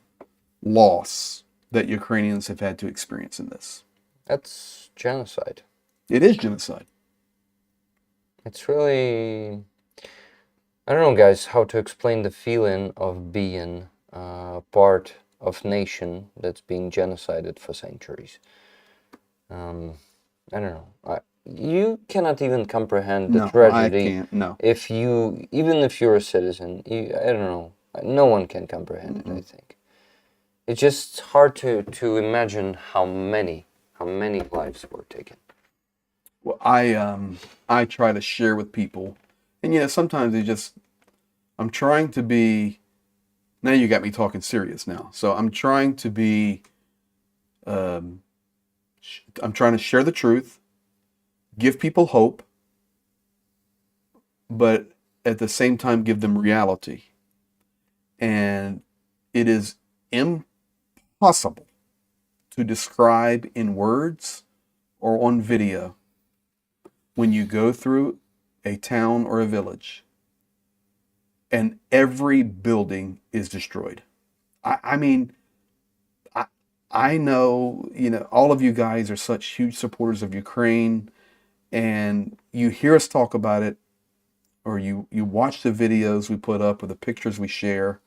loss that Ukrainians have had to experience in this. That's genocide. It is genocide. It's really... I don't know, guys, how to explain the feeling of being part of nation that's being genocided for centuries. I don't know. You cannot even comprehend the tragedy. I can't. No. Even if you're a citizen, I don't know. No one can comprehend it, I think. It's just hard to imagine how many lives were taken. Well, I try to share with people, and sometimes I'm trying to be. Now you got me talking serious now, so I'm trying to be. I'm trying to share the truth, give people hope, but at the same time give them reality. And it is impossible to describe in words or on video when you go through a town or a village and every building is destroyed. I mean, I know, all of you guys are such huge supporters of Ukraine, and you hear us talk about it, or you watch the videos we put up or the pictures we share.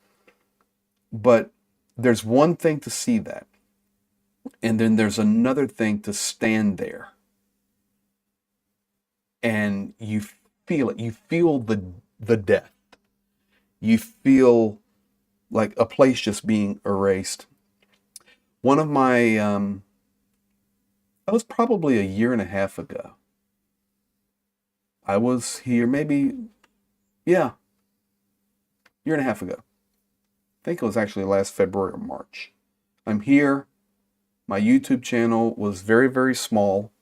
But there's one thing to see that, and then there's another thing to stand there and you feel it. You feel the death. You feel like a place just being erased. One of my that was probably a year and a half ago. I was here maybe, yeah, year and a half ago. I think it was actually last February or March. I'm here. My YouTube channel was very, very small,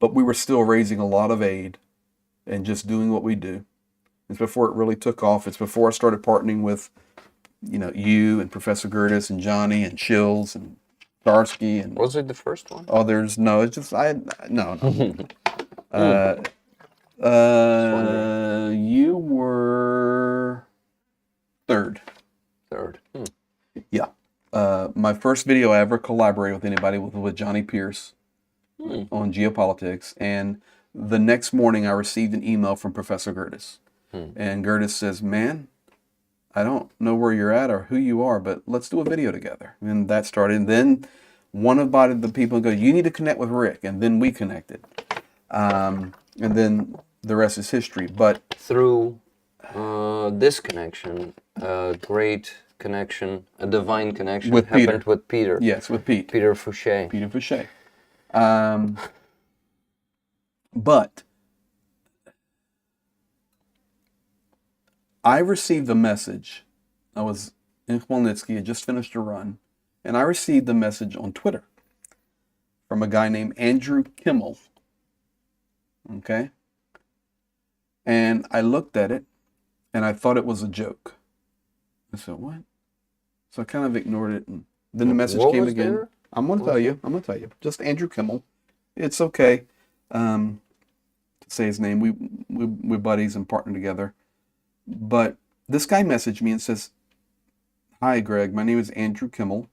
but we were still raising a lot of aid and just doing what we do. It's before it really took off. It's before I started partnering with, you and Professor Gertis and Johnny and Chills and Starsky and Was it the first one? others. No, it's just no. You were third. Third. Yeah. My first video I ever collaborated with anybody was with Johnny Pierce on geopolitics, and the next morning I received an email from Professor Gertis, and Gertis says, "Man, I don't know where you're at or who you are, but let's do a video together." And that started. And then one of the people goes, "You need to connect with Rick," and then we connected, and then the rest is history. But through this connection, a great connection, a divine connection With happened Peter. with Peter. yes, with Pete. Peter Fouché. Peter Fouché. But I received a message. I was in Khmelnytsky, had just finished a run, and I received a message on Twitter from a guy named Andrew Kimmel. Okay? And I looked at it, and I thought it was a joke. I said, what? So I kind of ignored it, and then the message What came was again. there? I'm going to tell you. I'm going to tell you. Just Andrew Kimmel. It's okay to say his name. We're buddies and partner together. But this guy messaged me and says, "Hi, Greg. My name is Andrew Kimmel.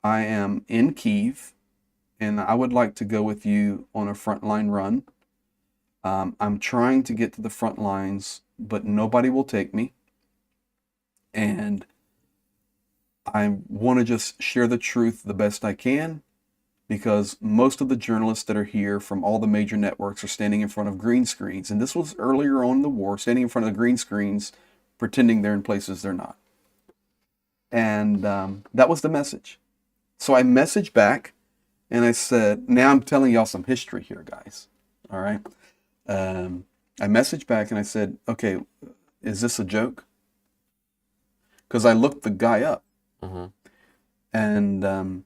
I am in Kyiv, and I would like to go with you on a frontline run. I'm trying to get to the front lines, but nobody will take me. And I want to just share the truth the best I can, because most of the journalists that are here from all the major networks are standing in front of green screens." And this was earlier on in the war, standing in front of the green screens, pretending they're in places they're not. And that was the message. So I messaged back, and I said, now I'm telling y'all some history here, guys. All right. I messaged back, and I said, okay, is this a joke? Because I looked the guy up. And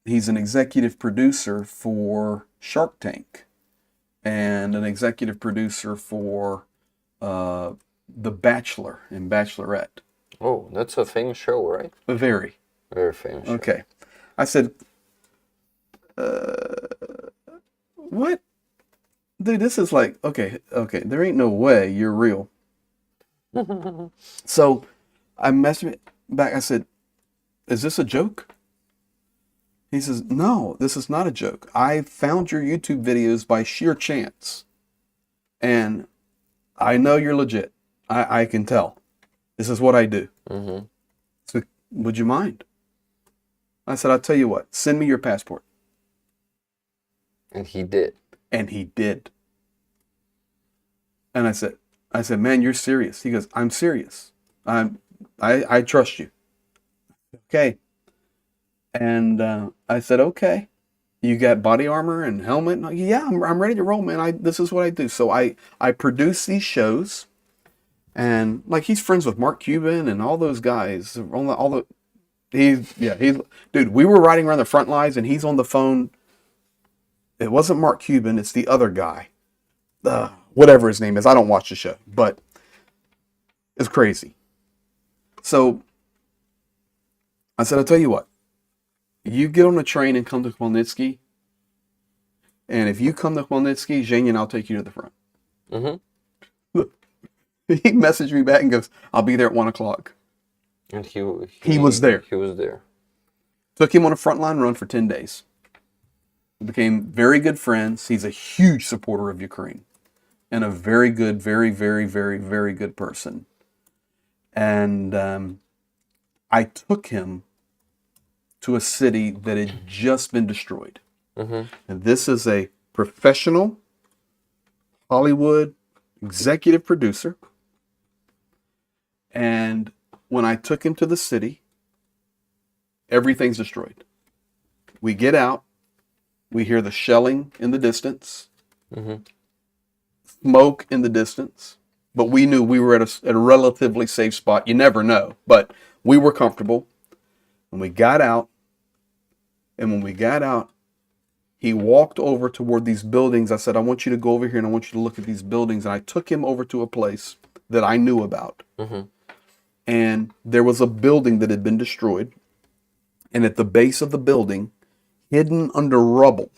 he's an executive producer for Shark Tank and an executive producer for The Bachelor and Bachelorette. Oh, that's a famous show, right? Very. Very famous show. Okay. I said, what? Dude, this is like, okay, there ain't no way you're real. So I messaged back, I said, is this a joke? He says, no, this is not a joke. I found your YouTube videos by sheer chance. And I know you're legit. I can tell. This is what I do. So would you mind? I said, I'll tell you what, send me your passport. And he did. And he did. And I said, man, you're serious. He goes, I'm serious. I trust you. Okay. And I said, okay. You got body armor and helmet? And yeah, I'm ready to roll, man. This is what I do. So I produce these shows, and like he's friends with Mark Cuban and all those guys. Dude, we were riding around the front lines, and he's on the phone. It wasn't Mark Cuban. It's the other guy. Whatever his name is. I don't watch the show, but it's crazy. So I said, I'll tell you what. You get on a train and come to Khmelnytsky, and if you come to Khmelnytsky, Zhenya and I'll take you to the front. He messaged me back and goes, I'll be there at 1 o'clock. And he was there. He was there. Took him on a frontline run for 10 days. We became very good friends. He's a huge supporter of Ukraine and a very good, very, very, very, very good person. And I took him to a city that had just been destroyed. And this is a professional Hollywood executive producer. And when I took him to the city, everything's destroyed. We get out. We hear the shelling in the distance, smoke in the distance, but we knew we were at a relatively safe spot. You never know, but we were comfortable. And we got out, and when we got out, he walked over toward these buildings. I said, I want you to go over here, and I want you to look at these buildings. And I took him over to a place that I knew about. And there was a building that had been destroyed, and at the base of the building, hidden under rubble,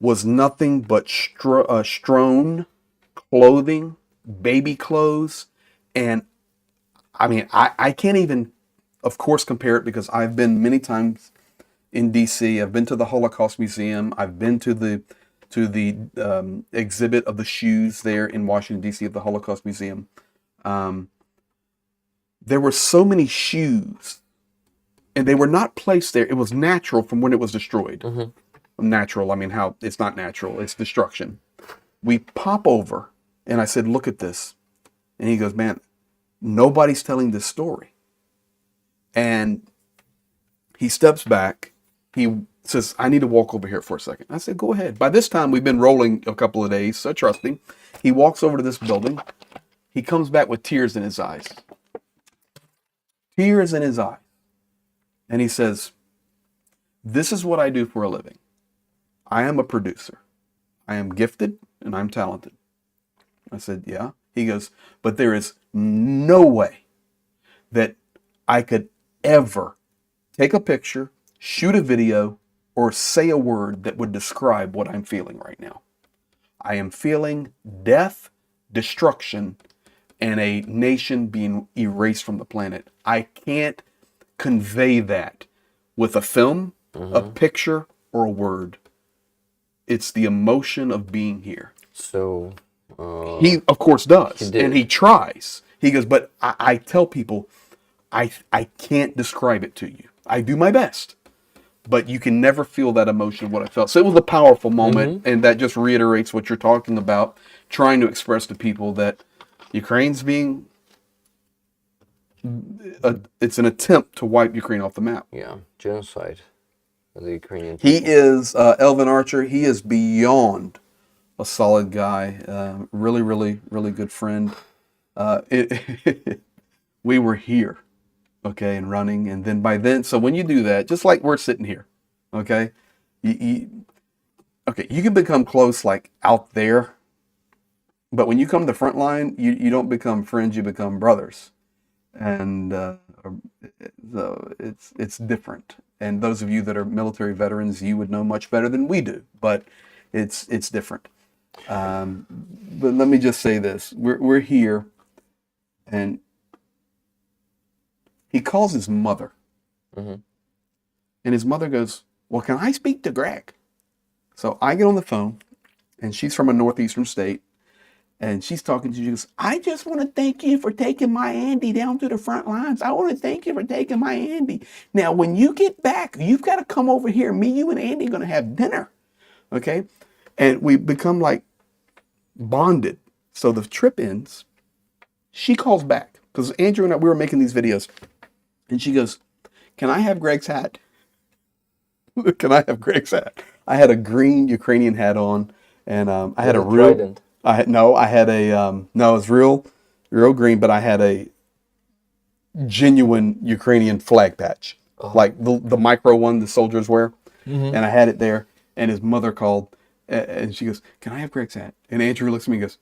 was nothing but strewn clothing, baby clothes. And I mean, I can't even, of course, compare it because I've been many times in DC. I've been to the Holocaust Museum. I've been to the exhibit of the shoes there in Washington, DC at the Holocaust Museum. There were so many shoes, and they were not placed there. It was natural from when it was destroyed. Natural, I mean, how it's not natural, it's destruction. We pop over, and I said, look at this. And he goes, man, nobody's telling this story. And he steps back. He says, I need to walk over here for a second. I said, go ahead. By this time, we've been rolling a couple of days, so I trust him. He walks over to this building. He comes back with tears in his eyes. Tears in his eyes. And he says, this is what I do for a living. I am a producer. I am gifted and I'm talented. I said, yeah. He goes, but there is no way that I could ever take a picture, shoot a video, or say a word that would describe what I'm feeling right now. I am feeling death, destruction, and a nation being erased from the planet. I can't convey that with a film, a picture, or a word. It's the emotion of being here. So he, of course, does, he did. and he tries. He goes, but I tell people, I can't describe it to you. I do my best, but you can never feel that emotion of what I felt. So it was a powerful moment, and that just reiterates what you're talking about, trying to express to people that Ukraine's being, it's an attempt to wipe Ukraine off the map. Yeah, genocide of the Ukrainian people. He is, Elvin Archer, he is beyond a solid guy. Really, really, really good friend. We were here, okay, and running. And then by then, so when you do that, just like we're sitting here, okay, you can become close like out there. But when you come to the front line, you don't become friends, you become brothers. And so it's different. And those of you that are military veterans, you would know much better than we do. But it's different. But let me just say this: we're here, and he calls his mother, and his mother goes, "Well, can I speak to Greg?" So I get on the phone, and she's from a northeastern state. And she's talking to you. She goes, I just want to thank you for taking my Andy down to the front lines. I want to thank you for taking my Andy. Now, when you get back, you've got to come over here. Me, you, and Andy are going to have dinner. Okay? And we become like bonded. So the trip ends. She calls back because Andrew and I, we were making these videos. And she goes, can I have Greg's hat? Can I have Greg's hat? I had a green Ukrainian hat on. And I had a real... Trident. it was real green, but I had a genuine Ukrainian flag patch, like the micro one the soldiers wear, and I had it there. And his mother called, and she goes, "Can I have Greg's hat?" And Andrew looks at me and goes,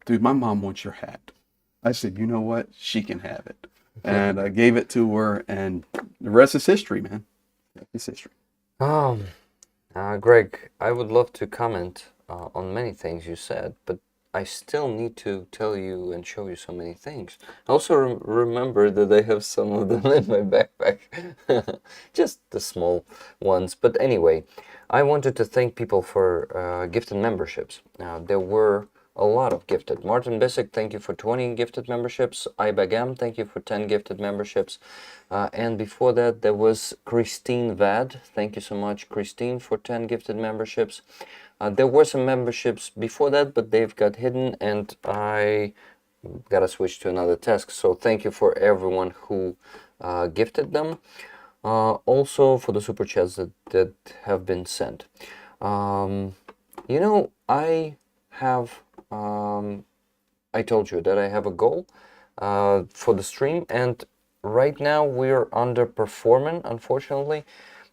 "Dude, my mom wants your hat." I said, "You know what? She can have it," and I gave it to her, and the rest is history, man. It's history. Greg, I would love to comment on many things you said, but I still need to tell you and show you so many things. Also remember that I have some of them in my backpack. Just the small ones. But anyway, I wanted to thank people for gifted memberships. There were a lot of gifted. Martin Bissick, thank you for 20 gifted memberships. Ibagam, thank you for 10 gifted memberships. And before that, there was Christine Vad. Thank you so much, Christine, for 10 gifted memberships. There were some memberships before that, but they've got hidden, and I gotta switch to another task. So thank you for everyone who gifted them. Also for the super chats that have been sent. You know, I have, I told you that I have a goal for the stream, and right now we're underperforming, unfortunately,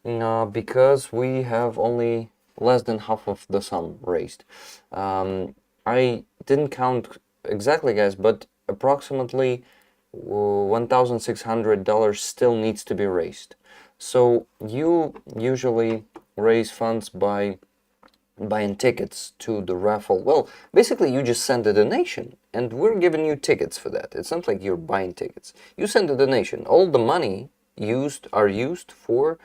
because we have only less than half of the sum raised. I didn't count exactly, guys, but approximately $1,600 still needs to be raised. So you usually raise funds by buying tickets to the raffle. Well, basically you just send a donation and we're giving you tickets for that. It's not like you're buying tickets. You send a donation. All the money used for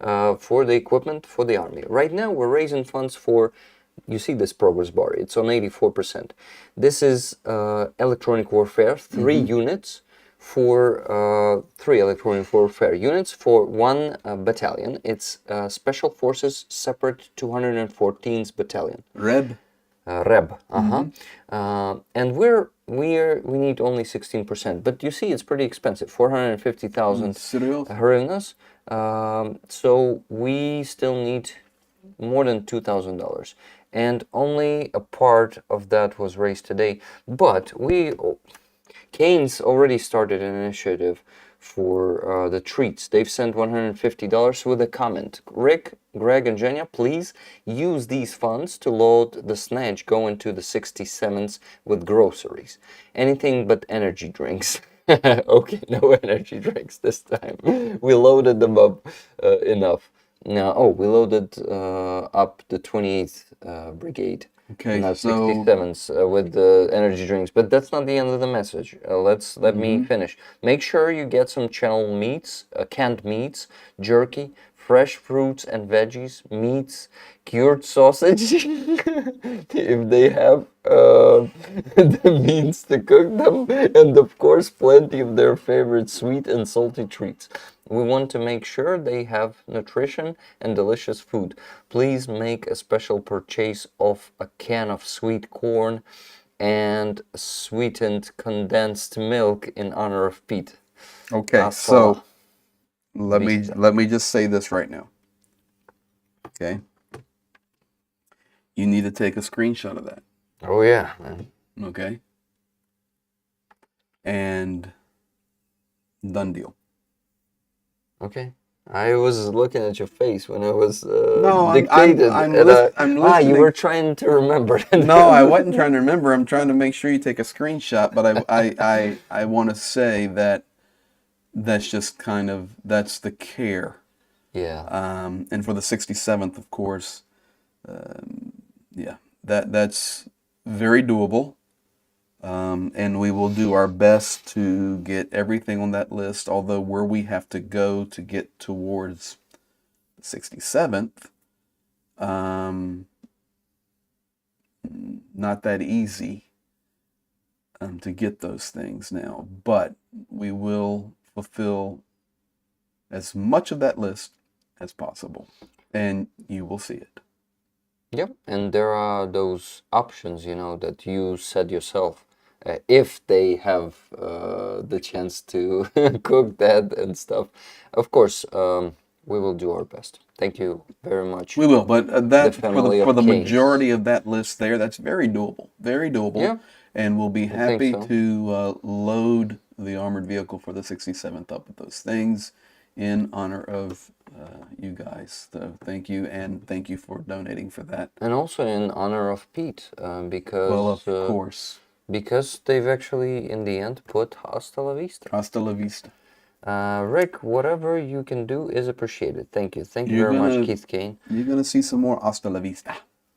the equipment for the army. Right now we're raising funds for, you see this progress bar, it's on 84%. This is electronic warfare, 3 units for 3 electronic warfare units for 1 battalion. It's Special Forces Separate 214's battalion. Reb. Reb. And we need only 16%, but you see it's pretty expensive, 450,000 hryvnias. So we still need more than $2,000, and only a part of that was raised today. But Kane's already started an initiative for the treats. They've sent $150 with a comment. Rick, Greg, and Jenya, please use these funds to load the Snatch going to the 67s with groceries. Anything but energy drinks. Okay, no energy drinks this time. We loaded them up enough. Now, we loaded up the 28th Brigade. Okay, Not so 67s with the energy drinks, but that's not the end of the message. Let me finish. Make sure you get some channel meats, canned meats, jerky, fresh fruits and veggies, meats, cured sausage, if they have the means to cook them, and of course plenty of their favorite sweet and salty treats. We want to make sure they have nutrition and delicious food. Please make a special purchase of a can of sweet corn and sweetened condensed milk in honor of Pete. okay, so let me just say this right now. Okay, you need to take a screenshot of that. Oh yeah, man. Okay, and done deal. Okay. I was looking at your face when I was dictated. I'm listening. You were trying to remember. No, I wasn't trying to remember. I'm trying to make sure you take a screenshot. But I want to say that that's just kind of, that's the care. Yeah. And for the 67th, of course, yeah, that's very doable. And we will do our best to get everything on that list, although where we have to go to get towards the 67th, not that easy to get those things now, but we will fulfill as much of that list as possible, and you will see it. Yep, and there are those options, that you said yourself. If they have the chance to cook that and stuff. Of course, we will do our best. Thank you very much. We will, but that for the majority of that list there, that's very doable. Very doable. Yeah. And we'll be happy to load the armored vehicle for the 67th up with those things in honor of you guys. So thank you, and thank you for donating for that. And also in honor of Pete, because... Well, of course. Because they've actually, in the end, put hasta la vista. Hasta la vista. Rick, whatever you can do is appreciated. Thank you. Thank you very much, Keith Kane. You're going to see some more hasta la vista.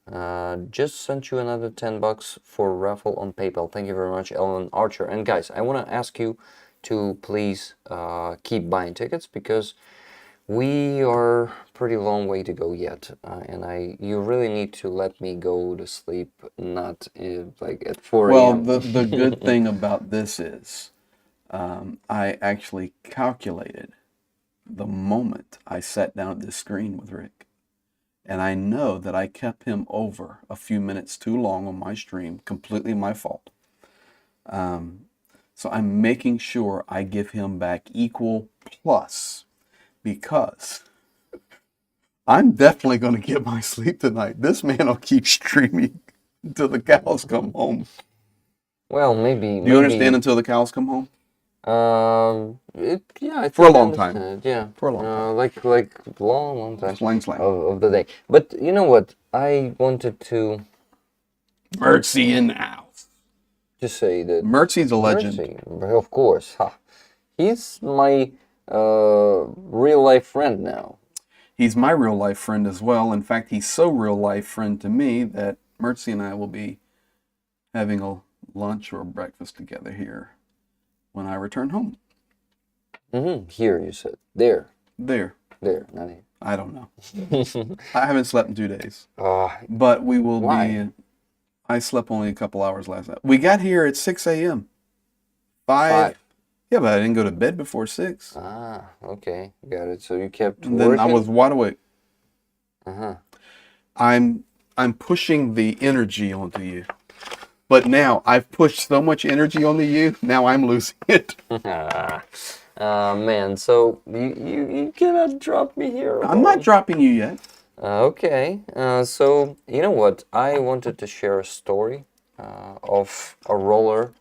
Just sent you another $10 for Raffle on PayPal. Thank you very much, Ellen Archer. And guys, I want to ask you to please keep buying tickets because we are pretty long way to go yet, and you really need to let me go to sleep, not like at 4 Well, a.m. the good thing about this is I actually calculated the moment I sat down at this screen with Rick. And I know that I kept him over a few minutes too long on my stream, completely my fault. So I'm making sure I give him back equal plus, because I'm definitely going to get my sleep tonight. This man will keep streaming until the cows come home. Well, maybe. Do you understand until the cows come home? Yeah, I For a think I long time. understand it, yeah. For a long time. Like long time. Slang, slang. Of the day. But you know what? I wanted to Mercy in the house. just say that Mercy's a legend. Mercy, of course. Ha. He's my real life friend now. He's my real life friend as well. In fact, he's so real life friend to me that Mercy and I will be having a lunch or a breakfast together here when I return home. Here, you said. There, There. not here. I don't know. I haven't slept in 2 days. Ah, But we will Why? be. I slept only a couple hours last night. We got here at 6 a.m. 5. Yeah, but I didn't go to bed before 6. Okay, got it. So you kept And then working? I was wide awake. Uh-huh. I'm pushing the energy onto you. But now I've pushed so much energy onto you, now I'm losing it. Man, so you cannot drop me here. I'm not dropping you yet. Okay, so you know what? I wanted to share a story of a roller.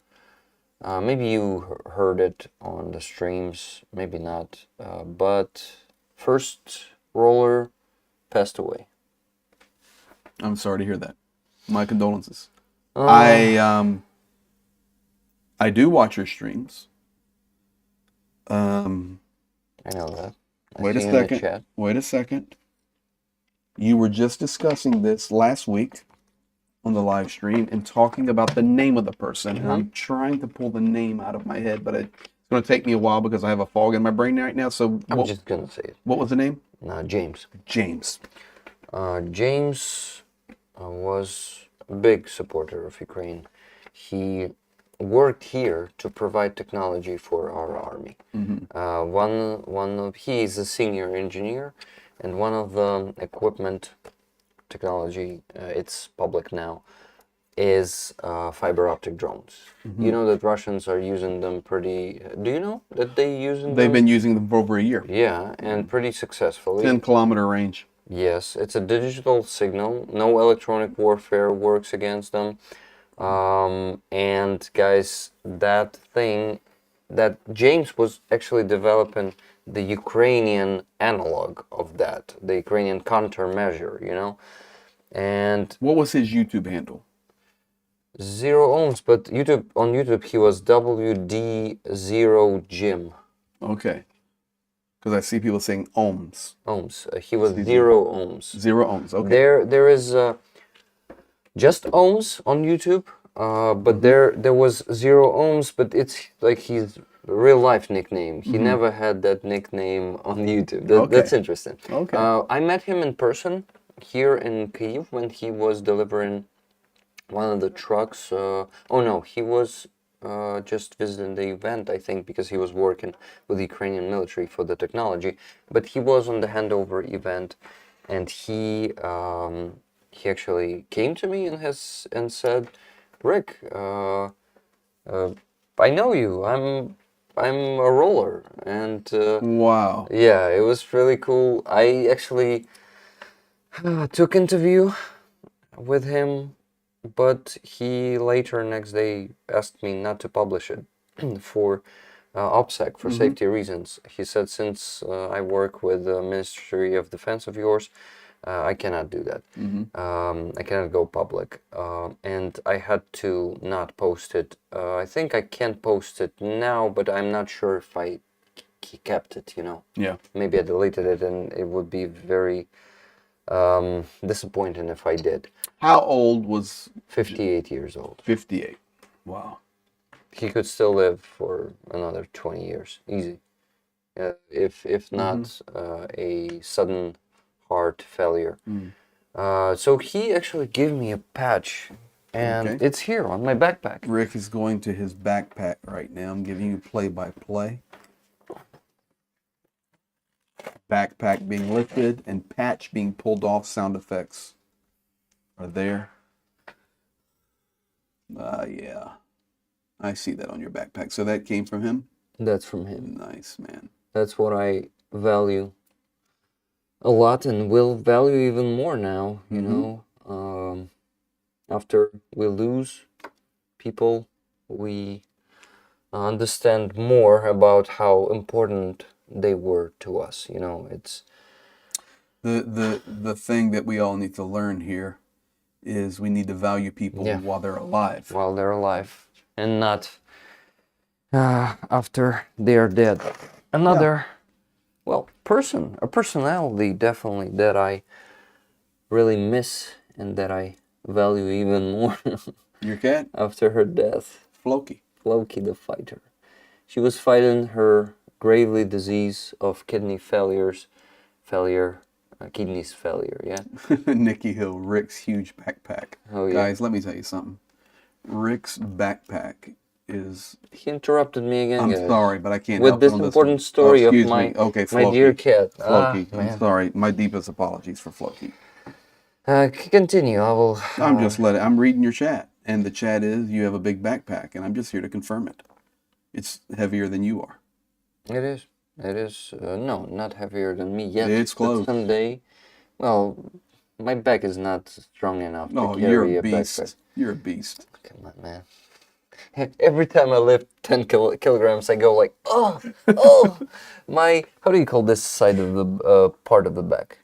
Maybe you heard it on the streams, maybe not. But first roller passed away. I'm sorry to hear that. My condolences. Uh, I do watch your streams. I know that. I Wait a see you in the second. chat. Wait a second. You were just discussing this last week on the live stream and talking about the name of the person. And I'm trying to pull the name out of my head, but it's going to take me a while because I have a fog in my brain right now. So I'm just gonna say it. what was the name? James. James. James was a big supporter of Ukraine. He worked here to provide technology for our army. He is a senior engineer, and one of the equipment technology, it's public now, is fiber optic drones. You know that Russians are using them pretty. Do you know that they using They've them? been using them for over a year. Yeah, and pretty successfully. 10-kilometer range. Yes, it's a digital signal. No electronic warfare works against them. And guys, that James was actually developing the Ukrainian analog of that, the Ukrainian countermeasure, you know? And What was his YouTube handle? Zero Ohms, but on YouTube he was WD Zero Jim. Okay. Because I see people saying ohms. Ohms. He was Zero Ohms. 0 ohms. Okay. There is just Ohms on YouTube, but there was Zero Ohms, but it's like his real life nickname. He never had that nickname on YouTube. That's interesting. Okay. I met him in person here in Kyiv when he was delivering one of the trucks. Oh no, he was just visiting the event, I think, because he was working with the Ukrainian military for the technology. But he was on the handover event, and he actually came to me and said, "Rick, I know you. I'm a roller." And Wow. yeah, it was really cool. I actually took interview with him, but he later next day asked me not to publish it for OPSEC, for safety reasons. He said, since I work with the Ministry of Defense of yours, I cannot do that. I cannot go public. And I had to not post it. I think I can post it now, but I'm not sure if I kept it, you know. Yeah. Maybe I deleted it and it would be very disappointing if I did. How old was 58 years old. 58? Wow. He could still live for another 20 years, easy. If not a sudden heart failure. So he actually gave me a patch, and Okay. it's here on my backpack. Rick is going to his backpack right now. I'm giving you play-by-play. Backpack being lifted and patch being pulled off. Sound effects are there. Yeah. I see that on your backpack. So that came from him? That's from him. Nice, man. That's what I value a lot and will value even more now, you know. After we lose people, we understand more about how important they were to us, you know. It's The thing that we all need to learn here is we need to value people while they're alive. while they're alive and not after they're dead. Another, well, a personality definitely that I really miss and that I value even more Your cat? after her death. Floki. Floki the fighter. She was fighting her gravely disease of kidneys failure, yeah. Nikki Hill, Rick's huge backpack. Oh, yeah. Guys, let me tell you something. Rick's backpack is... He interrupted me again, I'm guys. sorry, but I can't With help this on important one. story of excuse my, me. Okay, my dear cat. Floki, I'm man. sorry. My deepest apologies for Floki. Continue. I will. I'm reading your chat, and the chat is you have a big backpack, and I'm just here to confirm it. It's heavier than you are. It is. It is. No, not heavier than me yet. It's close. But someday, well, my back is not strong enough to carry you're a backpack. beast. You're a beast. Come on, man. Every time I lift 10 kilograms, I go like, oh, my, how do you call this side of the part of the back?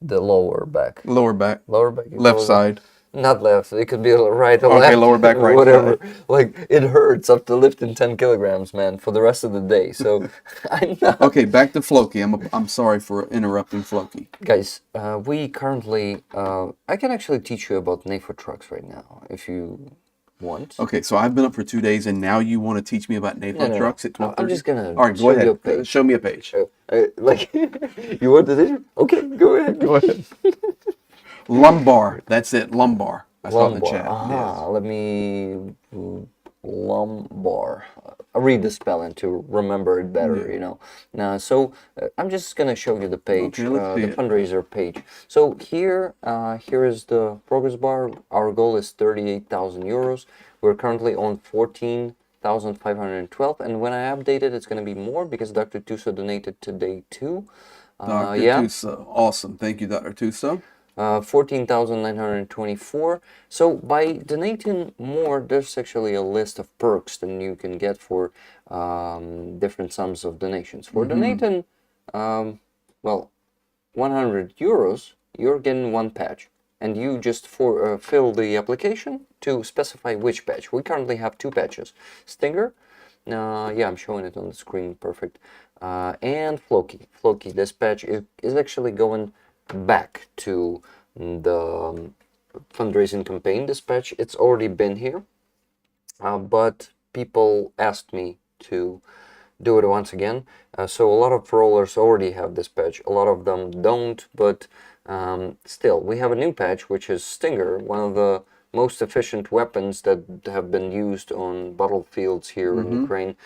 The lower back. Lower back. Lower back. Left side. Not left. It could be right or Okay, left. lower back, right whatever. side. Like, it hurts after lifting 10 kilograms, man, for the rest of the day. So, I'm not... Okay, back to Floki. I'm sorry for interrupting Floki. Guys, we currently... I can actually teach you about NAFA trucks right now, if you want. Okay, so I've been up for 2 days, and now you want to teach me about NAFA No. trucks at 12:30? I'm just gonna All right, show go you a ahead. page. Show me a page. Like, you want the teacher? Okay, go ahead. Go ahead. Lumbar. That's it. Lumbar. I saw it in the chat. Yes. Let me... Lumbar. I'll read the spelling to remember it better, you know. Now, so I'm just gonna show you the page, Okay, let's see the it. fundraiser page. So here is the progress bar. Our goal is 38,000 euros. We're currently on 14,512, and when I update it, it's gonna be more because Dr. Tuso donated today too. Dr. Tuso. Awesome. Thank you, Dr. Tuso. 14,924. So by donating more, there's actually a list of perks that you can get for different sums of donations. For donating, well, 100 euros, you're getting one patch. And you just fill the application to specify which patch. We currently have 2 patches. Stinger, yeah, I'm showing it on the screen, perfect. And Floki. Floki, this patch is actually going back to the fundraising campaign dispatch. It's already been here, but people asked me to do it once again. So a lot of rollers already have this patch. A lot of them don't, but still, we have a new patch, which is Stinger, one of the most efficient weapons that have been used on battlefields here in Ukraine.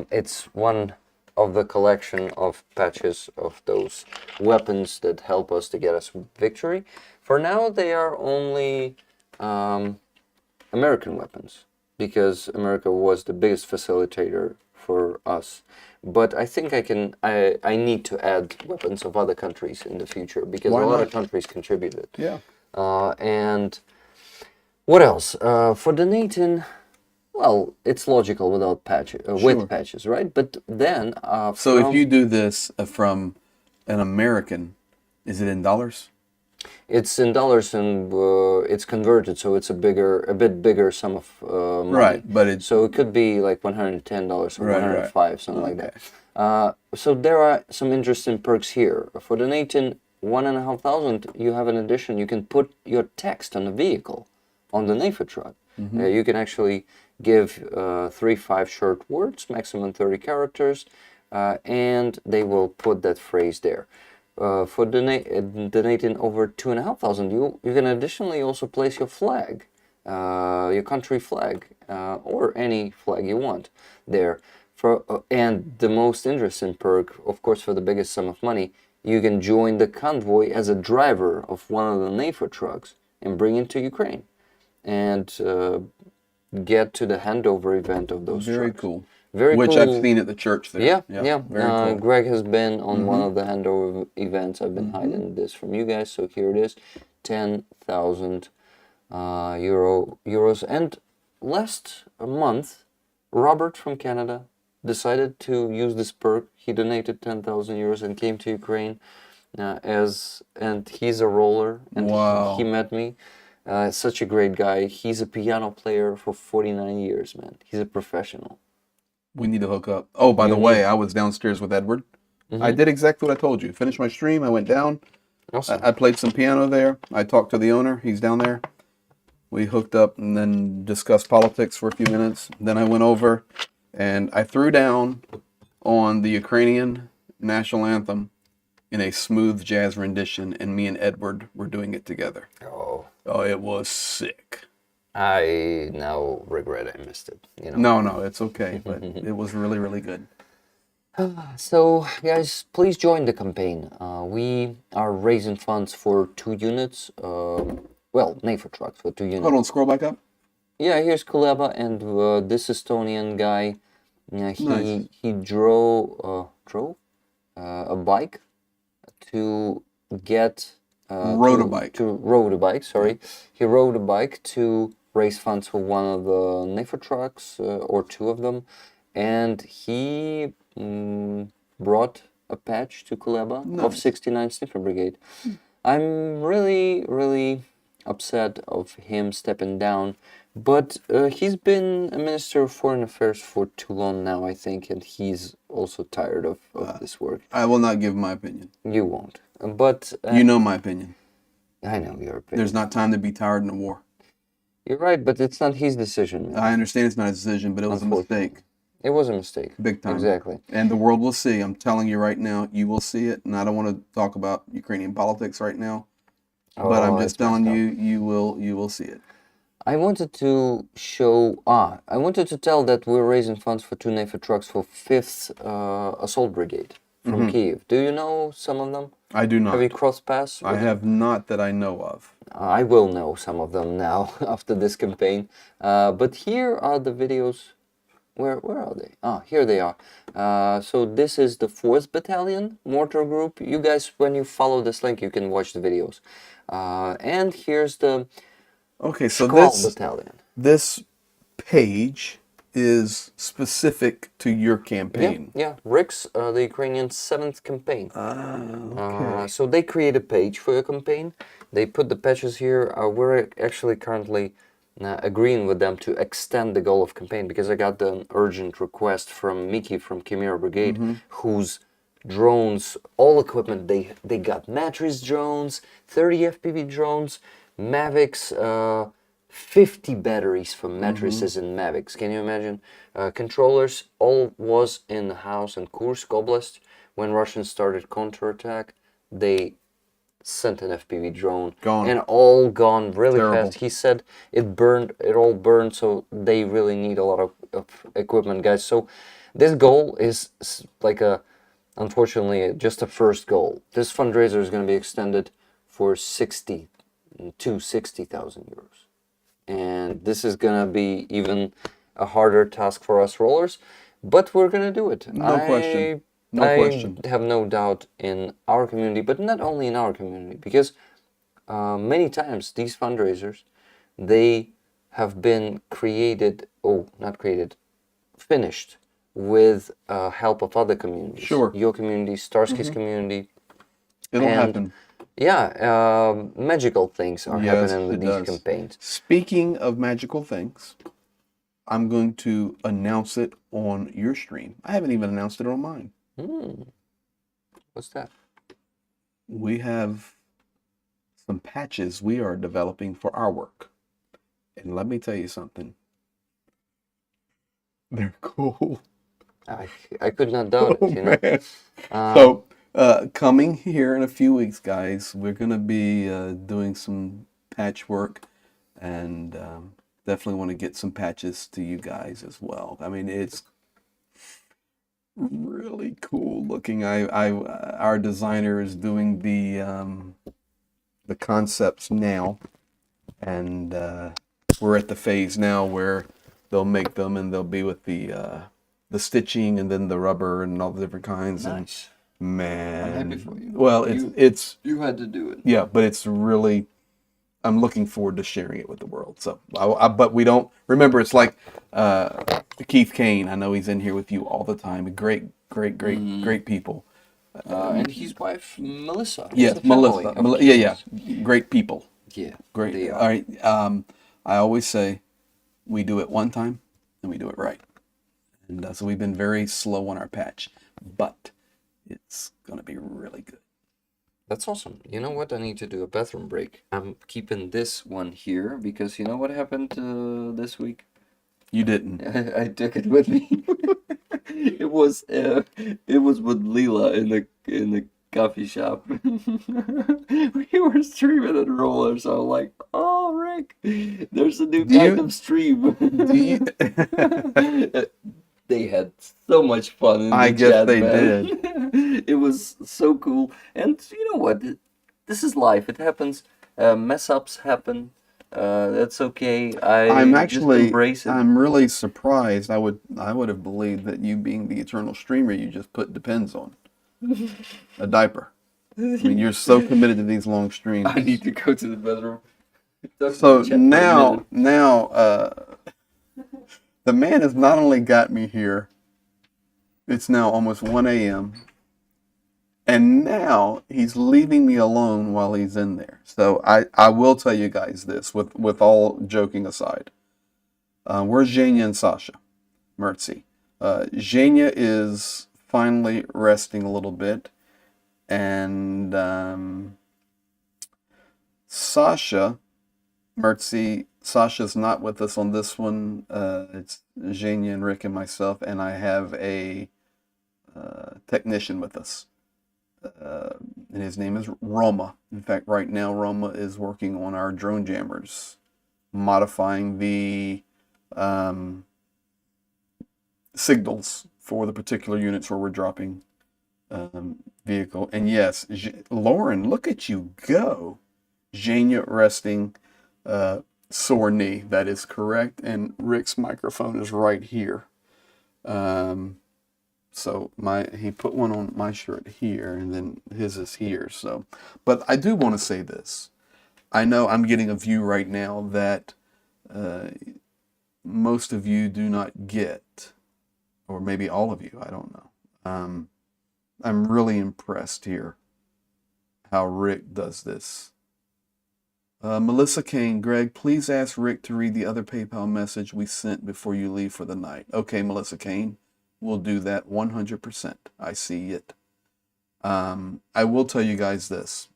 It's one of the collection of patches of those weapons that help us to get us victory. For now, they are only American weapons, because America was the biggest facilitator for us. But I think I need to add weapons of other countries in the future, because a lot of countries contributed. Yeah. And what else? For donating, well, it's logical without with patches, right? But then, so if you do this from an American, is it in dollars? It's in dollars and it's converted, so it's a bit bigger sum of money. Right, but so it could be like $110 or $105, something like that. So there are some interesting perks here. For donating 1,500, you have an addition. You can put your text on the vehicle, on the NAFA truck. You can actually give 3-5 short words, maximum 30 characters, and they will put that phrase there. For donating over 2,500, you can additionally also place your flag, your country flag, or any flag you want there. And the most interesting perk, of course, for the biggest sum of money, you can join the convoy as a driver of one of the NAFA trucks and bring it to Ukraine, and get to the handover event of those Very trucks. cool. Very Which cool. I've seen at the church there. Yeah. Very cool. Greg has been on one of the handover events. I've been hiding this from you guys, so here it is, 10,000 euros. And last month, Robert from Canada decided to use this perk. He donated 10,000 euros and came to Ukraine and he's a roller, and Wow. he met me. Such a great guy. He's a piano player for 49 years, man. He's a professional. We need to hook up. Oh, by the You way, I was downstairs with Edward. I did exactly what I told you. Finished my stream. I went down. Awesome. I played some piano there. I talked to the owner. He's down there. We hooked up and then discussed politics for a few minutes. Then I went over and I threw down on the Ukrainian national anthem in a smooth jazz rendition, and me and Edward were doing it together. Oh, it was sick. I now regret I missed it. You know. No, it's okay, but it was really, really good. So, guys, please join the campaign. We are raising funds for 2 units. Well, NAFA trucks for 2 units. Hold on, scroll back up. Yeah, here's Kuleba and this Estonian guy. Nice. He drove a bike to get Rode a bike. Rode a bike. Sorry, he rode a bike to raise funds for one of the NAFA trucks or 2 of them, and he brought a patch to Kuleba of 69 Sniffer Brigade. I'm really upset of him stepping down, but he's been a Minister of Foreign Affairs for too long now, I think, and he's also tired of this work. I will not give my opinion. You won't, but You know my opinion. I know your opinion. There's not time to be tired in a war. You're right, but it's not his decision, man. I understand it's not a decision, but it was a mistake. It was a mistake. Big time. Exactly. And the world will see. I'm telling you right now, you will see it. And I don't want to talk about Ukrainian politics right now, but I'm just telling you, you will see it. I wanted to I wanted to tell that we're raising funds for 2 NAFA trucks for 5th Assault Brigade from Kiev. Do you know some of them? I do not. Have you crossed paths? I have not that I know of. I will know some of them now after this campaign. But here are the videos. Where are they? Here they are. So this is the 4th Battalion Mortar Group. You guys, when you follow this link, you can watch the videos. And here's the Battalion. This page is specific to your campaign. Yeah. Rick's, the Ukrainian 7th campaign. Okay. So they create a page for your campaign. They put the patches here. We're actually currently agreeing with them to extend the goal of campaign, because I got an urgent request from Mickey from Kimmel Brigade, whose drones, all equipment, they got mattress drones, 30 FPV drones, Mavics, 50 batteries for mattresses and Mavics. Can you imagine? Controllers, all was in the house in Kursk Oblast. When Russians started counterattack, they sent an FPV drone. Gone. And all gone really Terrible. fast. He said it all burned, so they really need a lot of equipment, guys. So this goal is like unfortunately, just a first goal. This fundraiser is going to be extended for 60,000 euros. And this is going to be even a harder task for us rollers, but we're going to do it. No question. No question. I have no doubt in our community, but not only in our community, because many times these fundraisers, they have been finished with help of other communities. Sure. Your community, Starsky's community. It'll happen. Yeah, magical things are happening with these campaigns. Speaking of magical things, I'm going to announce it on your stream. I haven't even announced it on mine. What's that? we have some patches we are developing for our work. And let me tell you something. They're cool. I could not doubt Oh, it, you know. man. Um, So, coming here in a few weeks, guys, we're going to be doing some patchwork and definitely want to get some patches to you guys as well. I mean, it's really cool looking. Our designer is doing the concepts now, and we're at the phase now where they'll make them and they'll be with the stitching and then the rubber and all the different kinds. nice. And man, I'm happy for you. well, it's You had to do it. yeah, but it's really. I'm looking forward to sharing it with the world. So, but we don't remember. It's like Keith Kane. I know he's in here with you all the time. Great people. And his wife Melissa. It's Yes, a family Melissa. of Yeah, Kimmels. great people. Yeah, Great. they All are. right. I always say we do it one time and we do it right. And so we've been very slow on our patch, but it's going to be really good. That's awesome. You know what? I need to do a bathroom break. I'm keeping this one here because you know what happened this week? You didn't. I took it with me. It was with Leela in the coffee shop. We were streaming at roller, so I'm like, oh Rick, there's a new Do kind you- of stream. Do you? They had so much fun in I the guess chat, they man. did. It was so cool. And you know what? This is life. It happens. Mess ups happen. That's okay. I'm Just actually, embrace it. I'm really surprised. I would have believed that you being the eternal streamer, you just put depends on a diaper. I mean, you're so committed to these long streams. I need to go to the bedroom. Talk to So the chat for a minute. the man has not only got me here, it's now almost 1 a.m., and now he's leaving me alone while he's in there. So I will tell you guys this, with all joking aside. Where's Zhenya and Sasha? Mertzi. Zhenya is finally resting a little bit, and Sasha's not with us on this one. It's Zhenya and Rick and myself, and I have a technician with us. And his name is Roma. In fact, right now Roma is working on our drone jammers, modifying the signals for the particular units where we're dropping vehicle. And yes, Lauren, look at you go. Zhenya resting, sore knee. That is correct. And Rick's microphone is right here. So he put one on my shirt here, and then his is here. So, but I do want to say this. I know I'm getting a view right now that most of you do not get, or maybe all of you. I don't know. I'm really impressed here how Rick does this. Melissa Kane, Greg, please ask Rick to read the other PayPal message we sent before you leave for the night. Okay, Melissa Kane. We'll do that 100%. I see it. I will tell you guys this.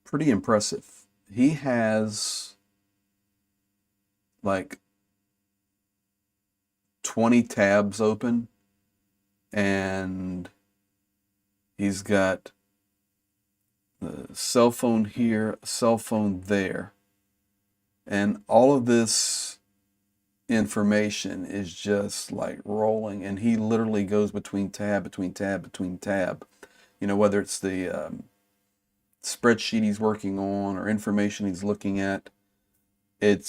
Pretty impressive. He has like 20 tabs open, and he's got the cell phone here, cell phone there, and all of this information is just like rolling, and he literally goes between tab, you know, whether it's the spreadsheet he's working on or information he's looking at. It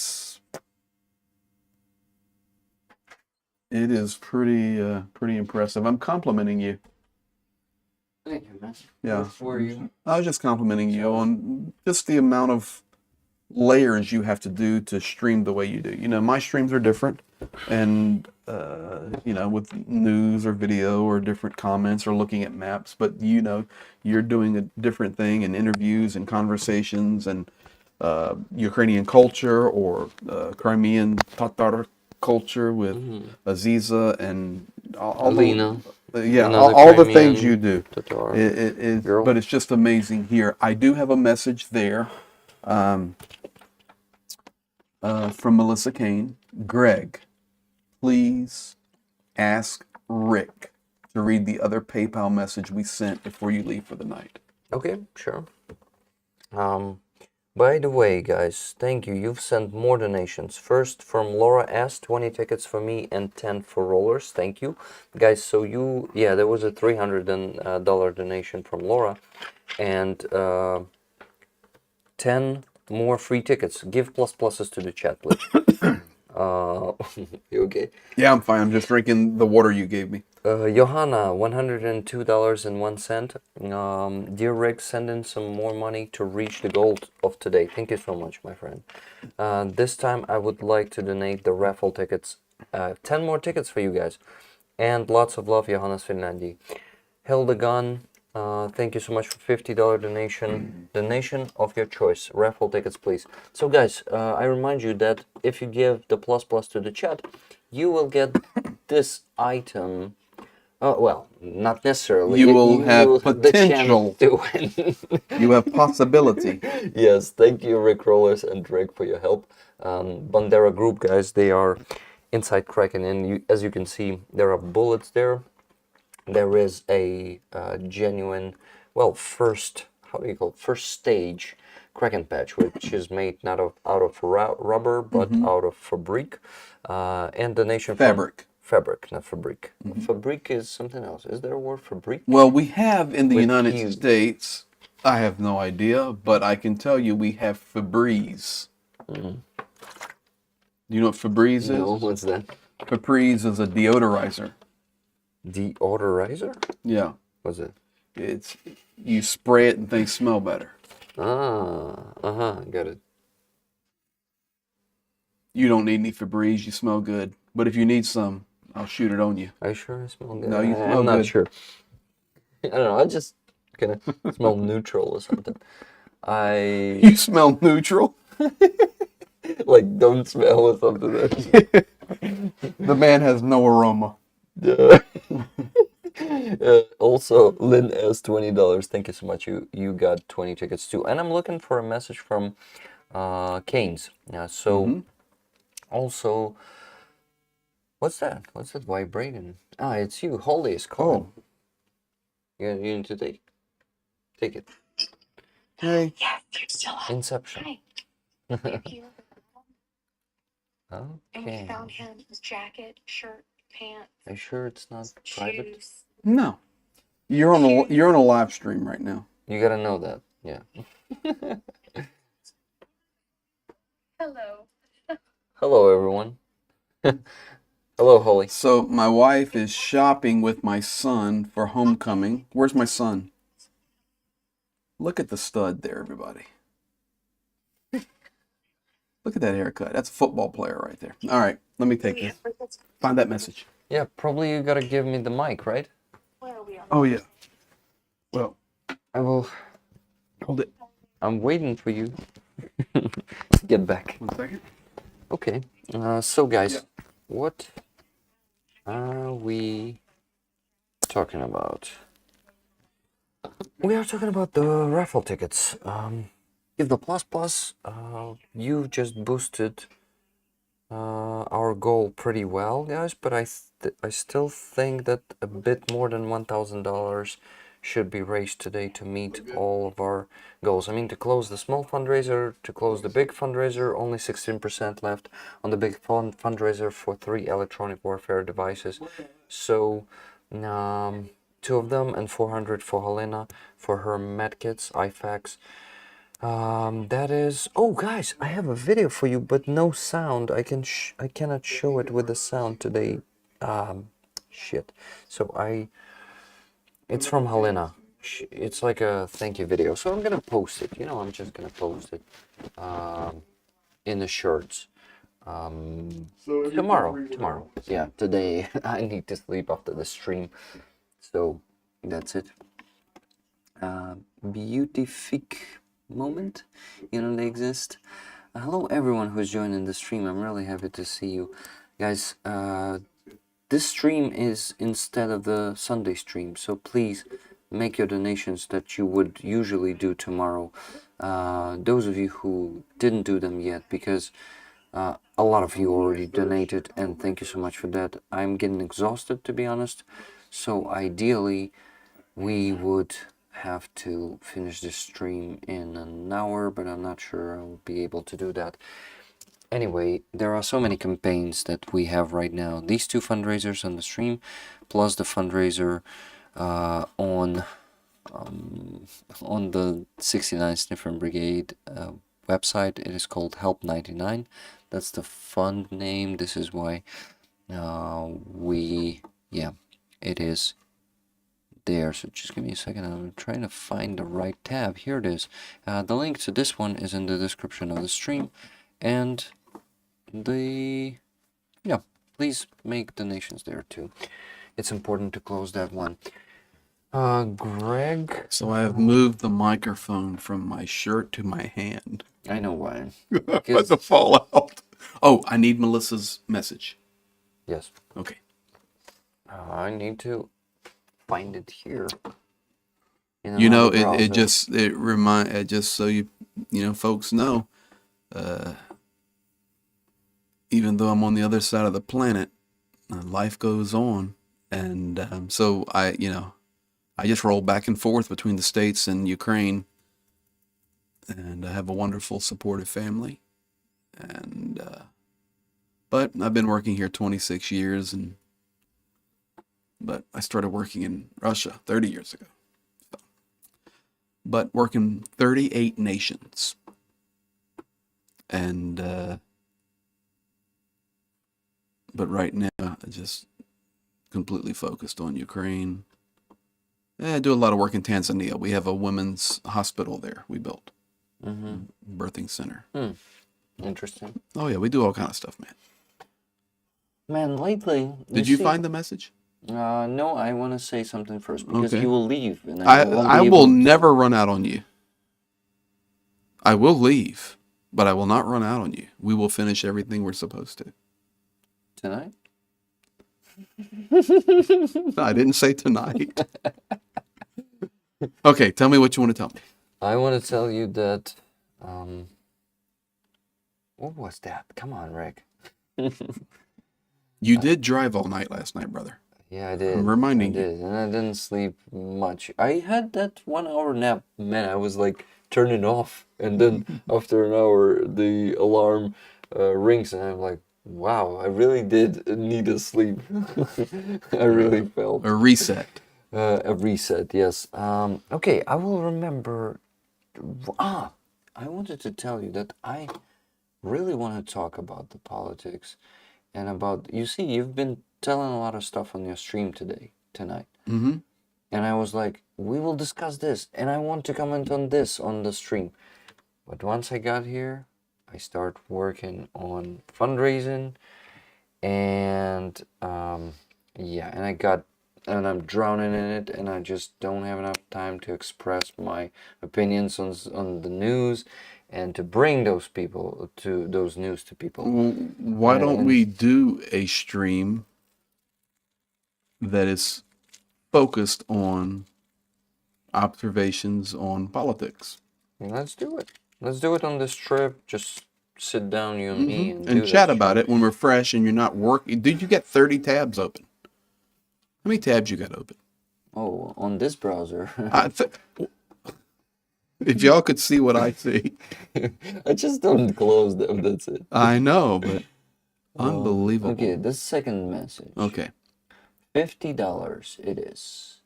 is pretty impressive. I'm complimenting you. Thank you, man. Yeah. Good for you. I was just complimenting you on just the amount of layers you have to do to stream the way you do. You know, my streams are different, and you know, with news or video or different comments or looking at maps, but you know, you're doing a different thing in interviews and conversations and Ukrainian culture or Crimean Tatar culture with Aziza and all Alina. Yeah, Another all the things Crimean you do. Tatar But girl. it's just amazing here. I do have a message there from Melissa Kane. Greg, please ask Rick to read the other PayPal message we sent before you leave for the night. Okay, sure. By the way, guys, thank you. You've sent more donations. First from Laura S, 20 tickets for me and 10 for rollers. Thank you, guys. So there was a $300 donation from Laura, and 10 more free tickets. Give pluses to the chat, please. You okay? Yeah, I'm fine. I'm just drinking the water you gave me. Johanna, $102.01. Dear Rick, send in some more money to reach the goal of today. Thank you so much, my friend. This time I would like to donate the raffle tickets. 10 more tickets for you guys. And lots of love, Johannes Finlandi. Hildegan, thank you so much for $50 donation. Donation of your choice. Raffle tickets, please. So guys, I remind you that if you give the plus to the chat, you will get this item. Oh, well, not necessarily. You will have will the potential. chance to win. You have possibility. Yes, thank you, Rick Rollers and Drake, for your help. Bandera Group, guys, they are inside Kraken, and as you can see, there are bullets there. There is a genuine, first, how do you call it? First stage Kraken patch, which is made not out of rubber, but out of fabric. And the nation Fabric. Fabric, not fabric. Fabric is something else. Is there a word fabric? Well, we have in the With United Q. States, I have no idea, but I can tell you we have Febreze. Do you know what Febreze is? No, what's that? Febreze is a deodorizer. Deodorizer? Yeah. What's it? It's you spray it and things smell better. Got it. You don't need any Febreze, you smell good. But if you need some, I'll shoot it on you. Are you sure I smell good? No, you smell I'm not good. sure. I don't know, I just kind of smell neutral or something. You smell neutral? Like don't smell or something. The man has no aroma. Also, Lynn S, $20. Thank you so much. You got 20 tickets too. And I'm looking for a message from Keynes. Also, what's that? What's that vibrating? It's you. Holly is calling. Oh. You need to take it. Hey. Yes, you're still up. Inception. Hi. We're here. Okay. And we found him, his jacket, shirt, pants, Are you sure it's not private? shoes. No. You're on a live stream right now. You gotta know that. Yeah. Hello. Hello, everyone. Hello, Holly. So my wife is shopping with my son for homecoming. Where's my son? Look at the stud there, everybody. Look at that haircut. That's a football player right there. All right, let me take this. Find that message. Yeah, probably you gotta give me the mic, right? Where are we on? Oh, yeah. Well, I will. hold it. I'm waiting for you. Get back. 1 second. Okay. So, guys, what are we talking about? We are talking about the raffle tickets. Give the plus. You just boosted our goal pretty well, guys. But I still think that a bit more than $1,000 should be raised today to meet all of our goals. I mean, to close the small fundraiser, to close the big fundraiser, only 16% left on the big fundraiser for 3 electronic warfare devices. So, 2 of them and 400 for Helena for her medkits, IFACs. That is. Oh, guys, I have a video for you, but no sound. I cannot show it with the sound today. Shit. So it's from Helena. It's like a thank you video. So I'm gonna post it. I'm just gonna post it in the shirts. Tomorrow. Yeah, today I need to sleep after the stream. So that's it. Beautific moment. They exist. Hello everyone who's joining the stream. I'm really happy to see you guys. this stream is instead of the Sunday stream, so please make your donations that you would usually do tomorrow. Those of you who didn't do them yet, because a lot of you already donated, and thank you so much for that. I'm getting exhausted, to be honest, so ideally we would have to finish this stream in an hour, but I'm not sure I'll be able to do that. Anyway, there are so many campaigns that we have right now. These two fundraisers on the stream, plus the fundraiser on the 69 Sniffer Brigade website. It is called Help 99. That's the fund name. This is why it is there. So just give me a second. I'm trying to find the right tab. Here it is. The link to this one is in the description of the stream, and please make donations there too. It's important to close that one. Greg. So I have moved the microphone from my shirt to my hand. I know why. But the fallout. Oh, I need Melissa's message. Yes. Okay. I need to find it here. It just so folks know, even though I'm on the other side of the planet, life goes on, and so I just roll back and forth between the States and Ukraine, and I have a wonderful, supportive family, and but I've been working here 26 years, but I started working in Russia 30 years ago. But working 38 nations. And, but right now, I just completely focused on Ukraine. I do a lot of work in Tanzania. We have a women's hospital there we built. Birthing center. Interesting. Oh, yeah, we do all kind of stuff, man. Man, lately... Did you find the message? No, I want to say something first, because Okay. you will leave. And I will never run out on you. I will leave, but I will not run out on you. We will finish everything we're supposed to. Tonight? No, I didn't say tonight. Okay, tell me what you want to tell me. I want to tell you that... what was that? Come on, Rick. You did drive all night last night, brother. Yeah, I did. I'm reminding you. And I didn't sleep much. I had that 1 hour nap. Man, I was like, turn it off. And then after an hour, the alarm rings. And I'm like, wow, I really did need a sleep. I really felt. A reset. A reset, yes. Okay, I will remember. I wanted to tell you that I really want to talk about the politics. And about, you see, you've been telling a lot of stuff on your stream tonight. Mm-hmm. And I was like, we will discuss this. And I want to comment on this on the stream. But once I got here, I start working on fundraising. And, and I'm drowning in it. And I just don't have enough time to express my opinions on the news. And to bring those news to people. Why don't we do a stream that is focused on observations on politics? Let's do it. Let's do it on this trip. Just sit down, you and me, and chat about it when we're fresh and you're not working. Did you get 30 tabs open? How many tabs you got open? Oh, on this browser. If y'all could see what I see. I just don't close them, that's it. I know, but unbelievable. Okay, the second message. Okay. $50 it is.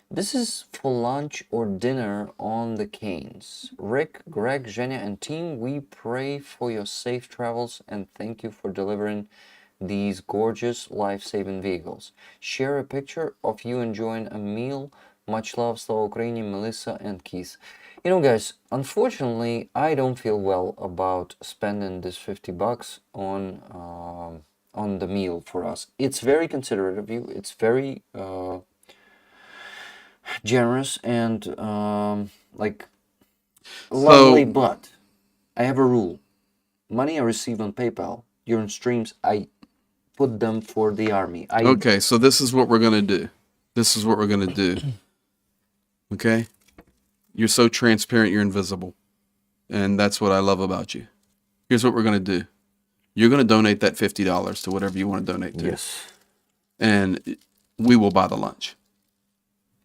This is for lunch or dinner on the Canes. Rick, Greg, Zhenya, and team, we pray for your safe travels and thank you for delivering these gorgeous life-saving vehicles. Share a picture of you enjoying a meal. Much love, Slava Ukrainian, Melissa, and Keith. You know, guys, unfortunately, I don't feel well about spending this $50 on the meal for us. It's very considerate of you. It's very generous and lovely, but I have a rule. Money I receive on PayPal during streams, I put them for the army. Okay, so this is what we're gonna do. This is what we're gonna do. Okay? You're so transparent, you're invisible. And that's what I love about you. Here's what we're gonna do. You're gonna donate that $50 to whatever you want to donate to. Yes. And we will buy the lunch.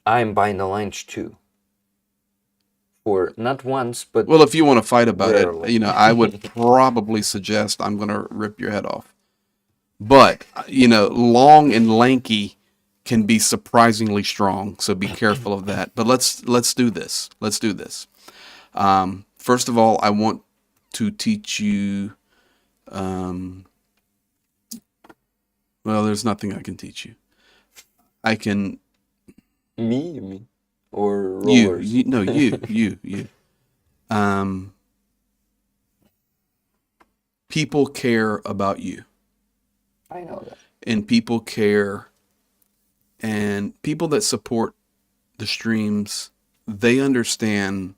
I'm buying the lunch too. For not once, but Well, if you want to fight about it, rarely. I would probably suggest I'm gonna rip your head off. But, long and lanky can be surprisingly strong, so be careful of that. But let's do this. Let's do this. First of all, I want to teach you. Well, there's nothing I can teach you. I can. me, you mean? Or You, rollers? you. People care about you, I know that. and people care, and people that support the streams, they understand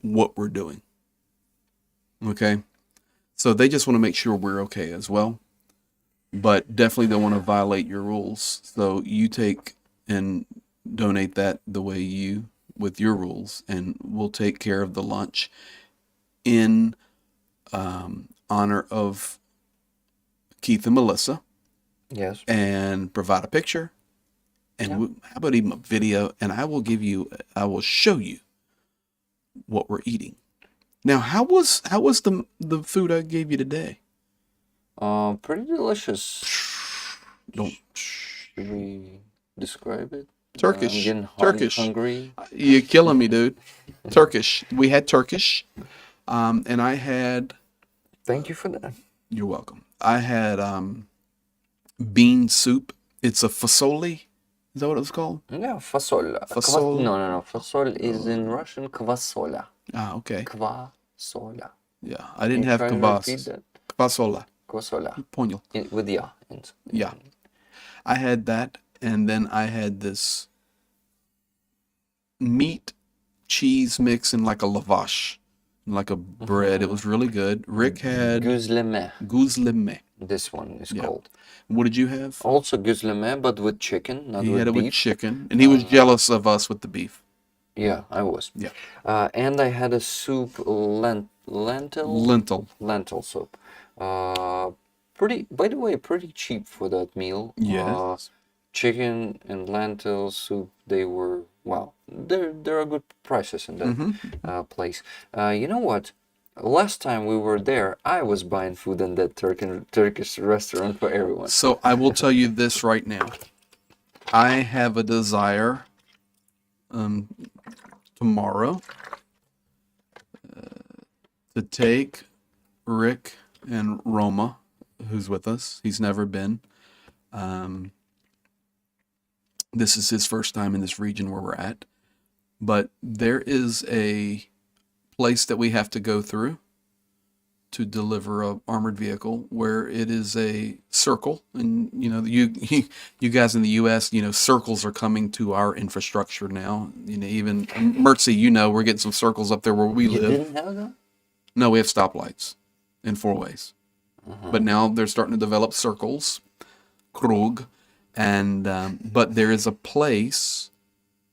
what we're doing. Okay? So they just want to make sure we're okay as well, but definitely don't want to violate your rules. So you take and donate that the way you, with your rules, and we'll take care of the lunch in honor of Keith and Melissa, Yes. and provide a picture, and how about even a video, and I will show you what we're eating. Now, how was the food I gave you today? Pretty delicious. Don't. Should we describe it? Turkish. I'm getting Turkish. hungry. You're killing me, dude. Turkish. We had Turkish, and I had. Thank you for that. You're welcome. I had bean soup. It's a fasoli. Is that what it's called? Yeah, fasol. Fasol. No. Fasol is in Russian kvasola. Ah, okay. Kvasola. Yeah, I didn't Can you have try to kvass. repeat that? Kvasola. Kvasola. Poñol. With the Yeah. I had that, and then I had this meat cheese mix in like a lavash, like a bread. It was really good. Rick had Gözleme. guzleme. This one is Yeah. called. What did you have? Also gözleme, but with chicken, not He with had it beef. with chicken, and he was jealous of us with the beef. Yeah, I was. Yeah. And I had a soup, lentil soup. By the way, pretty cheap for that meal. Yes. Chicken and lentil soup, they were, well, there are good prices in that place. You know what? Last time we were there, I was buying food in that Turkish restaurant for everyone. So I will tell you this right now. I have a desire tomorrow to take Rick and Roma, who's with us. He's never been. This is his first time in this region where we're at. But there is a place that we have to go through to deliver a armored vehicle where it is a circle, and you guys in the U.S., circles are coming to our infrastructure now. Even Mertzy, we're getting some circles up there where we You live. didn't have that? No, we have stoplights in 4 ways, but now they're starting to develop circles, Krug, and but there is a place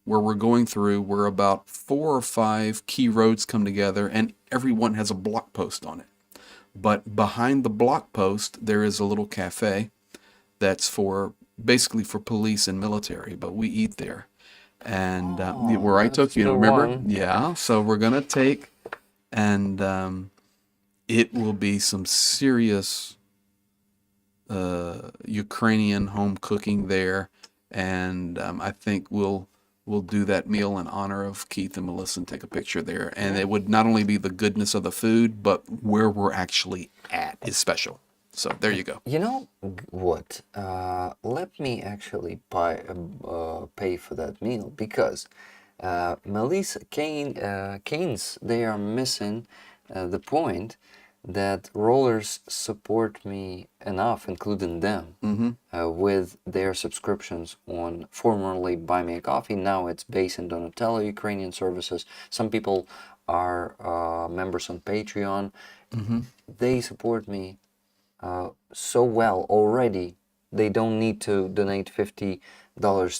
where we're going through where about 4 or 5 key roads come together, and everyone has a block post on it. But behind the block post, there is a little cafe that's basically for police and military, but we eat there. And where I took you, the remember? one. Yeah, so we're going to take, and it will be some serious Ukrainian home cooking there. And I think we'll do that meal in honor of Keith and Melissa and take a picture there. And it would not only be the goodness of the food, but where we're actually at is special. So there you go. You know what? Let me actually pay for that meal, because Melissa Keynes, they are missing the point that rollers support me enough, including them, with their subscriptions on formerly Buy Me a Coffee. Now it's based in Donatello, Ukrainian services. Some people are members on Patreon. They support me so well already They don't need to donate $50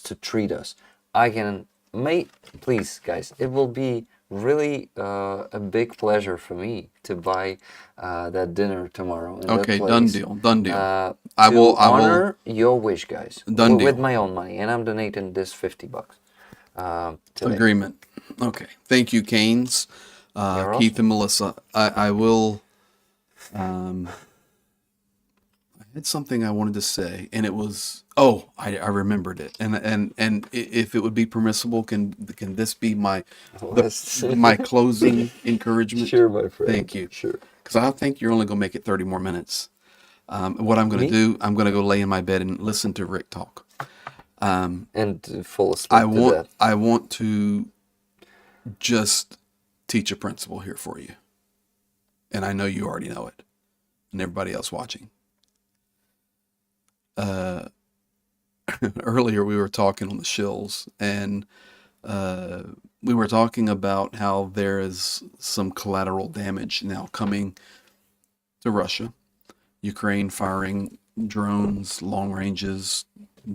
to treat us. I can please, guys, it will be really a big pleasure for me to buy that dinner tomorrow in that Okay, place. done deal. Done deal. To I will honor your wish, guys, Done with deal. my own money, and I'm donating this $50 today. Agreement. Okay. Thank you, Canes, You're Keith, awesome. and Melissa. I will. I had something I wanted to say, and it was. Oh, I remembered it. And if it would be permissible, can this be my Let's- my closing encouragement? Sure, my friend. Thank you. Sure. Because I think you're only going to make it 30 more minutes. What I'm going to Me? do, I'm going to go lay in my bed and listen to Rick talk. And fall asleep to that. I want to just teach a principle here for you. And I know you already know it, and everybody else watching. Earlier we were talking on the shills, and we were talking about how there is some collateral damage now coming to Russia. Ukraine firing drones, long ranges,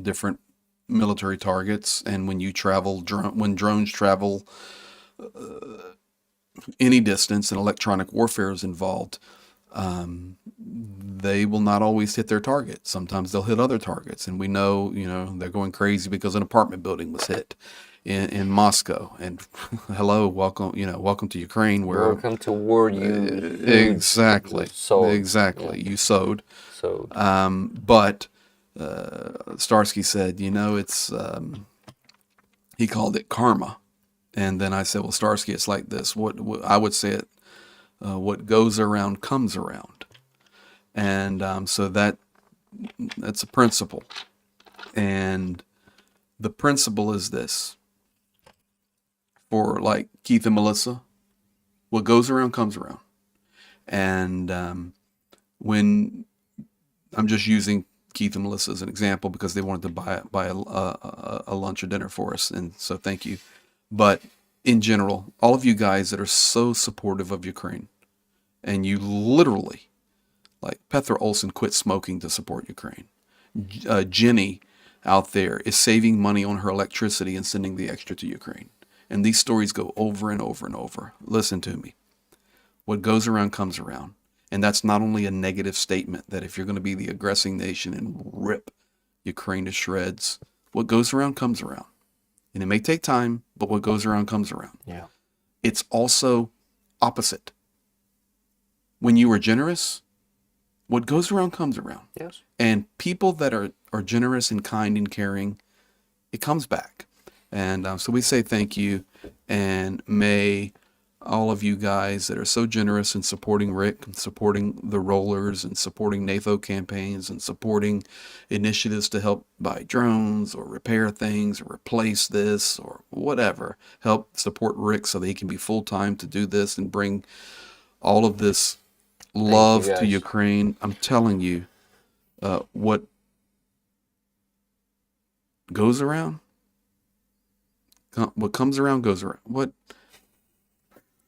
different military targets, and when you travel, when drones travel any distance and electronic warfare is involved, they will not always hit their target. Sometimes they'll hit other targets, and we know, they're going crazy because an apartment building was hit in Moscow. And hello, welcome to Ukraine, where Welcome to war you exactly sowed. you sowed. So But Starsky said, it's he called it karma. And then I said, well, Starsky, it's like this. What I would say it, what goes around comes around. And so that's a principle. And the principle is this. For like Keith and Melissa, what goes around comes around. And when I'm just using Keith and Melissa as an example because they wanted to buy a lunch or dinner for us, and so thank you. But in general, all of you guys that are so supportive of Ukraine, and you literally, like Petra Olson, quit smoking to support Ukraine. Jenny out there is saving money on her electricity and sending the extra to Ukraine. And these stories go over and over and over. Listen to me. What goes around comes around. And that's not only a negative statement that if you're going to be the aggressing nation and rip Ukraine to shreds, what goes around comes around. And it may take time, but what goes around comes around. yeah. It's also opposite. When you are generous, what goes around comes around. Yes. And people that are generous and kind and caring, it comes back. And so we say thank you. And may all of you guys that are so generous in supporting Rick and supporting the rollers and supporting NAFA campaigns and supporting initiatives to help buy drones or repair things or replace this or whatever, help support Rick so that he can be full-time to do this and bring all of this love to guys. Ukraine. I'm telling you, what goes around, what comes around goes around. What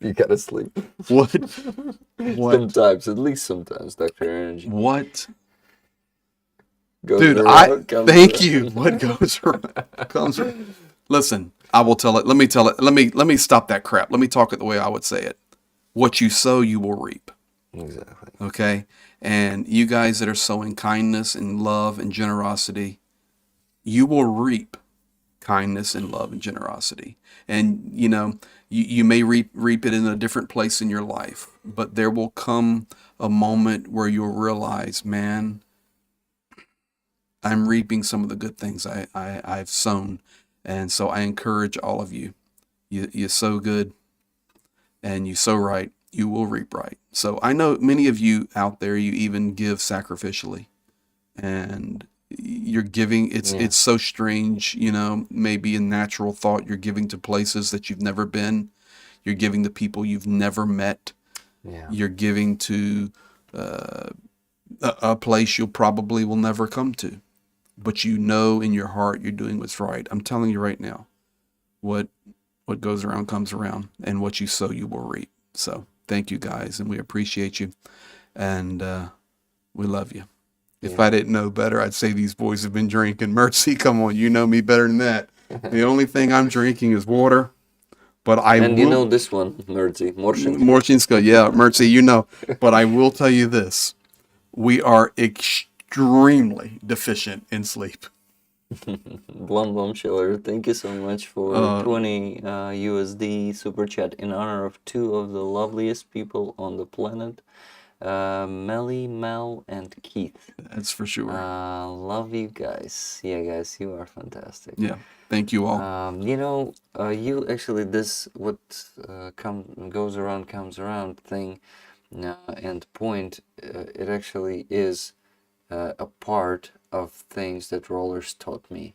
You gotta sleep. what Sometimes, at least sometimes, Dr. Energy. what Goes dude, around, comes thank around. you. What goes around comes around. Listen, I will tell it. Let me tell it. Let me stop that crap. Let me talk it the way I would say it. What you sow, you will reap. Exactly. Okay? And you guys that are sowing kindness and love and generosity, you will reap kindness and love and generosity. And, you may reap it in a different place in your life, but there will come a moment where you'll realize, man, I'm reaping some of the good things I've sown. And so I encourage all of you. You sow good and you sow right, you will reap right. So I know many of you out there, you even give sacrificially. And you're giving, it's so strange, maybe a natural thought, you're giving to places that you've never been. You're giving to people you've never met. Yeah. You're giving to a place you'll probably will never come to. But in your heart you're doing what's right. I'm telling you right now, what goes around comes around, and what you sow you will reap. So thank you guys, and we appreciate you, and we love you. If I didn't know better, I'd say these boys have been drinking. Mercy, come on, you know me better than that. The only thing I'm drinking is water, but I And you know will. this one, Mercy, Morshin. Morshinska, yeah, Mercy, you know. But I will tell you this: we are extremely deficient in sleep. Blum Blum Schiller, thank you so much for 20 USD super chat in honor of two of the loveliest people on the planet, Melly, Mel, and Keith. That's for sure. Love you guys. Yeah, guys, you are fantastic. Yeah, thank you all. You know, you actually, this what goes around comes around thing and point, it actually is a part of things that rollers taught me.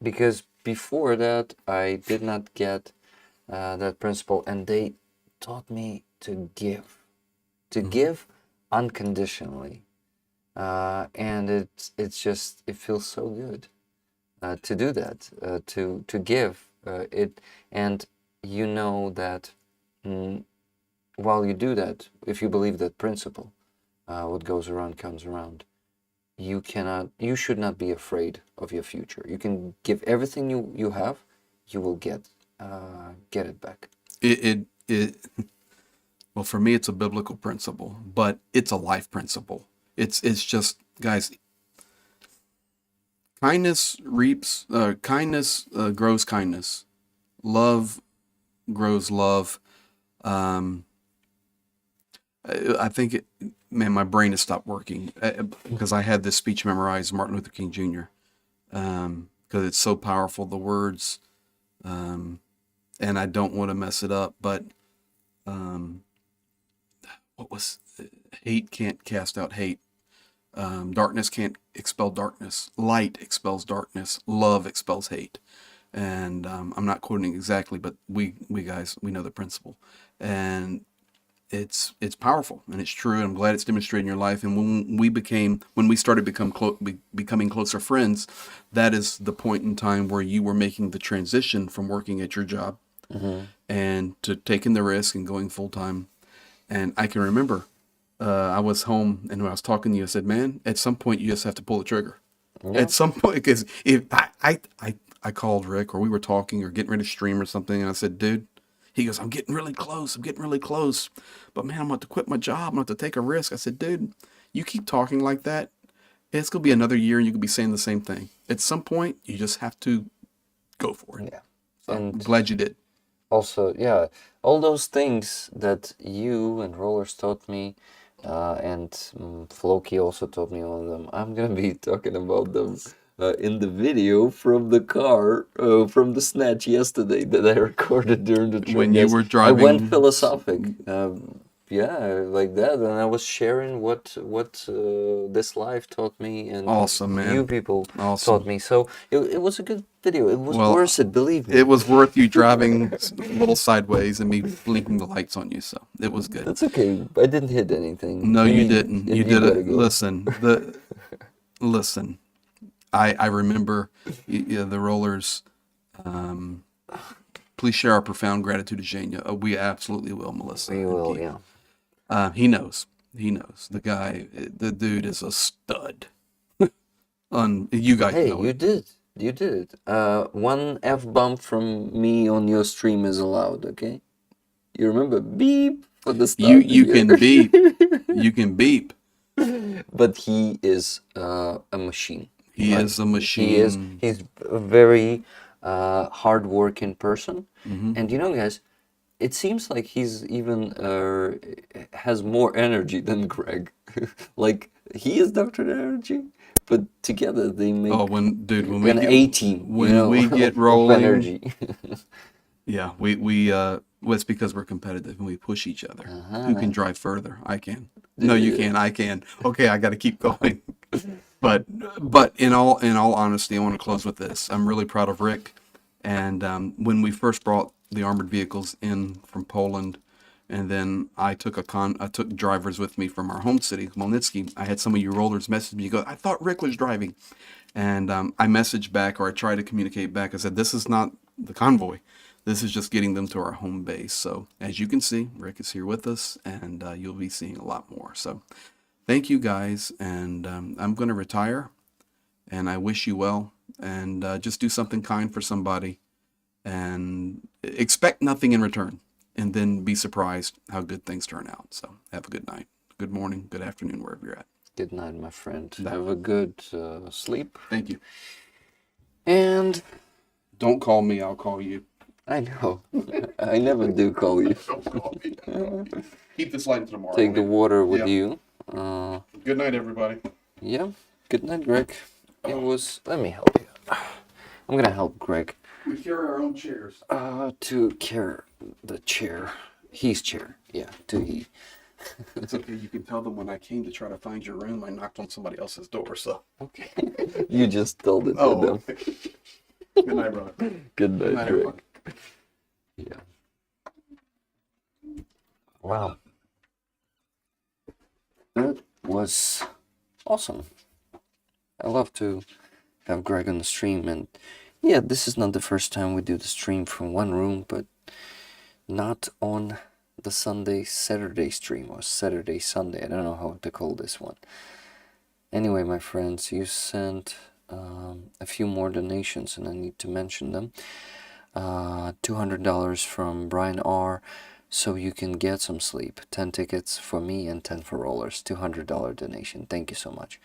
Because before that, I did not get that principle, and they taught me to give unconditionally. And it's just, it feels so good to do that, to give it. And you know that while you do that, if you believe that principle, what goes around comes around, you should not be afraid of your future. You can give everything you have, you will get it back. Well, for me, it's a biblical principle, but it's a life principle. It's just, guys, kindness grows kindness. Love grows love. I think my brain has stopped working because I had this speech memorized, Martin Luther King Jr. Because it's so powerful, the words, and I don't want to mess it up. But what was hate can't cast out hate. Darkness can't expel darkness. Light expels darkness. Love expels hate. And I'm not quoting exactly, but we guys, we know the principle, and it's powerful and it's true. And I'm glad it's demonstrated in your life. And when we started becoming closer friends, that is the point in time where you were making the transition from working at your job and to taking the risk and going full time. And I can remember I was home, and when I was talking to you, I said, "Man, at some point you just have to pull the trigger." Yeah. At some point, because if I called Rick, or we were talking or getting ready to stream or something, and I said, "Dude," he goes, "I'm getting really close. I'm getting really close, but man, I'm going to quit my job. I'm going to take a risk." I said, "Dude, you keep talking like that, it's going to be another year, and you could be saying the same thing. At some point, you just have to go for it." Yeah. So And I'm glad you did. also, yeah, all those things that you and rollers taught me, and Floki also taught me all of them. I'm gonna be talking about them in the video from the car, from the Snatch yesterday that I recorded during the trip. When you were I went driving, philosophic, yeah, like that, and I was sharing what this life taught me, and awesome, man. you people Awesome. taught me. So it was a good video. It was Well, worth it, believe me. it was worth you driving a little sideways and me blinking the lights on you, so it was good. That's okay. I didn't hit anything. No, you Maybe didn't. You did gotta it. go. Listen. I remember the rollers. Please share our profound gratitude to Zhenya. We absolutely will, Melissa. We will, yeah. He knows. He knows. The dude is a stud. You guys Hey, know you it. did. You did it. One F-bomb from me on your stream is allowed, okay? You remember? Beep for the start. You can beep. You can beep. But he is a machine. He Right? is a machine. He's a very hard-working person. Mm-hmm. And you know, guys, it seems like he's even has more energy than Greg. Like, he is Dr. Energy, but together they make when we an A-team. when we get of rolling, energy. yeah, well, it's because we're competitive and we push each other. Who can drive further? I can. No, you can. I can. Okay, I got to keep going. But in all honesty, I want to close with this. I'm really proud of Rick. And when we first brought the armored vehicles in from Poland, and then I took drivers with me from our home city, Chmelnytsky. I had some of you rollers message me. You go, "I thought Rick was driving," and I messaged back, or I tried to communicate back. I said, "This is not the convoy. This is just getting them to our home base." So as you can see, Rick is here with us, and you'll be seeing a lot more. So thank you guys, and I'm going to retire, and I wish you well, and just do something kind for somebody, and expect nothing in return, and then be surprised how good things turn out. So have a good night, good morning, good afternoon, wherever you're at. Good night, my friend. Night. Have a good sleep. Thank you. And Don't call me, I'll call you. I know. I never do call you. Don't call me. Keep this light until tomorrow. Take the water with Yeah. you. Good night, everybody. Yeah. Good night, Greg. It was. Let me help you. I'm gonna help Greg. We carry our own chairs. To carry the chair. His chair. Yeah. To he. It's okay. You can tell them when I came to try to find your room, I knocked on somebody else's door. So. Okay. You just told it to Oh. them. Good night, brother. Good night, Good night, Greg. everyone. Yeah. Wow. That was awesome. I love to have Greg on the stream, and yeah, this is not the first time we do the stream from one room, but not on the Saturday stream, or Saturday, Sunday. I don't know how to call this one. Anyway, my friends, you sent a few more donations, and I need to mention them. $200 from Brian R. So you can get some sleep. 10 tickets for me and 10 for rollers. $200 donation. Thank you so much.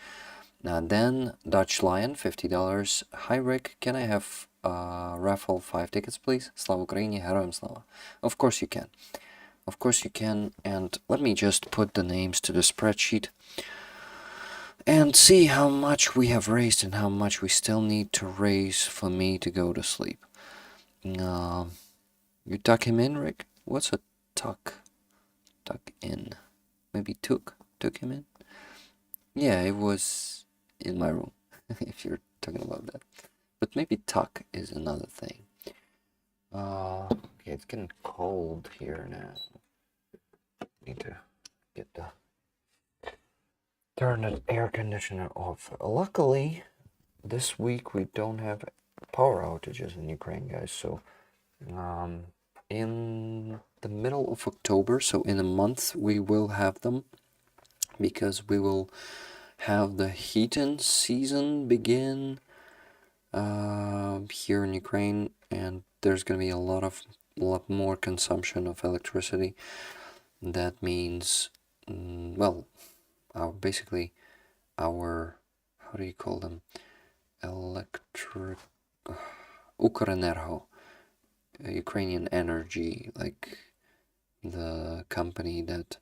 Then Dutch Lion, $50. Hi Rick, can I have Raffle 5 tickets, please? Slava Ukraini, Heroям Slava. Of course you can. Of course you can. And let me just put the names to the spreadsheet and see how much we have raised and how much we still need to raise for me to go to sleep. You tuck him in, Rick? What's a tuck? Tuck in. Maybe took him in? Yeah, it was in my room, if you're talking about that. But maybe tuck is another thing. Okay, it's getting cold here now. Need to get turn the air conditioner off. Luckily, this week we don't have power outages in Ukraine, guys. So, in the middle of October, so in a month, we will have them, because we will have the heating season begin here in Ukraine, and there's going to be a lot more consumption of electricity. That means, well, basically our, how do you call them? Ukrenergo, Ukrainian energy, like the company that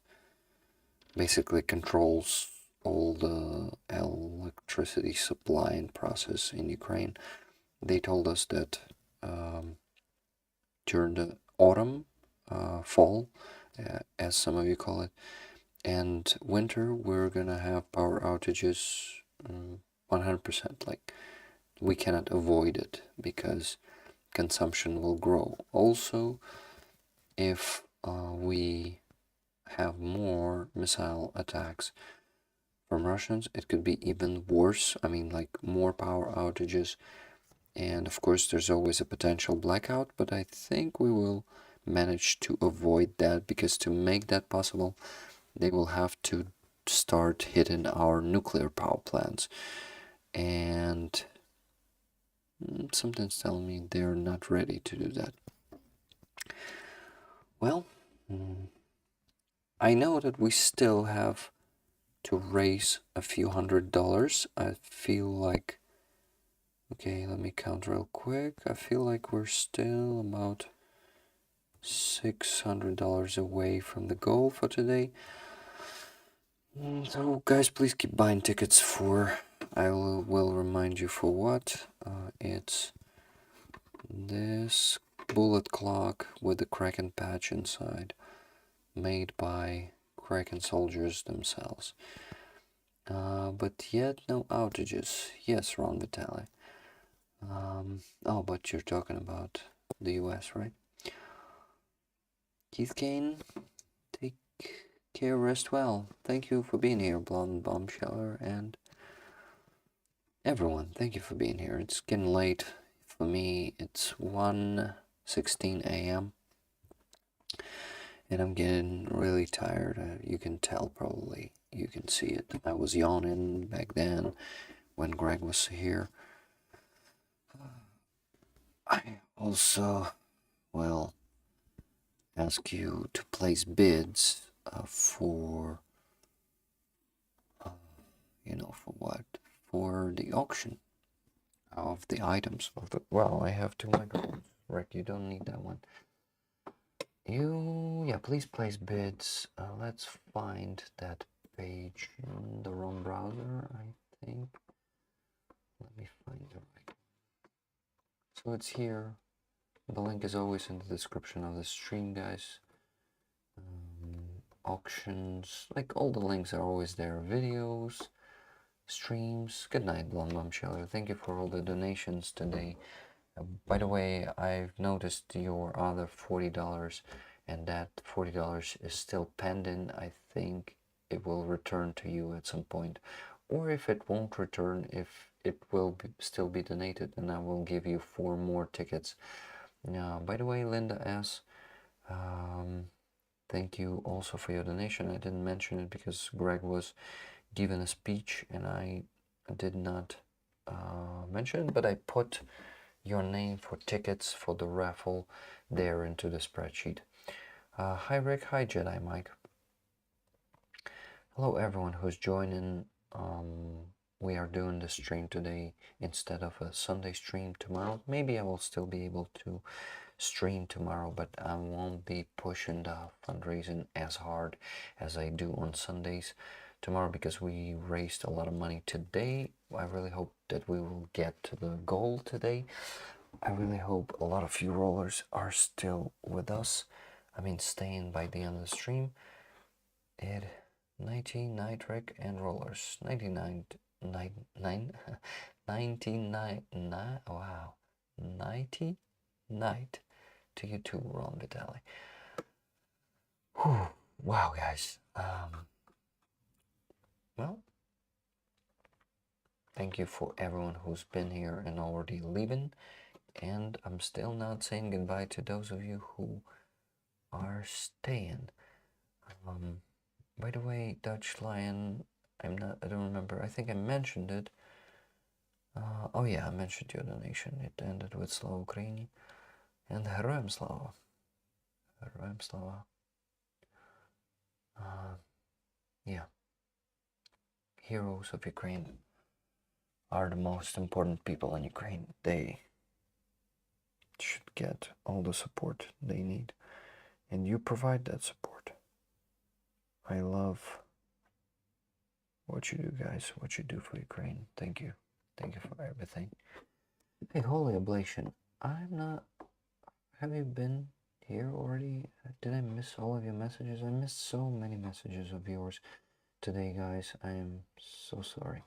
basically controls all the electricity supply and process in Ukraine. They told us that during the autumn, fall, as some of you call it, and winter, we're gonna have power outages 100%. Like, we cannot avoid it because consumption will grow. Also, if we have more missile attacks from Russians, it could be even worse. I mean, like, more power outages, and of course there's always a potential blackout, but I think we will manage to avoid that, because to make that possible, they will have to start hitting our nuclear power plants, and something's telling me they're not ready to do that. Well, I know that we still have to raise a few $100s. I feel like, okay, let me count real quick. I feel like we're still about $600 away from the goal for today. So guys, please keep buying tickets for, I will remind you for what. It's this bullet clock with the Kraken patch inside, made by Kraken soldiers themselves. But yet no outages. Yes, Ron Vitale. Oh, but you're talking about the US, right? Keith Kane, take care, rest well. Thank you for being here, Blonde Bombsheller, and everyone. Thank you for being here. It's getting late. For me, it's 1:16 a.m. and I'm getting really tired. You can tell probably you can see it. I was yawning back then when Greg was here. I also will ask you to place bids for, for what? For the auction of the items. Well, I have 2 microphones. Rick, you don't need that one. Please place bids. Let's find that page in the wrong browser, I think. Let me find the right. So it's here. The link is always in the description of the stream, guys. Auctions, like all the links are always there. Videos, streams. Good night, Blonde Mom Sheller. Thank you for all the donations today. By the way, I've noticed your other $40, and that $40 is still pending. I think it will return to you at some point, or if it won't return, if it will still be donated, and I will give you 4 more tickets. By the way, Linda S., thank you also for your donation. I didn't mention it because Greg was giving a speech and I did not mention it, but I put your name for tickets for the raffle there into the spreadsheet. Hi Rick, hi Jedi Mike. Hello everyone who's joining. We are doing the stream today instead of a Sunday stream tomorrow. Maybe I will still be able to stream tomorrow, but I won't be pushing the fundraising as hard as I do on Sundays tomorrow because we raised a lot of money today. I really hope that we will get to the goal today. I really hope a lot of you rollers are still with us. I mean, staying by the end of the stream. 90 nitric and rollers. 99 wow. 90 night to you too, Ron Vitali. Whew. Wow, guys. Well, thank you for everyone who's been here and already leaving. And I'm still not saying goodbye to those of you who are staying. By the way, Dutch Lion, I don't remember. I think I mentioned it. Oh yeah, I mentioned your donation. It ended with Slava Ukrainian. And Heroям Slava. Heroям Slava. Yeah. Heroes of Ukraine are the most important people in Ukraine. They should get all the support they need. And you provide that support. I love what you do, guys. What you do for Ukraine. Thank you. Thank you for everything. Hey, Holy Oblation. I'm not... Have you been here already? Did I miss all of your messages? I missed so many messages of yours today, guys. I am so sorry.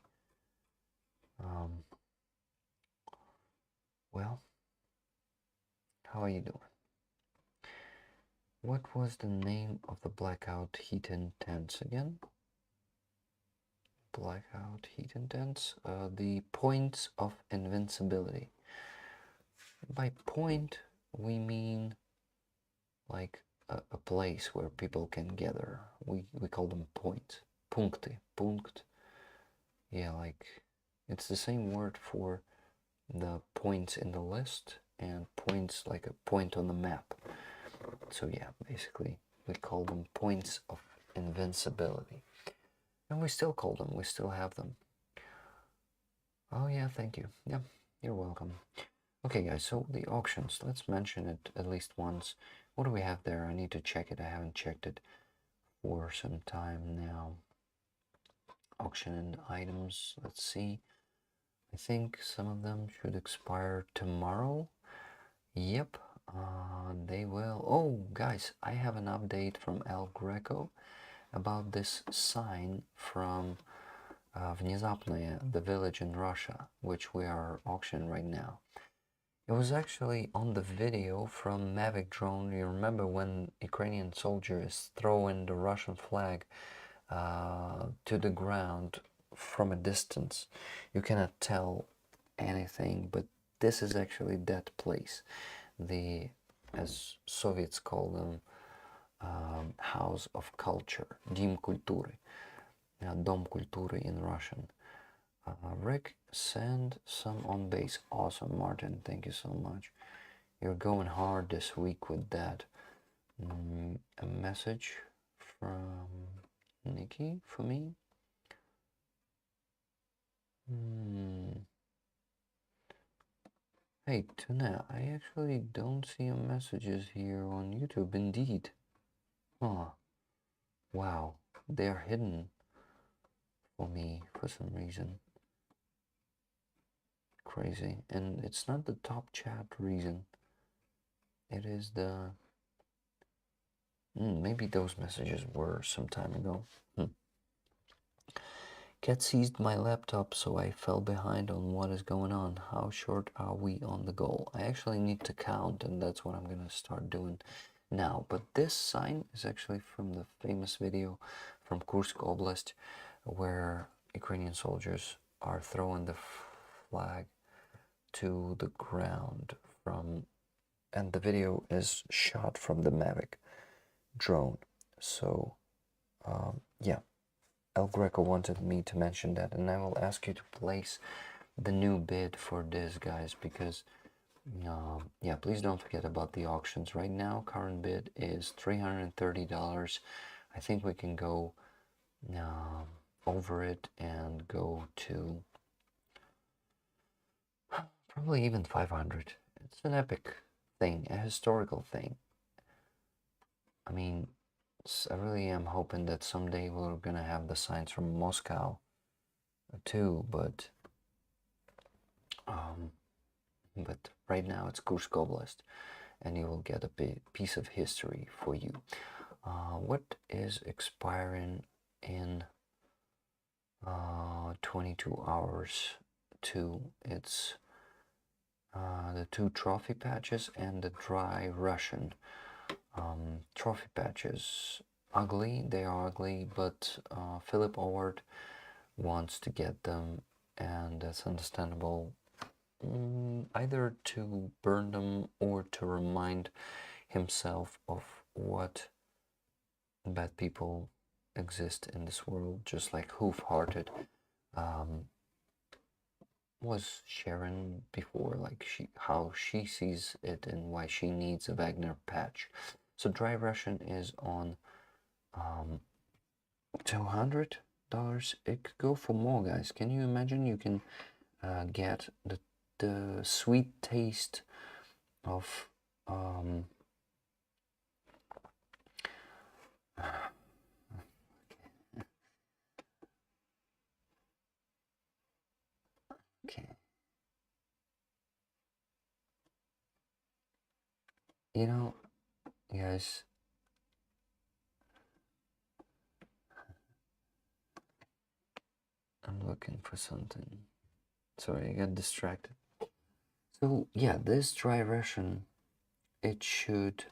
Well, how are you doing? What was the name of the blackout heat intense again? Blackout heat intense? The points of invincibility. By point, we mean like a place where people can gather. We call them points. Punkte. Punkt. Yeah, like it's the same word for the points in the list and points like a point on the map. So yeah, basically we call them points of invincibility. And we still call them, we still have them. Oh yeah, thank you. Yeah, you're welcome. Okay guys, so the auctions, let's mention it at least once. What do we have there? I need to check it. I haven't checked it for some time now. Auction items, let's see. I think some of them should expire tomorrow. Yep, they will. Oh, guys, I have an update from El Greco about this sign from Внезапное, the village in Russia, which we are auctioning right now. It was actually on the video from Mavic drone. You remember when Ukrainian soldier is throwing the Russian flag to the ground from a distance. You cannot tell anything, but this is actually that place, the, as Soviets call them, house of culture, Дім культури. Dom Kultury in Russian. Rick, send some on bass. Awesome, Martin. Thank you so much. You're going hard this week with that. A message from Nikki for me. Hey, Tuna, I actually don't see your messages here on YouTube. Indeed. Oh, wow. They're hidden for me for some reason. Crazy. And it's not the top chat reason. It is the... maybe those messages were some time ago. Cat seized my laptop, so I fell behind on what is going on. How short are we on the goal? I actually need to count, and that's what I'm gonna start doing now. But this sign is actually from the famous video from Kursk Oblast, where Ukrainian soldiers are throwing the flag to the ground from, and the video is shot from the Mavic drone. So yeah, El Greco wanted me to mention that, and I will ask you to place the new bid for this, guys, because yeah, please don't forget about the auctions. Right now current bid is $330. I think we can go over it and go to probably even 500. It's an epic thing, a historical thing. I mean, I really am hoping that someday we're gonna have the signs from Moscow too, but right now it's Kursk Oblast, and you will get a piece of history for you. What is expiring in 22 hours too? It's the 2 trophy patches and the dry Russian. Trophy patches, ugly, they are ugly, but Philip Howard wants to get them, and that's understandable. Either to burn them or to remind himself of what bad people exist in this world, just like Hoof-Hearted was sharing before, like how she sees it and why she needs a Wagner patch. So dry Russian is on $200. It could go for more, guys. Can you imagine? You can get the sweet taste of okay. You know, guys, I'm looking for something. Sorry, I got distracted. So yeah, this dry Russian, it should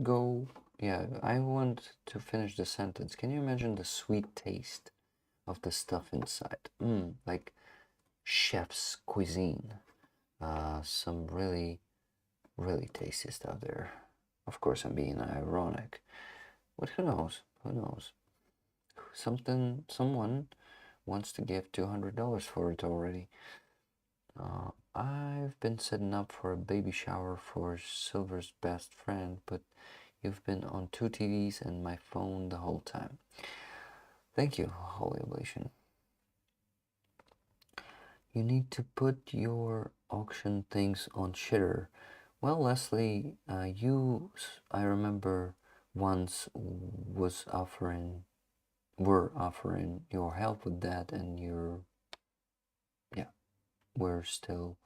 go. Yeah, I want to finish the sentence. Can you imagine the sweet taste of the stuff inside? Like chef's cuisine. Some really, really tasty stuff there. Of course, I'm being ironic. But who knows? Who knows? Someone wants to give $200 for it already. I've been setting up for a baby shower for Silver's best friend, but you've been on 2 TVs and my phone the whole time. Thank you, Holy Oblation. You need to put your auction things on Shitter. Well, Leslie, I remember once were offering your help with that, and we're still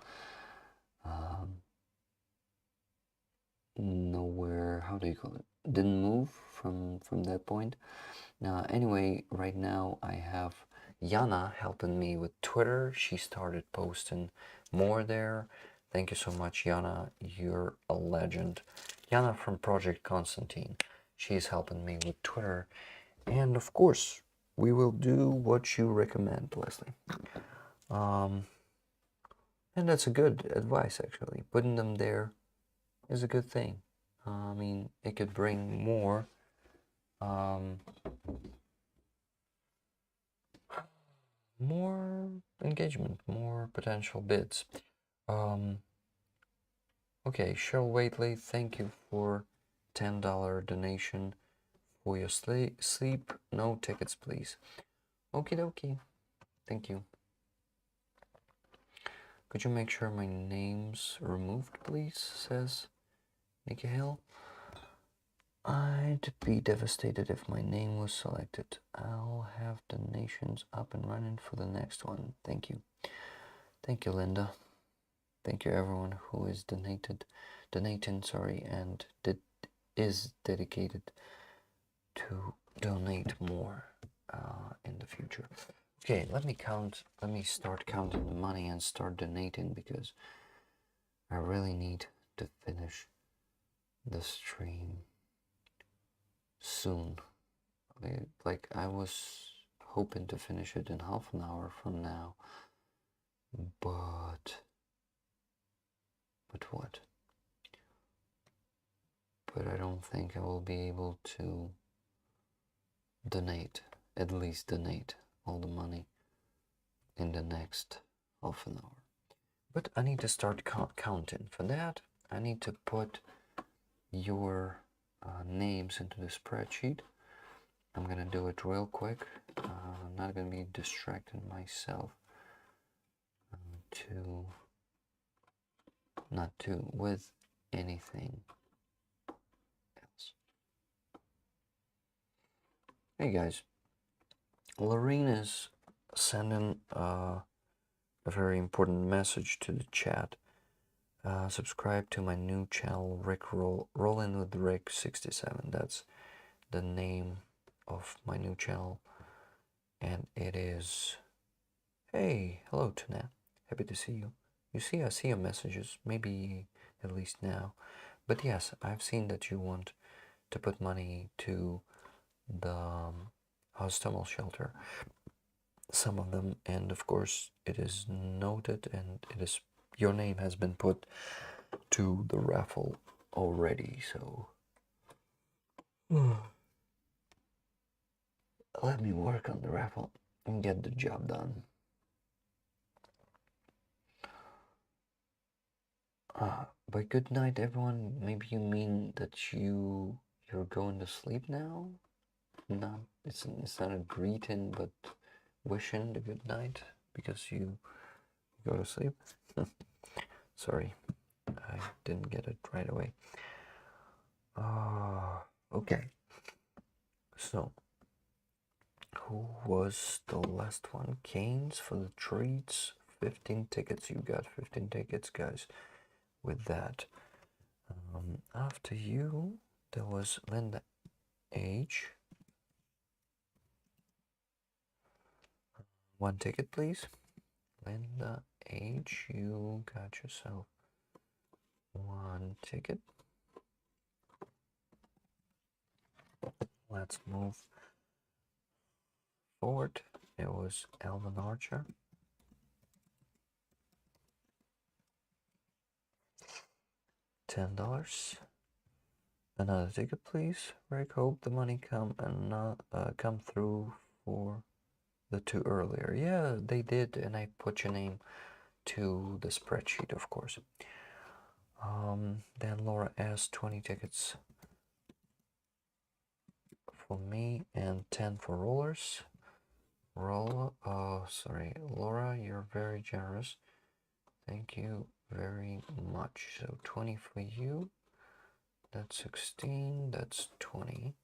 nowhere, how do you call it? Didn't move from that point. Anyway, right now I have Yana helping me with Twitter. She started posting more there. Thank you so much, Yana. You're a legend. Yana from Project Constantine. She's helping me with Twitter. And of course, we will do what you recommend, Leslie. And that's a good advice, actually. Putting them there is a good thing. I mean, it could bring more more engagement, more potential bids. Okay, Cheryl Waitley, thank you for $10 donation for your sleep. No tickets, please. Okie dokie. Thank you. Could you make sure my name's removed, please? Says Nikki Hill. I'd be devastated if my name was selected. I'll have donations up and running for the next one. Thank you. Thank you, Linda. Thank you, everyone who is donating, and is dedicated to donate more in the future. Okay, let me start counting the money and start donating, because I really need to finish the stream soon. Like, I was hoping to finish it in half an hour from now, but what? But I don't think I will be able to at least donate all the money in the next half an hour. But I need to start counting. For that, I need to put your names into the spreadsheet. I'm gonna do it real quick. I'm not gonna be distracting myself with anything else. Hey guys, Lorene is sending a very important message to the chat. Subscribe to my new channel, Rollin' with Rick 67. That's the name of my new channel, and it is. Hey, hello Tuna. Happy to see you. I see your messages, maybe at least now. But yes, I've seen that you want to put money to the hospital shelter. Some of them, and of course it is noted, and your name has been put to the raffle already, so let me work on the raffle and get the job done. By good night, everyone, maybe you mean that you're going to sleep now? No, it's not a greeting, but wishing the good night because you go to sleep. Sorry, I didn't get it right away. Okay. So, who was the last one? Keynes for the treats. 15 tickets. You got 15 tickets, guys. With that, after you, there was Linda H. 1 ticket, please. Linda H, you got yourself 1 ticket. Let's move forward. It was Elvin Archer. $10. Another ticket, please. Rick, hope the money come through for the 2 earlier. Yeah, they did, and I put your name to the spreadsheet, of course. Then Laura S, 20 tickets for me and 10 for rollers. Laura, you're very generous. Thank you very much. So 20 for you. That's 16. That's 20.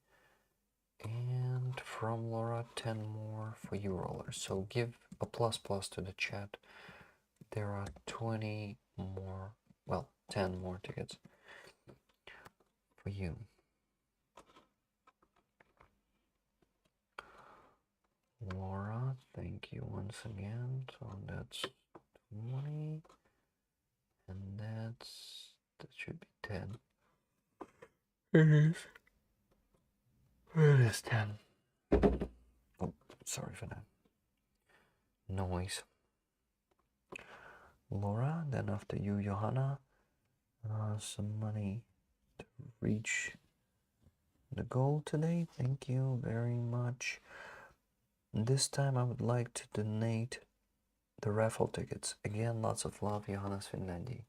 And from Laura, 10 more for you, rollers. So give a plus to the chat. There are 20 more, well, 10 more tickets for you. Laura, thank you once again. So that's 20, and that should be 10. It is 10. Oh, sorry for that noise. Laura, then after you, Johanna, some money to reach the goal today. Thank you very much. This time I would like to donate the raffle tickets. Again, lots of love, Johanna Svindendi.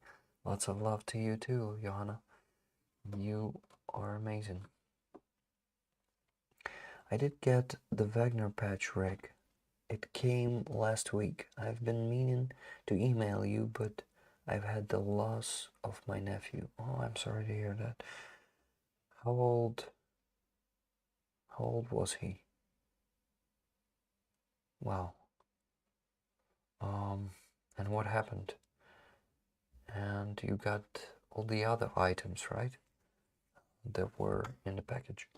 Lots of love to you too, Johanna. You are amazing. I did get the Wagner patch, Rick. It came last week. I've been meaning to email you, but I've had the loss of my nephew. Oh, I'm sorry to hear that. How old was he? Wow. And what happened? And you got all the other items, right? That were in the package.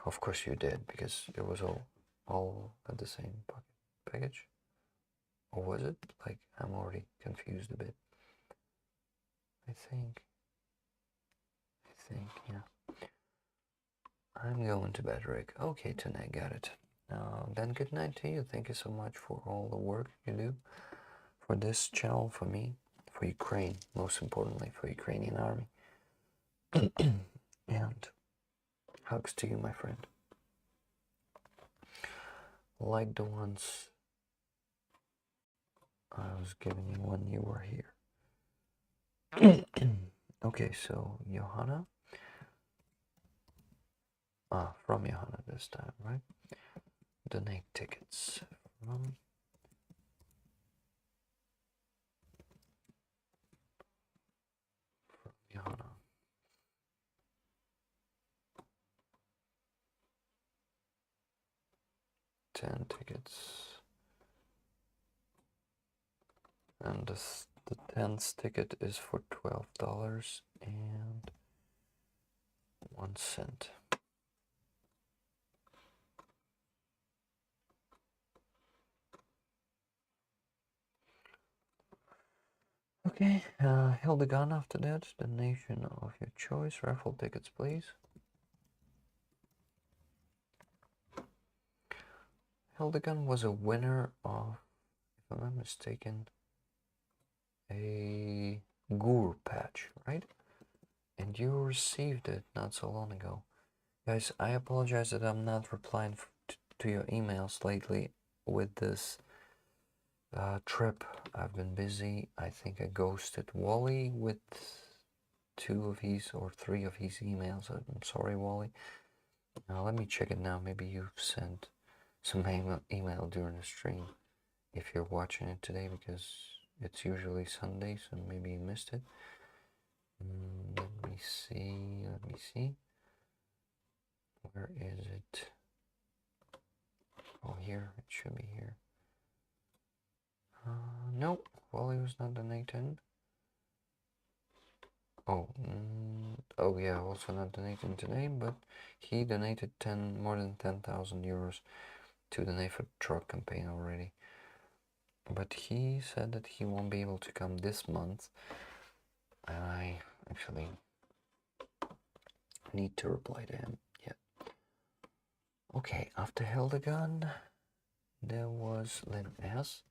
Of course you did, because it was all at the same package. Or was it? Like, I'm already confused a bit. I think, yeah. I'm going to bed, Rick. Okay, tonight, got it. Then good night to you. Thank you so much for all the work you do for this channel, for me, for Ukraine, most importantly, for Ukrainian army. And hugs to you, my friend. Like the ones I was giving you when you were here. Okay, so Johanna. From Johanna this time, right? Donate tickets from Johanna. $10 tickets. And the 10th ticket is for $12 and 1 cent. Okay, Hildegan after that. Donation of your choice. Raffle tickets, please. Hildegan was a winner of, if I'm not mistaken, a Gur patch, right? And you received it not so long ago. Guys, I apologize that I'm not replying to your emails lately with this trip. I've been busy. I think I ghosted Wally with 2 of his or 3 of his emails. I'm sorry, Wally. Now let me check it now. Maybe you've sent some email during the stream if you're watching it today, because it's usually Sunday, so maybe you missed it. Let me see. Where is it? Oh, here. It should be here. Nope. Wally was not donating. Oh, oh yeah, also not donating today, but he donated more than 10,000 euros to the NAFA truck campaign already. But he said that he won't be able to come this month, and I actually need to reply to him yet. Okay, after Hildegan, there was Lynn S.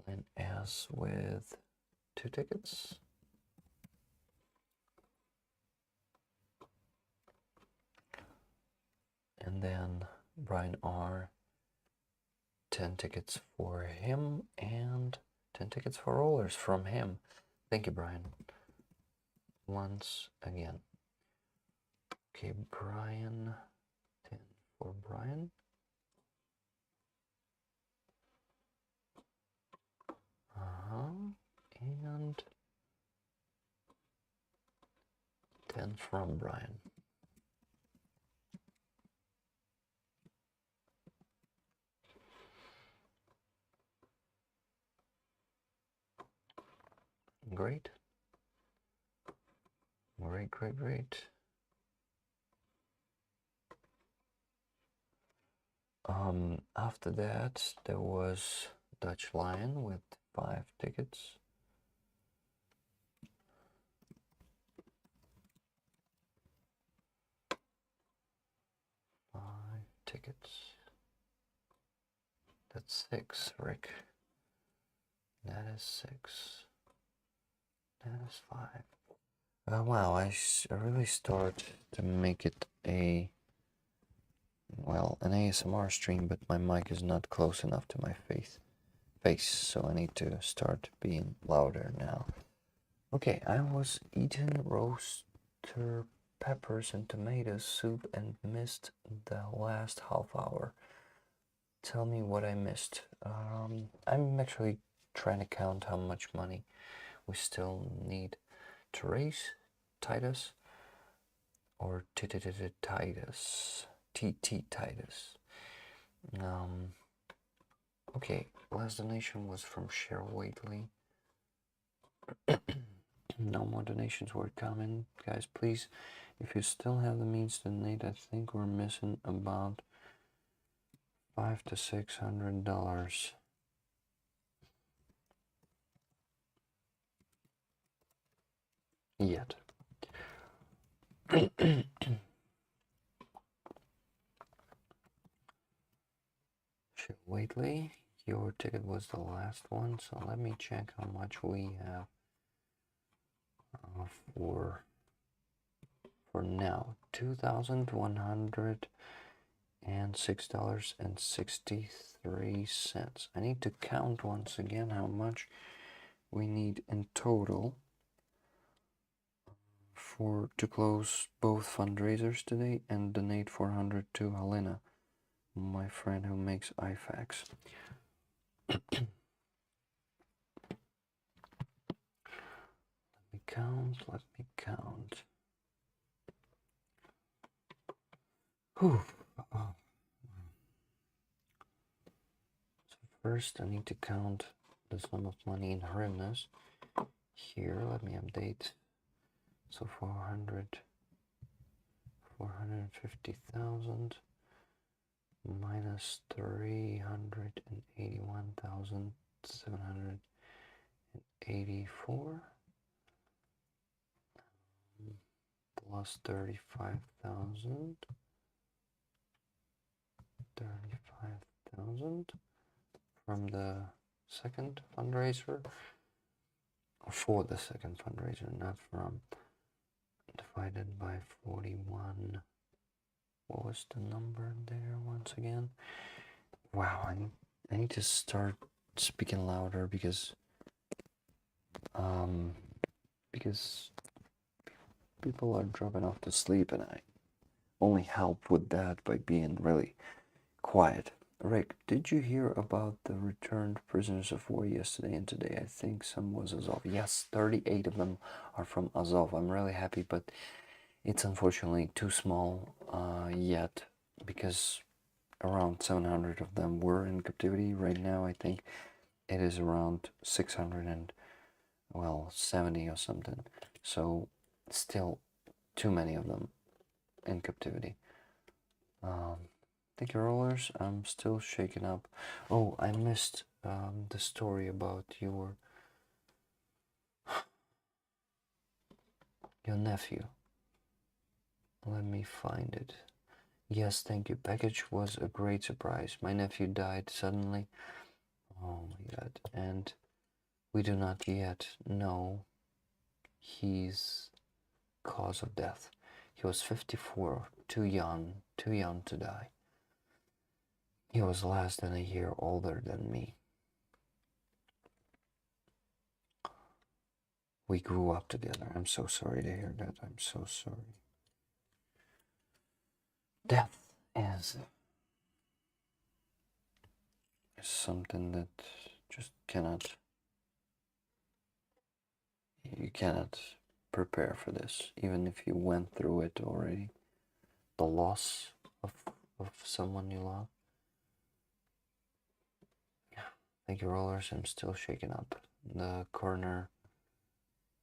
Lynn S with 2 tickets. And then Brian R, 10 tickets for him and 10 tickets for rollers from him. Thank you, Brian. Once again. Okay, Brian, 10 for Brian. And 10 from Brian. Great. Great. After that, there was Dutch Lion with 5 tickets. 5 tickets. That's 6, Rick. That is 6. That is 5. Wow, I really start to make it an ASMR stream, but my mic is not close enough to my face, so I need to start being louder now. Okay, I was eating roaster peppers and tomato soup and missed the last half hour. Tell me what I missed. I'm actually trying to count how much money we still need to raise. Titus or Titus. Titus. Okay, last donation was from Cheryl Waitley. No more donations were coming. Guys, please, if you still have the means to donate, I think we're missing about $500 to $600. Yet. Waitley, your ticket was the last one, so let me check how much we have for now. $2,106.63. I need to count once again how much we need in total to close both fundraisers today and donate $400 to Helena, my friend who makes IFACs. Let me count. Whew. So first I need to count the sum of money in hryvnias. Here, let me update. So 450,000 minus 381,784 plus 35,000 from the second fundraiser, or for the second fundraiser, not from, divided by 41. What was the number there once again? Wow, I need to start speaking louder because people are dropping off to sleep, and I only help with that by being really quiet. Rick, did you hear about the returned prisoners of war yesterday and today? I think some was Azov. Yes, 38 of them are from Azov. I'm really happy, but it's unfortunately too small yet, because around 700 of them were in captivity. Right now, I think it is around 670 or something. So still too many of them in captivity. Thank you, rollers. I'm still shaken up. Oh, I missed the story about your nephew. Let me find it. Yes, thank you. Package was a great surprise. My nephew died suddenly. Oh my god. And we do not yet know his cause of death. He was 54, too young to die. He was less than a year older than me. We grew up together. I'm so sorry to hear that. I'm so sorry. Death is something that just you cannot prepare for this, even if you went through it already. The loss of someone you love. Thank you, rollers. I'm still shaken up. The corner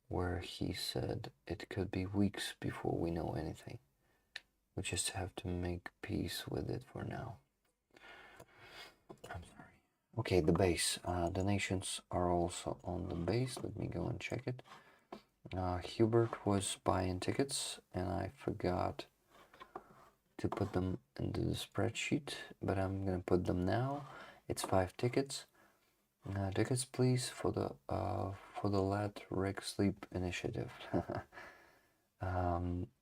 where he said it could be weeks before we know anything. We just have to make peace with it for now. I'm sorry. Okay, the base. Donations are also on the base. Let me go and check it. Hubert was buying tickets, and I forgot to put them into the spreadsheet, but I'm gonna put them now. It's 5 tickets. Tickets, please, for the for the Let Rick Sleep initiative.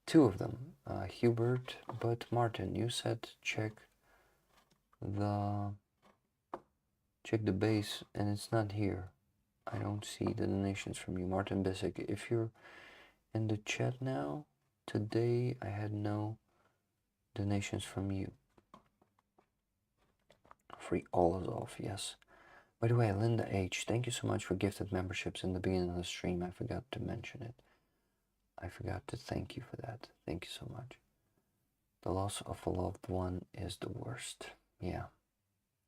Two of them, Hubert, but Martin, you said check the base, and it's not here. I don't see the donations from you, Martin Bissek. If you're in the chat now, today I had no donations from you. Free all is off, yes. By the way, Linda H, thank you so much for gifted memberships in the beginning of the stream. I forgot to mention it. I forgot to thank you for that. Thank you so much. The loss of a loved one is the worst. Yeah,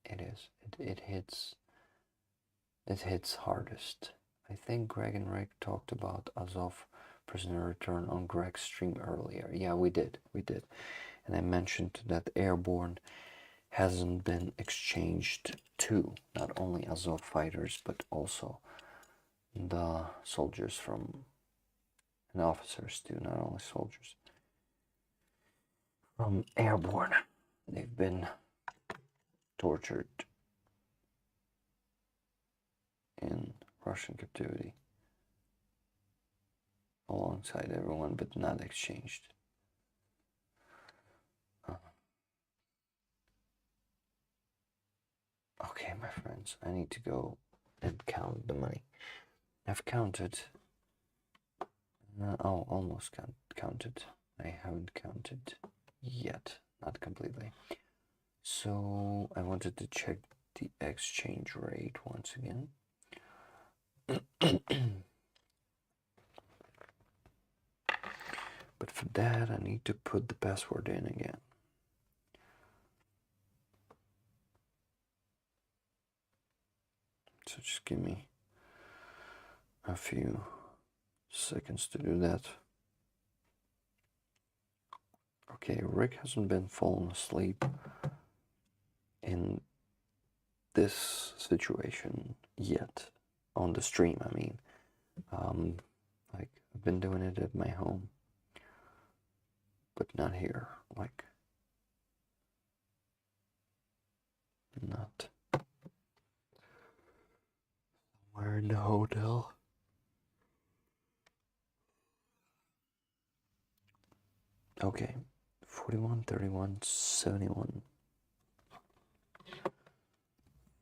it is. It hits hardest. I think Greg and Rick talked about Azov prisoner return on Greg's stream earlier. Yeah, we did. And I mentioned that Airborne hasn't been exchanged to not only Azov fighters, but also the soldiers from, and officers too, not only soldiers from Airborne. They've been tortured in Russian captivity alongside everyone, but not exchanged. Okay, my friends, I need to go and count the money. I've counted. Almost counted. I haven't counted yet, not completely. So I wanted to check the exchange rate once again. But for that, I need to put the password in again. So just give me a few seconds to do that. Okay, Rick hasn't been falling asleep in this situation yet, on the stream, I mean. Like, I've been doing it at my home, but not here, like, not somewhere in the hotel. Okay, 41, 31, 71.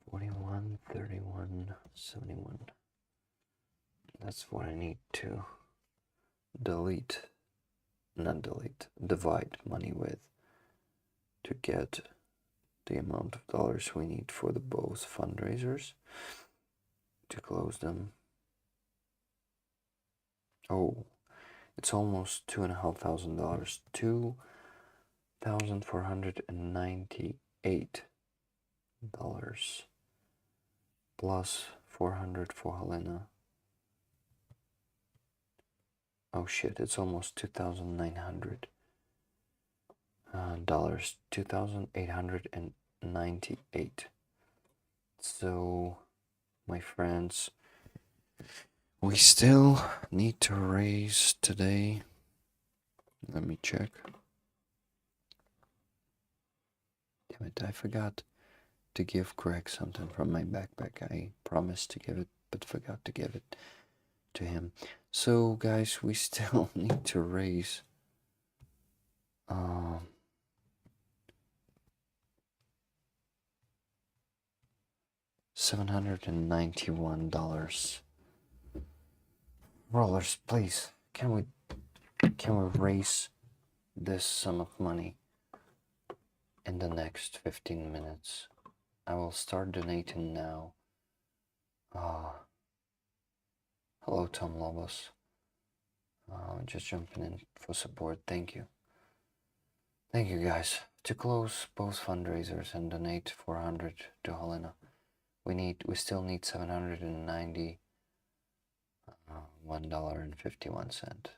41, 31, 71. That's what I need to divide money with to get the amount of dollars we need for the both fundraisers to close them. Oh, it's almost $2,500. $2,498 plus 400 for Helena. Oh shit, it's almost $2,900. $2,898. So, my friends, we still need to raise today. Let me check. Damn it, I forgot to give Greg something from my backpack. I promised to give it, but forgot to give it to him. So, guys, we still need to raise $791. Rollers, please, can we raise this sum of money in the next 15 minutes? I will start donating now. Hello, Tom Lobos. Just jumping in for support. Thank you. Thank you, guys. To close both fundraisers and donate 400 to Helena, we still need $791.51.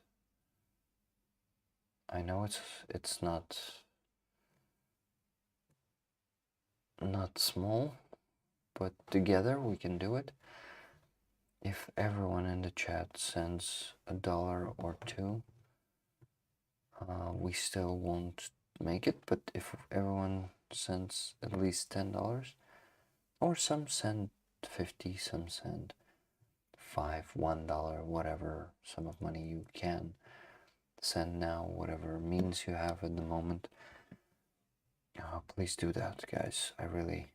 I know it's not small, but together we can do it. If everyone in the chat sends $1 or $2, we still won't make it, but if everyone sends at least $10, or some send 50, some send $5, $1, whatever sum of money you can send now, whatever means you have at the moment. Please do that, guys. I really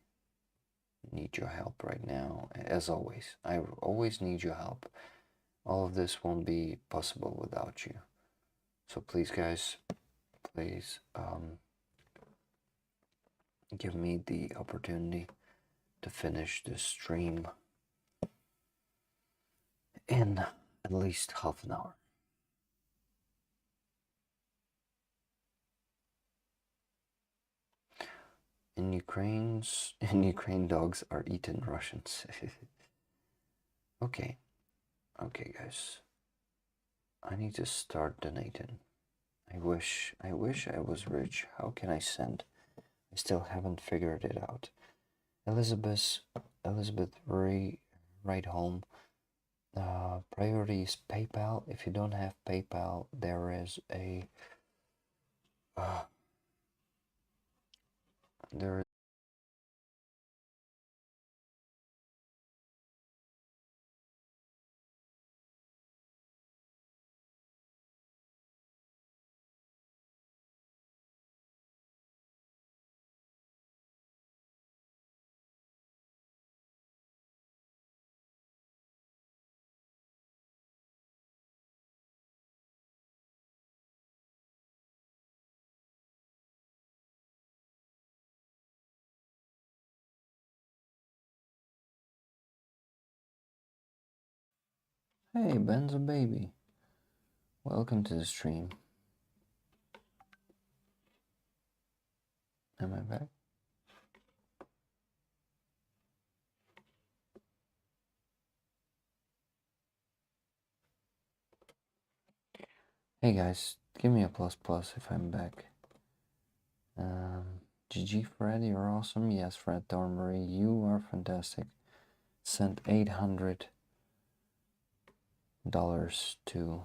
need your help right now. As always, I always need your help. All of this won't be possible without you. So please, guys, please give me the opportunity to finish this stream in at least half an hour. In Ukraine, dogs are eaten Russians. Okay, guys. I need to start donating. I wish I was rich. How can I send? I still haven't figured it out. Elizabeth, right home. Priority is PayPal. If you don't have PayPal, there is a there. Hey, Ben's a baby. Welcome to the stream. Am I back? Hey guys, give me a plus if I'm back. GG Fred, you're awesome. Yes, Fred Thornbury, you are fantastic. Sent $800 to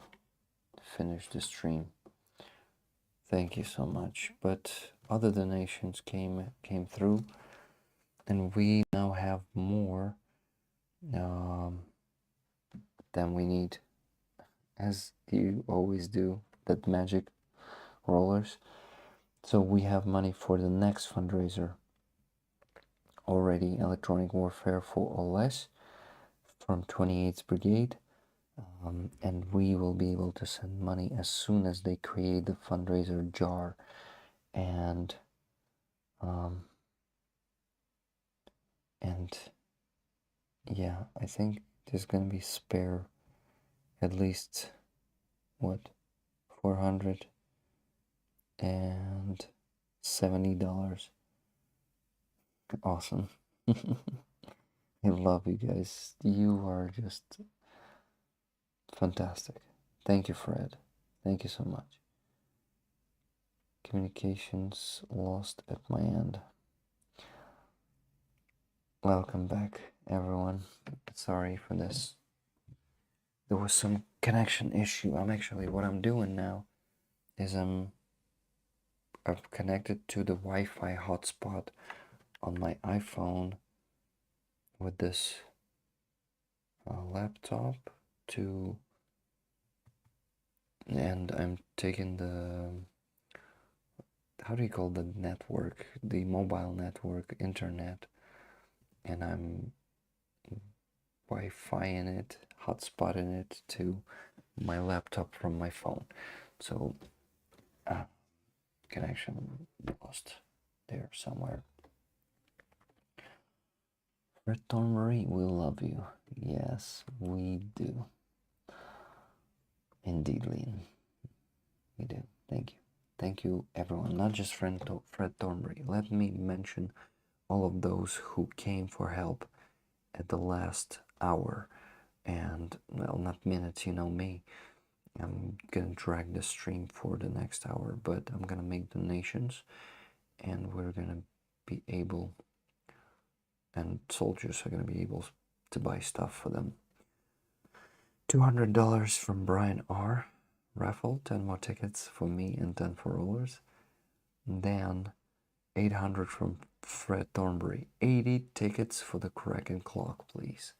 finish the stream. Thank you so much. But other donations came through, and we now have more than we need, as you always do. That magic rollers. So we have money for the next fundraiser already. Electronic warfare for or less from 28th Brigade. And we will be able to send money as soon as they create the fundraiser jar. And yeah, I think there's gonna be spare at least what, $470. Awesome. I love you guys. You are just fantastic. Thank you, Fred. Thank you so much. Communications lost at my end. Welcome back, everyone. Sorry for this. There was some connection issue. What I'm doing now is I've connected to the Wi-Fi hotspot on my iPhone with this laptop and I'm taking the, how do you call the network, the mobile network, internet, and I'm Wi-Fi-ing it, hotspotting it to my laptop from my phone. So connection lost there somewhere. Red Thorn Marie, we love you. Yes, we do. Indeed, Lean. We do. Thank you. Thank you, everyone. Not just Fred Thornbury. Let me mention all of those who came for help at the last hour. And, well, not minutes, you know me. I'm gonna drag the stream for the next hour, but I'm gonna make donations and we're gonna be able, and soldiers are gonna be able to buy stuff for them. $200 from Brian R. Raffle, 10 more tickets for me and 10 for rollers. Then 800 from Fred Thornbury, 80 tickets for the Kraken clock, please.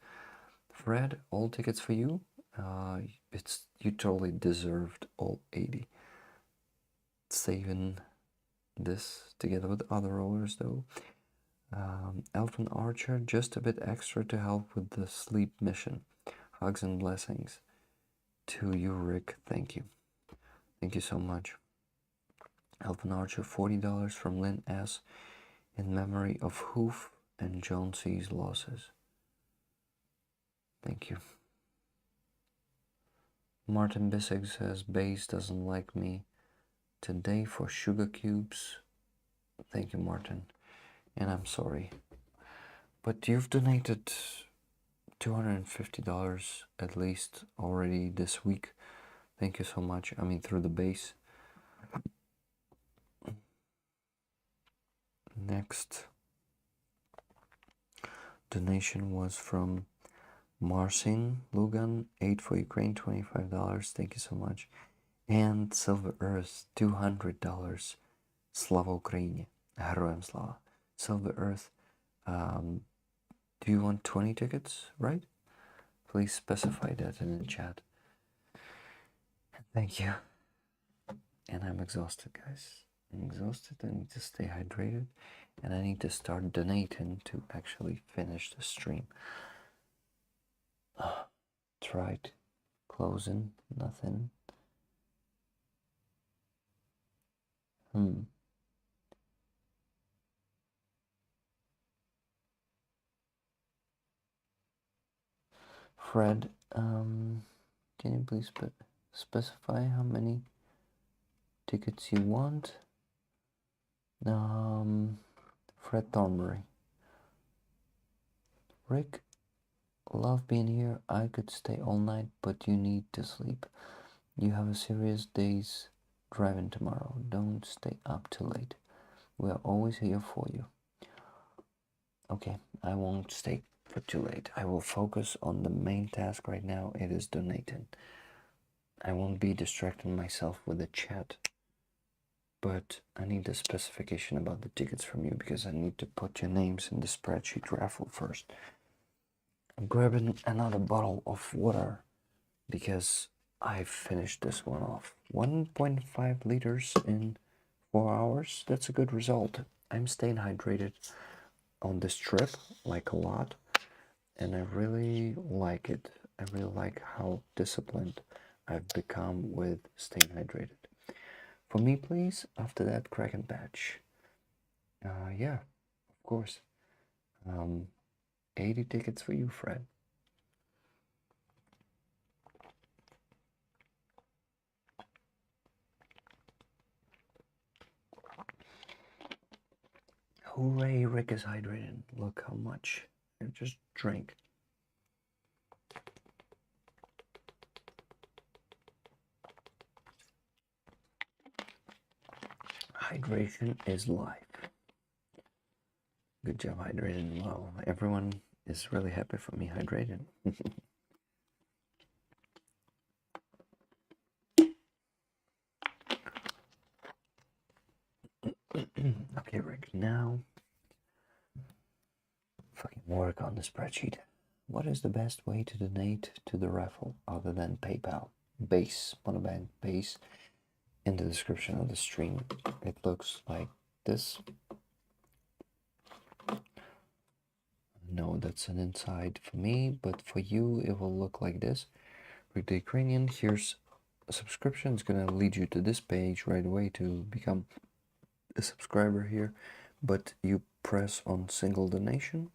Fred, all tickets for you. You totally deserved all 80. Saving this together with other rollers though. Elton Archer, just a bit extra to help with the sleep mission. Hugs and blessings. To you, Rick. Thank you. Thank you so much. Elton Archer, $40 from Lynn S. in memory of Hoof and John C.'s losses. Thank you. Martin Bissig says, Base doesn't like me today for sugar cubes. Thank you, Martin. And I'm sorry. But you've donated $250 at least already this week. Thank you so much. I mean, through the base. Next donation was from Marcin Lugan, 8 for Ukraine, $25. Thank you so much. And Silver Earth, $200. Slava Ukraini. Героям слава. Silver Earth, do you want 20 tickets, right? Please specify that in the chat. Thank you. And I'm exhausted, guys. I'm exhausted. I need to stay hydrated. And I need to start donating to actually finish the stream. Tried closing, nothing. Fred, can you please specify how many tickets you want? Fred Thornbury. Rick, love being here. I could stay all night, but you need to sleep. You have a serious day's driving tomorrow. Don't stay up too late. We are always here for you. Okay, I won't stay for too late. I will focus on the main task right now. It is donating. I won't be distracting myself with the chat. But I need a specification about the tickets from you because I need to put your names in the spreadsheet raffle first. I'm grabbing another bottle of water because I finished this one off. 1.5 liters in 4 hours. That's a good result. I'm staying hydrated on this trip, like a lot, and I really like it. I really like how disciplined I've become with staying hydrated. For me, please, after that Kraken patch. Yeah, of course. 80 tickets for you, Fred. Hooray, Rick is hydrated. Look how much I just drank. Hydration is life. Good job hydrating. Well, everyone is really happy for me hydrated. Okay, Rick, now fucking work on the spreadsheet. What is the best way to donate to the raffle other than PayPal? Base, Monobank Base, in the description of the stream. It looks like this. No, that's an inside for me, but for you it will look like this. With the Ukrainian, here's a subscription. It's gonna lead you to this page right away to become a subscriber here, but you press on single donation,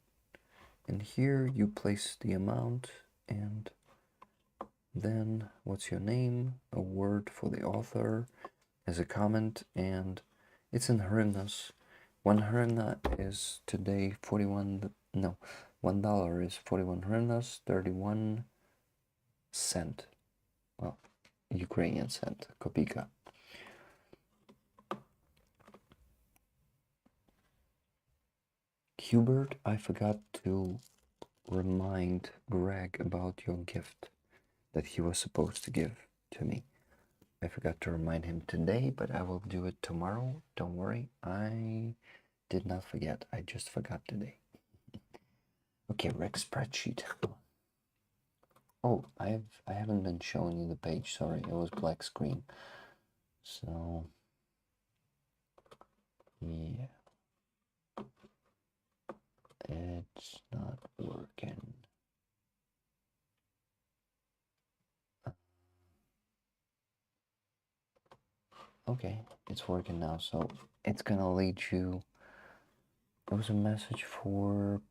and here you place the amount, and then what's your name, a word for the author as a comment, and it's in hryvnias. 1 hryvnia is today $1 is 41 hryvnias, 31 cent. Well, Ukrainian cent, kopika. Hubert, I forgot to remind Greg about your gift that he was supposed to give to me. I forgot to remind him today, but I will do it tomorrow. Don't worry, I did not forget. I just forgot today. Okay, Rick spreadsheet. Oh, I haven't been showing you the page. Sorry, it was black screen. So yeah, it's not working. Okay, it's working now. So it's gonna lead you. It was a message for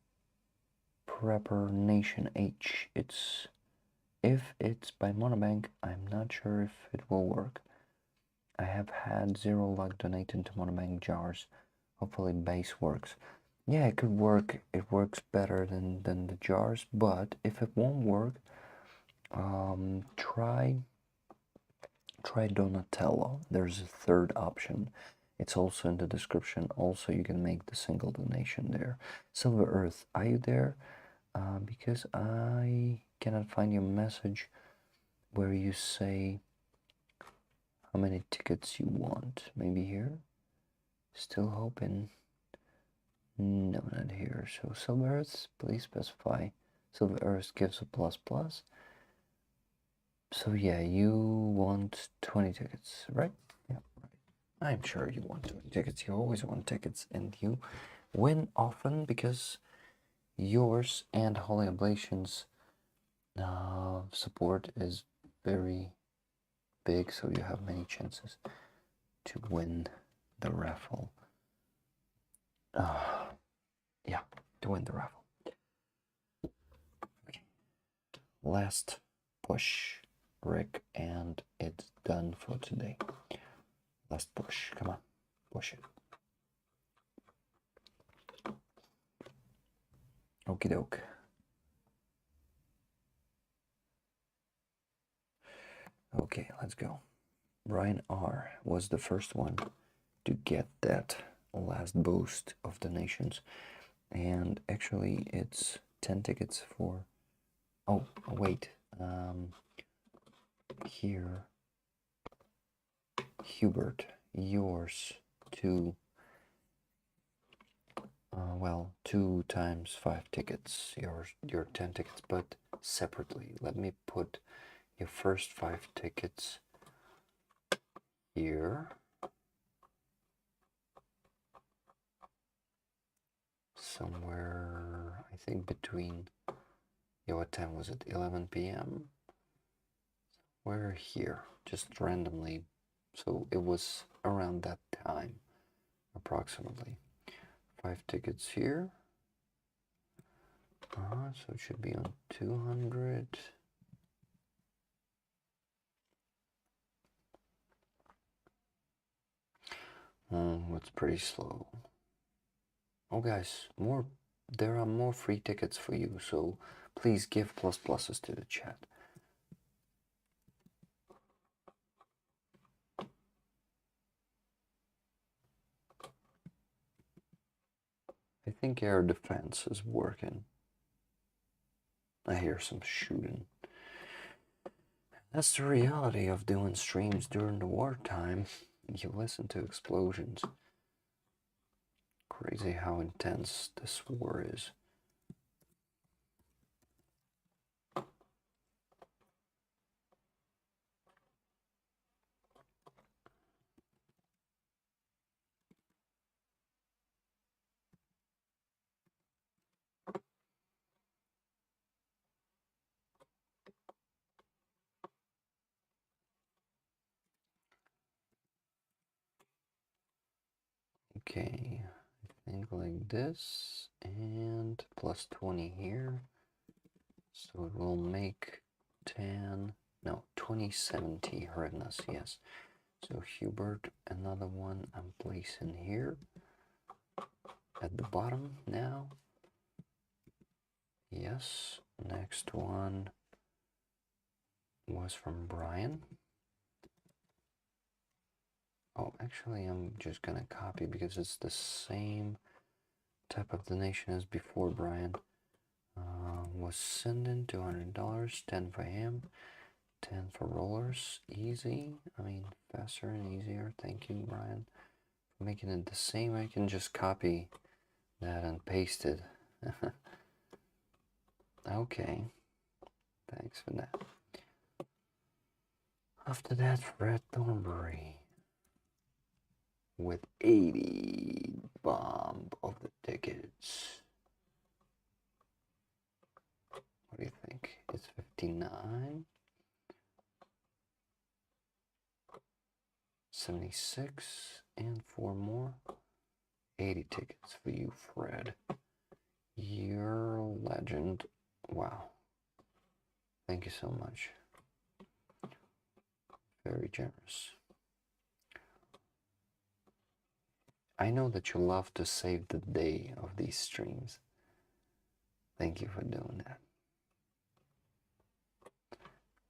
Prepper Nation H. If it's by Monobank, I'm not sure if it will work. I have had zero luck donating to Monobank jars. Hopefully base works. Yeah, it could work. It works better than the jars, but if it won't work, try Donatello. There's a third option. It's also in the description. Also, you can make the single donation there. Silver Earth, are you there? Because I cannot find your message where you say how many tickets you want. Maybe here? Still hoping. No, not here. So Silver Earth, please specify. Silver Earth gives a plus plus. So yeah, you want 20 tickets, right? Yeah, right. I'm sure you want 20 tickets. You always want tickets, and you win often because yours and Holy Oblations support is very big, so you have many chances to win the raffle. Yeah, to win the raffle. Okay. Last push, Rick, and it's done for today. Last push, come on, push it. Okie doke. Okay, let's go. Brian R was the first one to get that last boost of donations, and actually it's 10 tickets for. Oh, wait. Here, Hubert, yours to. Well, 2 times 5 tickets. Your 10 tickets, but separately. Let me put your first 5 tickets here. Somewhere, I think between, yeah, what time was it? 11 p.m. We're here, just randomly. So it was around that time, approximately. 5 tickets here. So it should be on 200. It's pretty slow. Oh, guys, there are more free tickets for you, so please give pluses to the chat. I think air defense is working. I hear some shooting. That's the reality of doing streams during the wartime. You listen to explosions. Crazy how intense this war is. Okay, I think like this, and plus 20 here. So it will make 10, no, 2070 hryvnias, yes. So Hubert, another one I'm placing here at the bottom now. Yes, next one was from Brian. Oh, actually, I'm just gonna copy because it's the same type of donation as before. Brian was sending $200, 10 for him, 10 for rollers. Easy, I mean, faster and easier. Thank you, Brian, for making it the same. I can just copy that and paste it. Okay, Thanks for that. After that, Fred Thornbury with 80 bomb of the tickets. What do you think? It's 59. 76 and 4 more. 80 tickets for you, Fred. You're a legend. Wow. Thank you so much. Very generous. I know that you love to save the day of these streams. Thank you for doing that.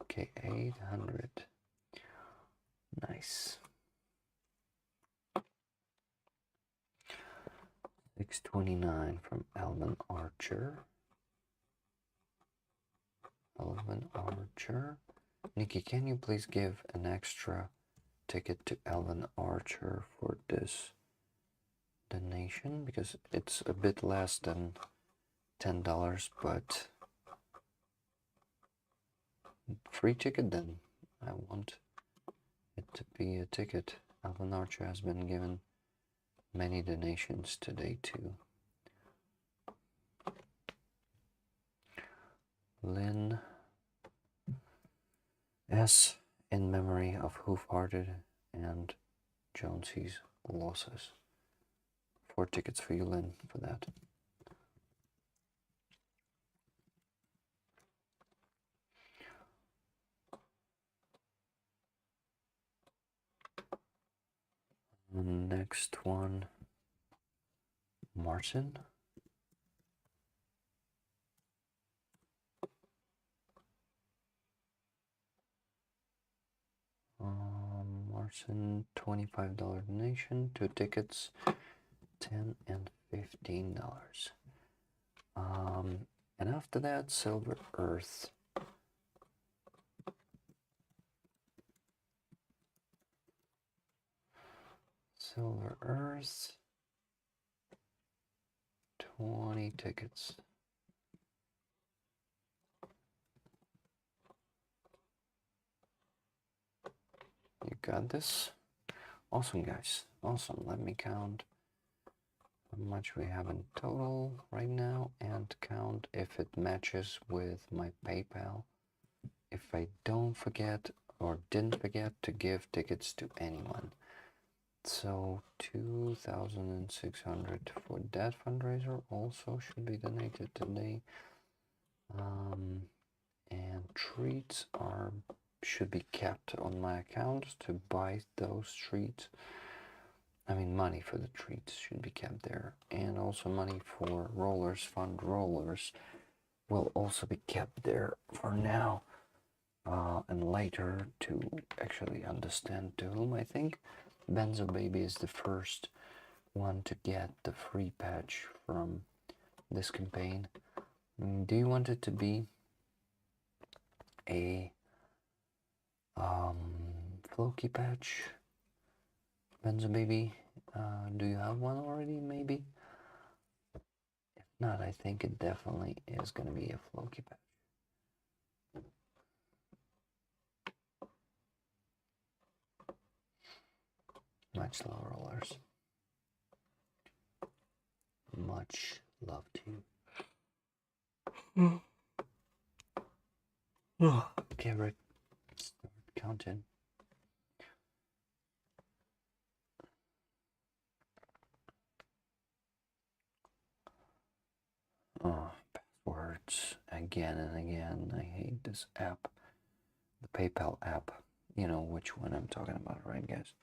Okay, 800. Nice. 629 from Alvin Archer. Alvin Archer. Nikki, can you please give an extra ticket to Alvin Archer for this donation? Because it's a bit less than $10, but free ticket then. I want it to be a ticket. Alvin Archer has been given many donations today too. Lynn S. in memory of Hoof-Hearted and Jonesy's losses. 4 tickets for you, Lynn, for that. Next one, Martin. Martin, $25 donation, 2 tickets, $10 and $15. And after that, Silver Earth. Silver Earth, 20 tickets. You got this? Awesome, guys. Awesome. Let me count how much we have in total right now and count if it matches with my PayPal. If I don't forget or didn't forget to give tickets to anyone. So 2,600 for that fundraiser also should be donated today. And treats should be kept on my account to buy those treats. I mean, money for the treats should be kept there, and also money for rollers, fund rollers, will also be kept there for now, and later to actually understand to whom. I think Benzo Baby is the first one to get the free patch from this campaign. Do you want it to be a Floki patch? Benzo Baby, do you have one already, maybe? If not, I think it definitely is going to be a Floki patch. Much love, rollers. Much love to you. Okay, Rick, start counting. Passwords again and again. I hate this app, the PayPal app. You know which one I'm talking about, right, guys?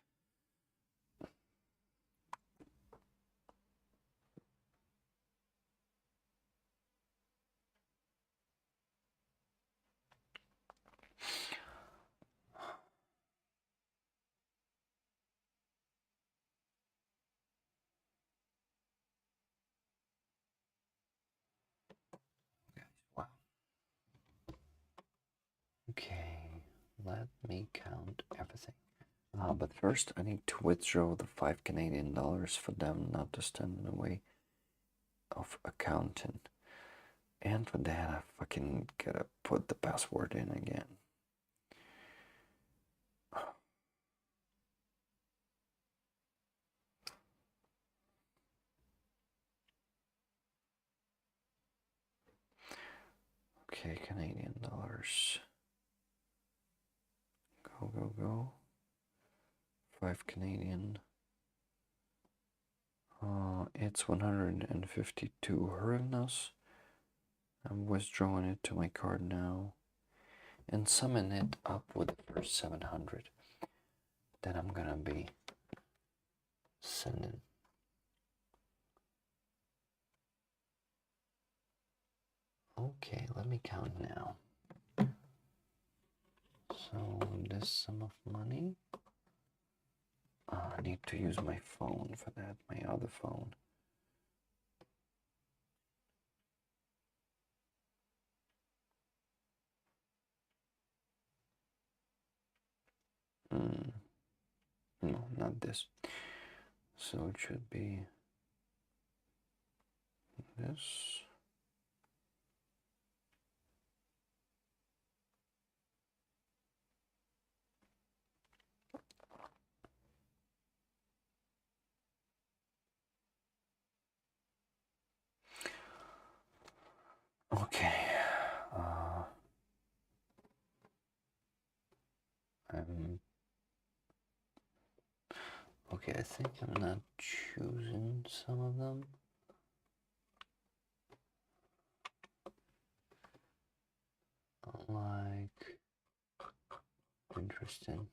Wow. Okay, let me count everything. But first, I need to withdraw the $5 Canadian for them not to stand in the way of accounting. And for that, I fucking gotta put the password in again. Okay, Canadian dollars. Go, go, go. 5 Canadian. It's 152 hryvnias. I'm withdrawing it to my card now and summon it up with the first 700. Then I'm gonna be sending. Okay, let me count now. So this sum of money. I need to use my phone for that, my other phone. No, not this. So it should be this. Okay. Okay, I think I'm not choosing some of them. Like, interesting.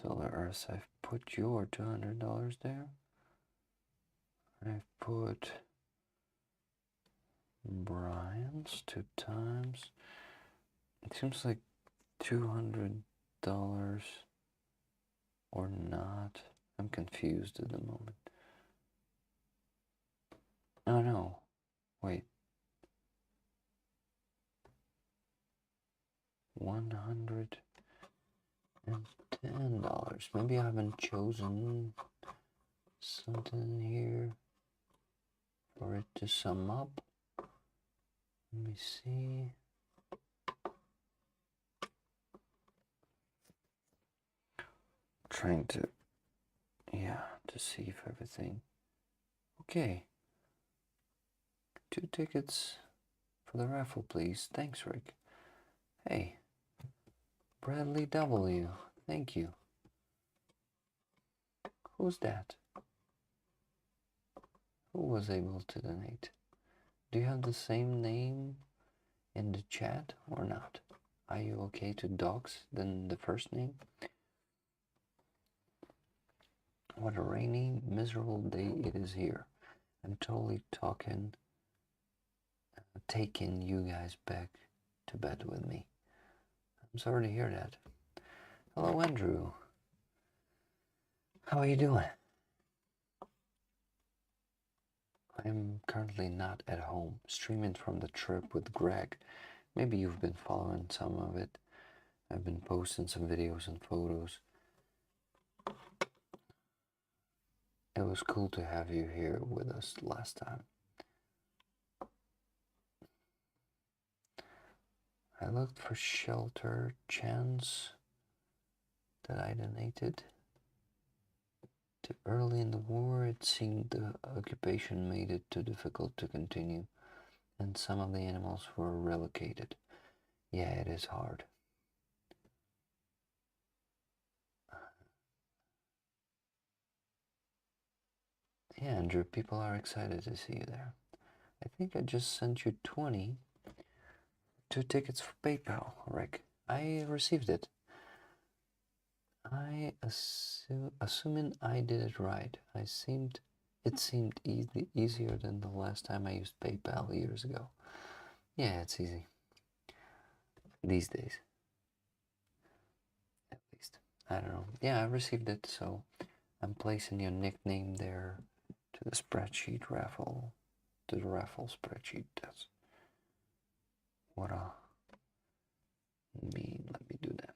Solar Earth, I've put your $200 there. I've put Brian's 2 times. It seems like $200 or not. I'm confused at the moment. Oh no, wait. $110. Maybe I haven't chosen something here for it to sum up. Let me see. Trying to, to see if everything. Okay. 2 tickets for the raffle, please. Thanks, Rick. Hey, Bradley W. Thank you. Who's that? Who was able to donate? Do you have the same name in the chat or not? Are you okay to dox than the first name? What a rainy, miserable day it is here. I'm totally taking you guys back to bed with me. I'm sorry to hear that. Hello, Andrew. How are you doing? I'm currently not at home, streaming from the trip with Greg. Maybe you've been following some of it. I've been posting some videos and photos. It was cool to have you here with us last time. I looked for shelter chants that I donated. Too early in the war, it seemed the occupation made it too difficult to continue, and some of the animals were relocated. Yeah, it is hard. Yeah, Andrew, people are excited to see you there. I think I just sent you 2 tickets for PayPal, Rick. I received it. Assuming I did it right, it seemed easier than the last time I used PayPal years ago. Yeah, it's easy. These days. At least. I don't know. Yeah, I received it, so I'm placing your nickname there to the spreadsheet raffle. To the raffle spreadsheet. That's what I mean. Let me do that.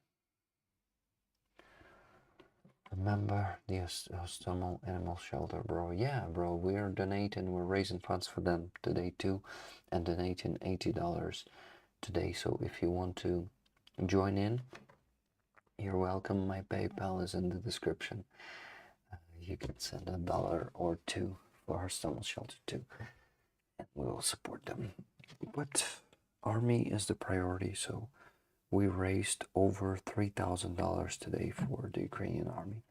Remember the Hostomel Animal Shelter, bro. Yeah, bro, we're donating, we're raising funds for them today too, and donating $80 today. So if you want to join in, you're welcome. My PayPal is in the description. You can send $1 or $2 for Hostomel Shelter too, and we will support them. But army is the priority, so we raised over $3,000 today for the Ukrainian army.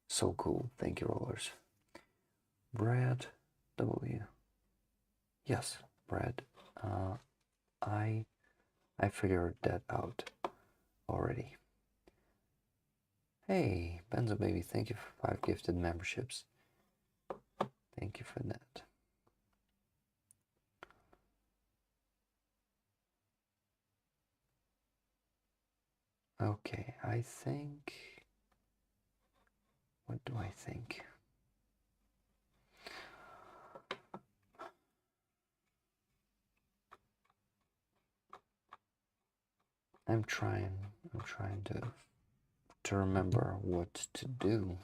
So cool. Thank you, rollers. Brad W. Yes, Brad. I figured that out already. Hey, Benzo baby, thank you for 5 gifted memberships. Thank you for that. Okay, I think. What do I think? I'm trying to remember what to do.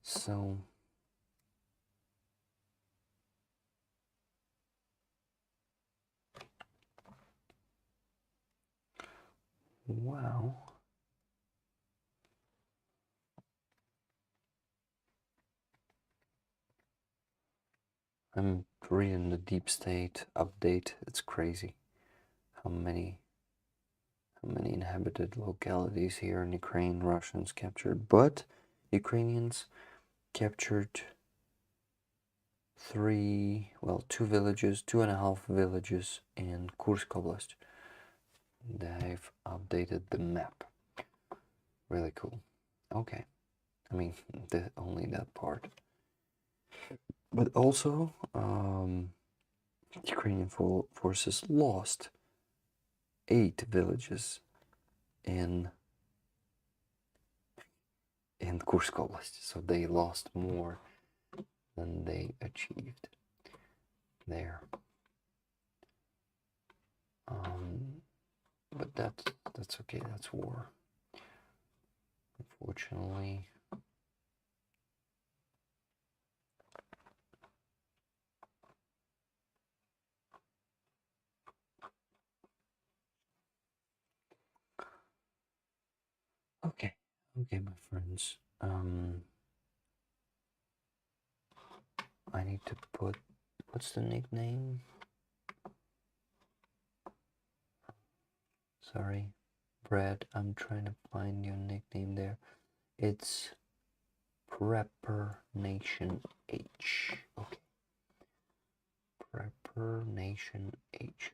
So wow. I'm reading the Deep State update. It's crazy how many inhabited localities here in Ukraine Russians captured, but Ukrainians captured 2 villages, 2.5 villages in Kursk Oblast. They've updated the map. Really cool. Okay. I mean, only that part. But also, Ukrainian forces lost 8 villages in Kursk Oblast, so they lost more than they achieved there. But that's okay. That's war. Unfortunately. Okay, my friends. I need to put, what's the nickname? Sorry, Brad, I'm trying to find your nickname there. It's Prepper Nation H. Okay. Prepper Nation H.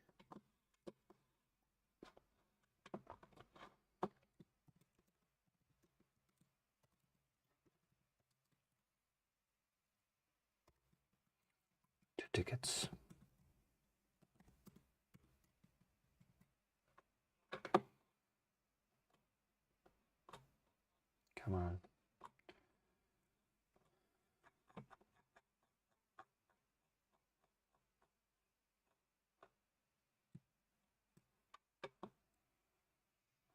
Two tickets. Come on.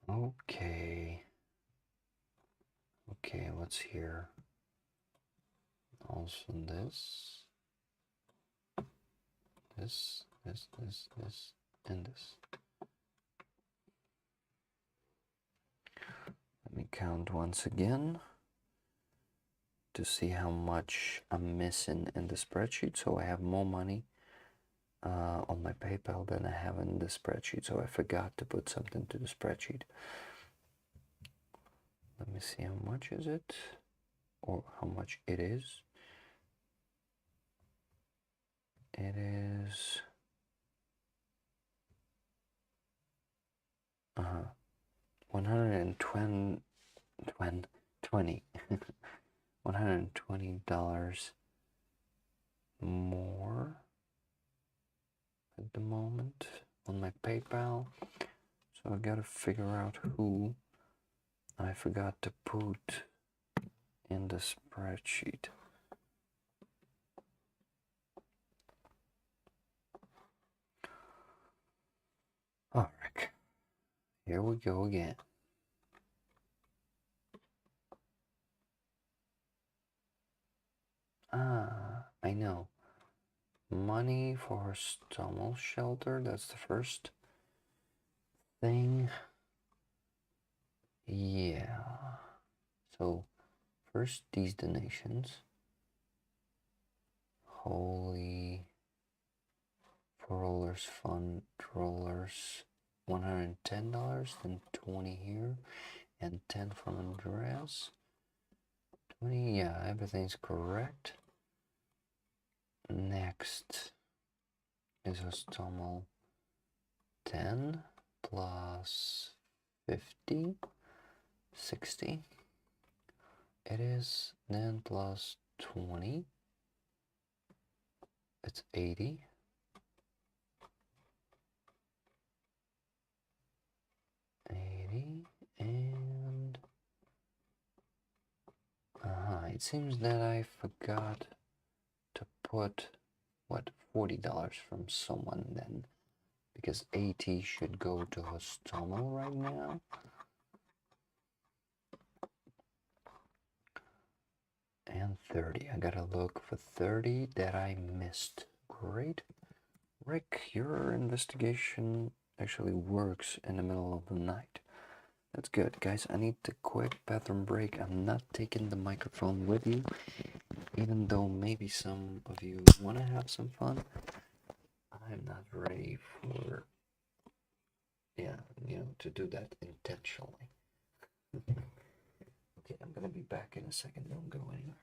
Okay. Okay, what's here? Also this, and this. Let me count once again to see how much I'm missing in the spreadsheet. So I have more money on my PayPal than I have in the spreadsheet. So I forgot to put something to the spreadsheet. Let me see, how much is it? Or how much it is. It is 120 $120 more at the moment on my PayPal. So I gotta figure out who I forgot to put in the spreadsheet. Alright, here we go again. I know. Money for stomach shelter, that's the first thing. Yeah. So, first, these donations. Holy for rollers, fund rollers, $110, then 20 here, and 10 from Andreas. 20, yeah, everything's correct. Next is a Stommel 10 plus 50, 60. It is then plus 20. It's 80. 80 and it seems that I forgot to put what $40 from someone then, because 80 should go to Hostomo right now. And 30. I gotta look for 30 that I missed. Great. Rick, your investigation actually works in the middle of the night. That's good. Guys, I need a quick bathroom break. I'm not taking the microphone with you, even though maybe some of you want to have some fun. I'm not ready for, to do that intentionally. Okay, I'm gonna be back in a second. Don't go anywhere.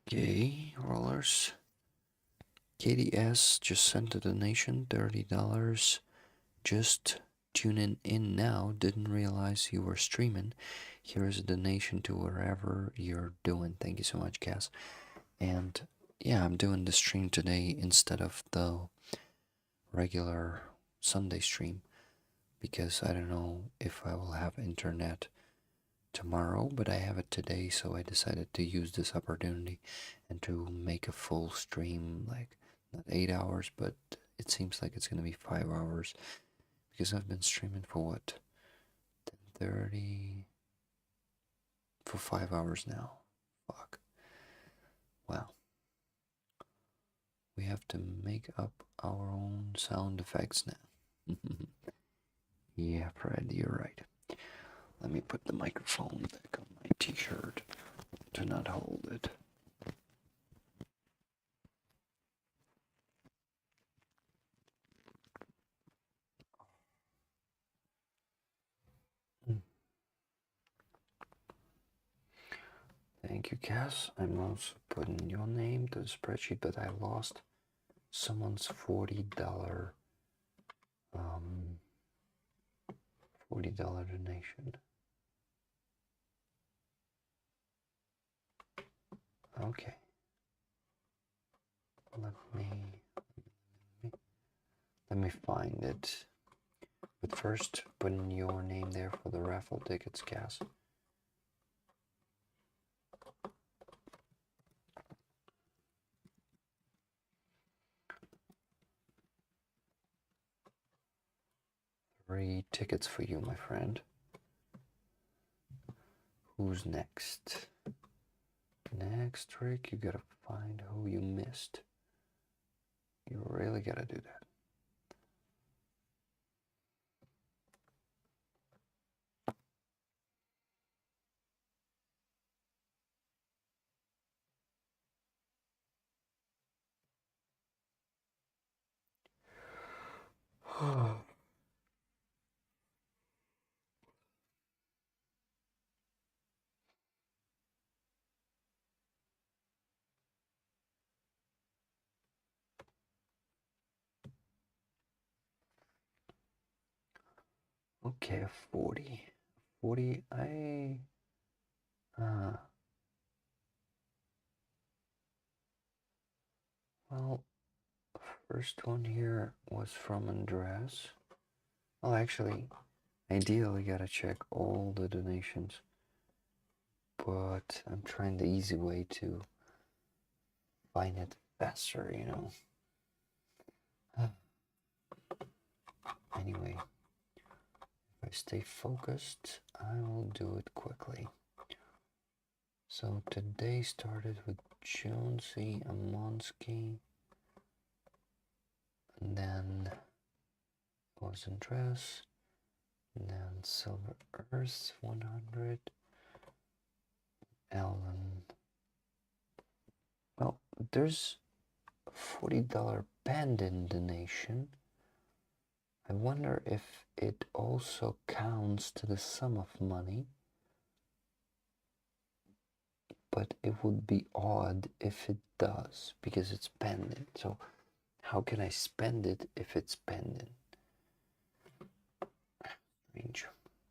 Okay, rollers. KDS just sent a donation, $30. Just tuning in now, didn't realize you were streaming. Here is a donation to wherever you're doing. Thank you so much, Cass. And yeah, I'm doing the stream today instead of the regular Sunday stream because I don't know if I will have internet tomorrow, but I have it today, so I decided to use this opportunity and to make a full stream, like not 8 hours, but it seems like it's gonna be 5 hours because I've been streaming for what, 10:30 for 5 hours now. Fuck. Wow. We have to make up our own sound effects now. Yeah, Fred, you're right. Let me put the microphone back on my t-shirt to not hold it. Thank you, Cass. I'm also putting your name to the spreadsheet, but I lost someone's $40 $40 donation. Okay. Let me find it. But first, put in your name there for the raffle tickets, Cass. Three tickets for you, my friend. Who's next? Next, Rick, you gotta find who you missed. You really gotta do that. Okay, 40. 40, well, first one here was from Andres. Well, actually, ideally, gotta check all the donations. But I'm trying the easy way to find it faster, you know. Anyway, if I stay focused, I will do it quickly. So today started with Jonesy, Amonsky, and then was Andres, and then Silver Earth 100, Ellen. Well, there's a $40 pendant donation. I wonder if it also counts to the sum of money, but it would be odd if it does because it's pendant. So how can I spend it if it's pendant? Strange.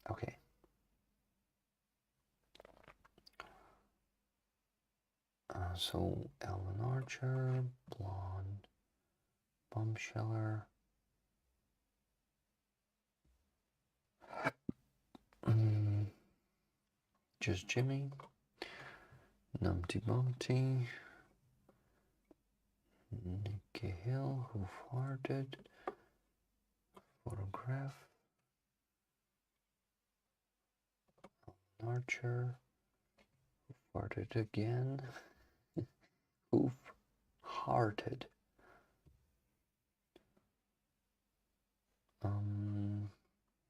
Okay. So Ellen Archer, Blonde, Bombsheller, Just Jimmy, Numpty Bumpty, Nikki Hill, Who Farted, Photograph, Ellen Archer, Who Farted again, Who Hearted.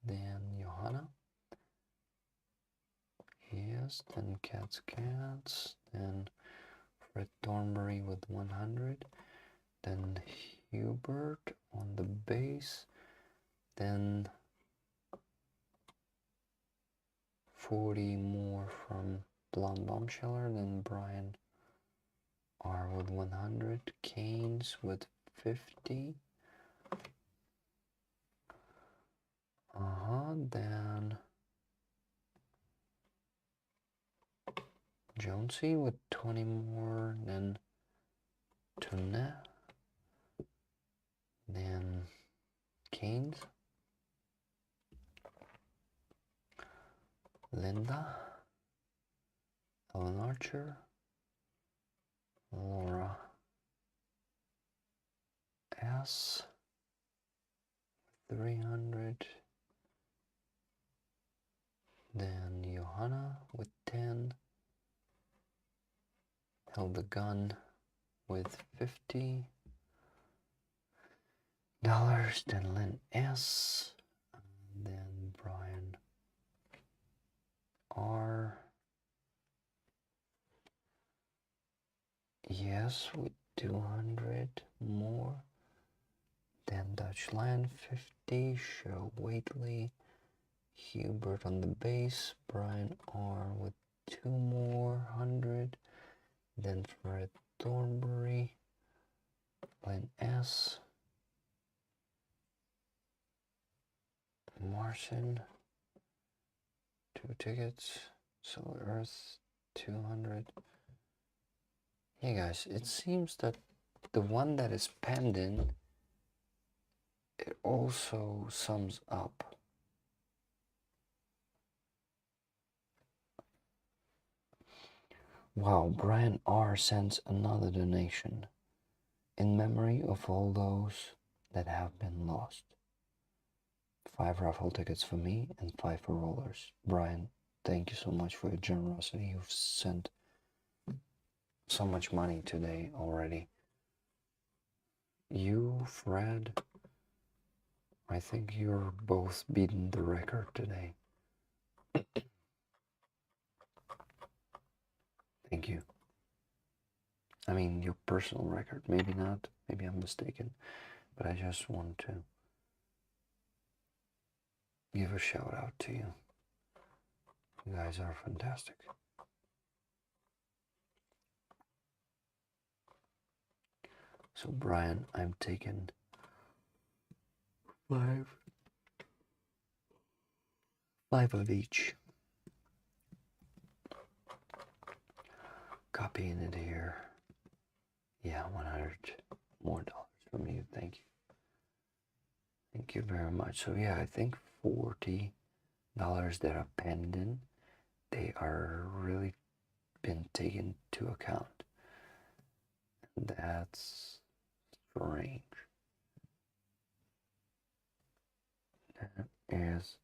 Then Johanna. Yes, then Cats, then Fred Thornbury with 100, then Hubert on the bass, then 40 more from Blonde Bombsheller, then Brian R with 100, Keynes with 50, then Jonesy with 20 more, then Tuna, then Keynes, Linda, Ellen Archer, Laura S, 300, then Johanna with 10, Held the Gun with $50, then Lynn S, then Brian R, yes, with 200 more, then Dutch Land 50, Cheryl Waitley, Hubert on the bass, Brian R with 2 more 100. Then Fred Thornbury, Len S. Martian, 2 tickets. Solar Earth, 200. Hey guys, it seems that the one that is pending, it also sums up. Wow, Brian R. sends another donation in memory of all those that have been lost. 5 raffle tickets for me and 5 for rollers. Brian, thank you so much for your generosity. You've sent so much money today already. You, Fred, I think you're both beating the record today. Thank you. I mean, your personal record. Maybe not. Maybe I'm mistaken. But I just want to give a shout out to you. You guys are fantastic. So, Brian, I'm taking 5 of each. Copying it here. Yeah, 100 more dollars from you. Thank you. Thank you very much. So yeah, I think $40 that are pending, they are really been taken into account. And that's strange. That is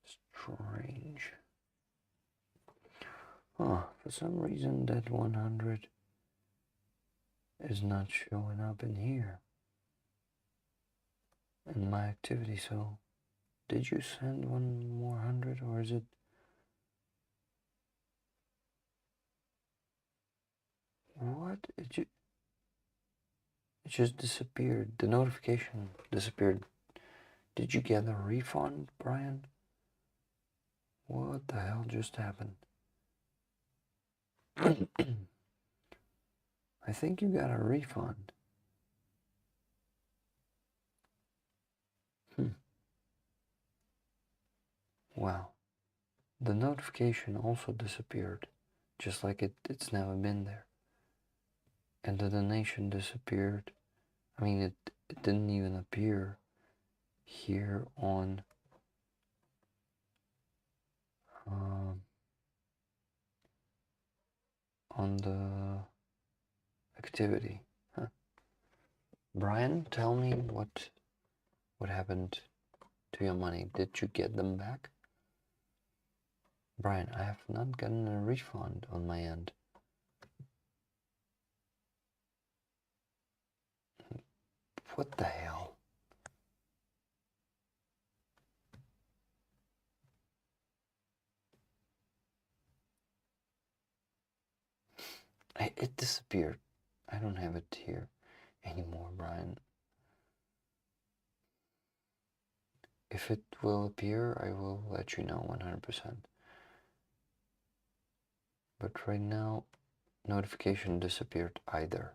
strange. Huh, for some reason that 100 is not showing up in here in my activity. So did you send 1 more 100 or is it what? It just disappeared. The notification disappeared. Did you get a refund, Brian? What the hell just happened? I think you got a refund. Wow. The notification also disappeared, just like it's never been there. And the donation disappeared. I mean, it didn't even appear here on the activity. Huh. Brian, tell me what happened to your money. Did you get them back? Brian, I have not gotten a refund on my end. What the hell? It disappeared. I don't have it here anymore, Brian. If it will appear, I will let you know 100%. But right now, notification disappeared either.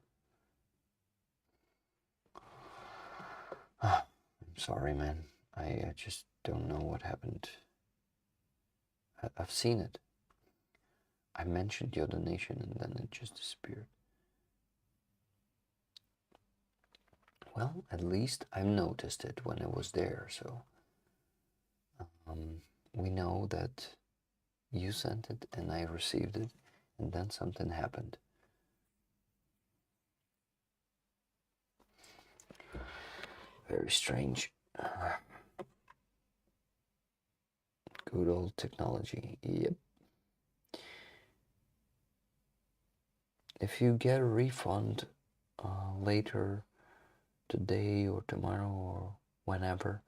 I'm sorry, man. I just don't know what happened. I've seen it. I mentioned your donation and then it just disappeared. Well, at least I noticed it when it was there, so we know that you sent it and I received it, and then something happened. Very strange. Good old technology. Yep. If you get a refund later today or tomorrow or whenever,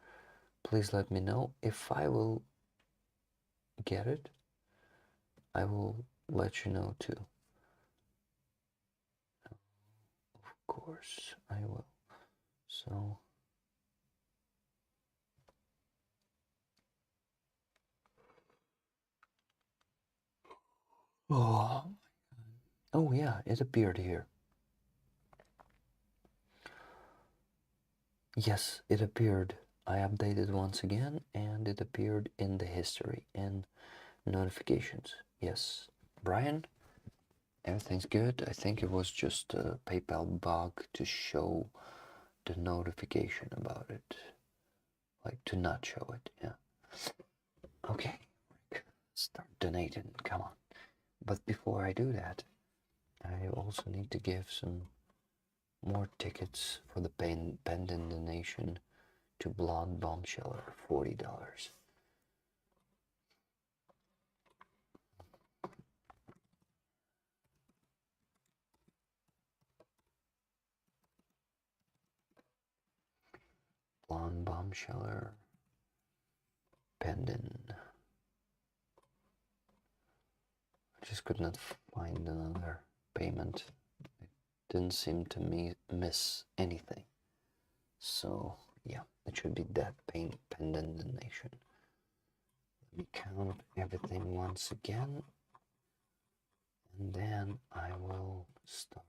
please let me know. If I will get it, I will let you know too. Of course I will. So Oh, oh yeah, it appeared here. Yes, it appeared. I updated once again and it appeared in the history and notifications. Yes. Brian, everything's good. I think it was just a PayPal bug to show the notification about it. Like to not show it, yeah. Okay, start donating, come on. But before I do that, I also need to give some more tickets for the pending donation to Blonde Bomb Shelter, $40. Blonde Bomb Shelter, pending. I just could not find another payment. It didn't seem to me miss anything. So yeah, it should be that pending donation. Let me count everything once again, and then I will start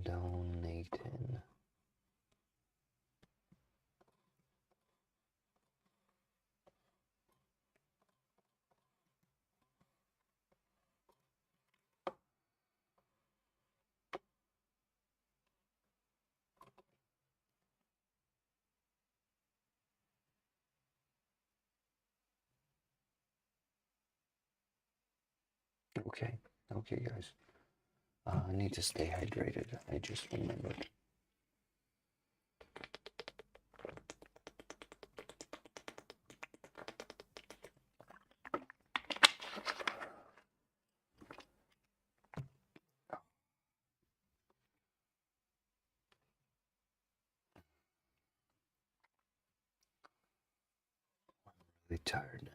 donating. Okay, guys. I need to stay hydrated. I just remembered. Really tired now.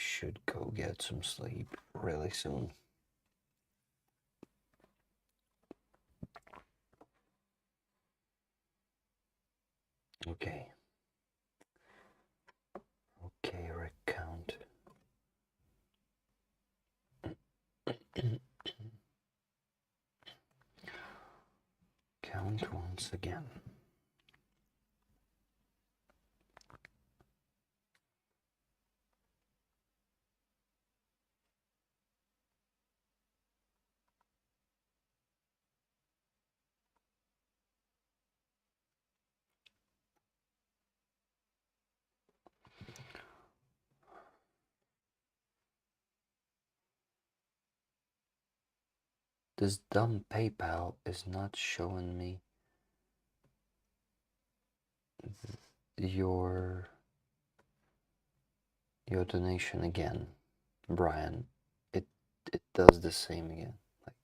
Should go get some sleep really soon. Okay. Okay, recount. Count once again. This dumb PayPal is not showing me your donation again, Brian. It does the same again. Like,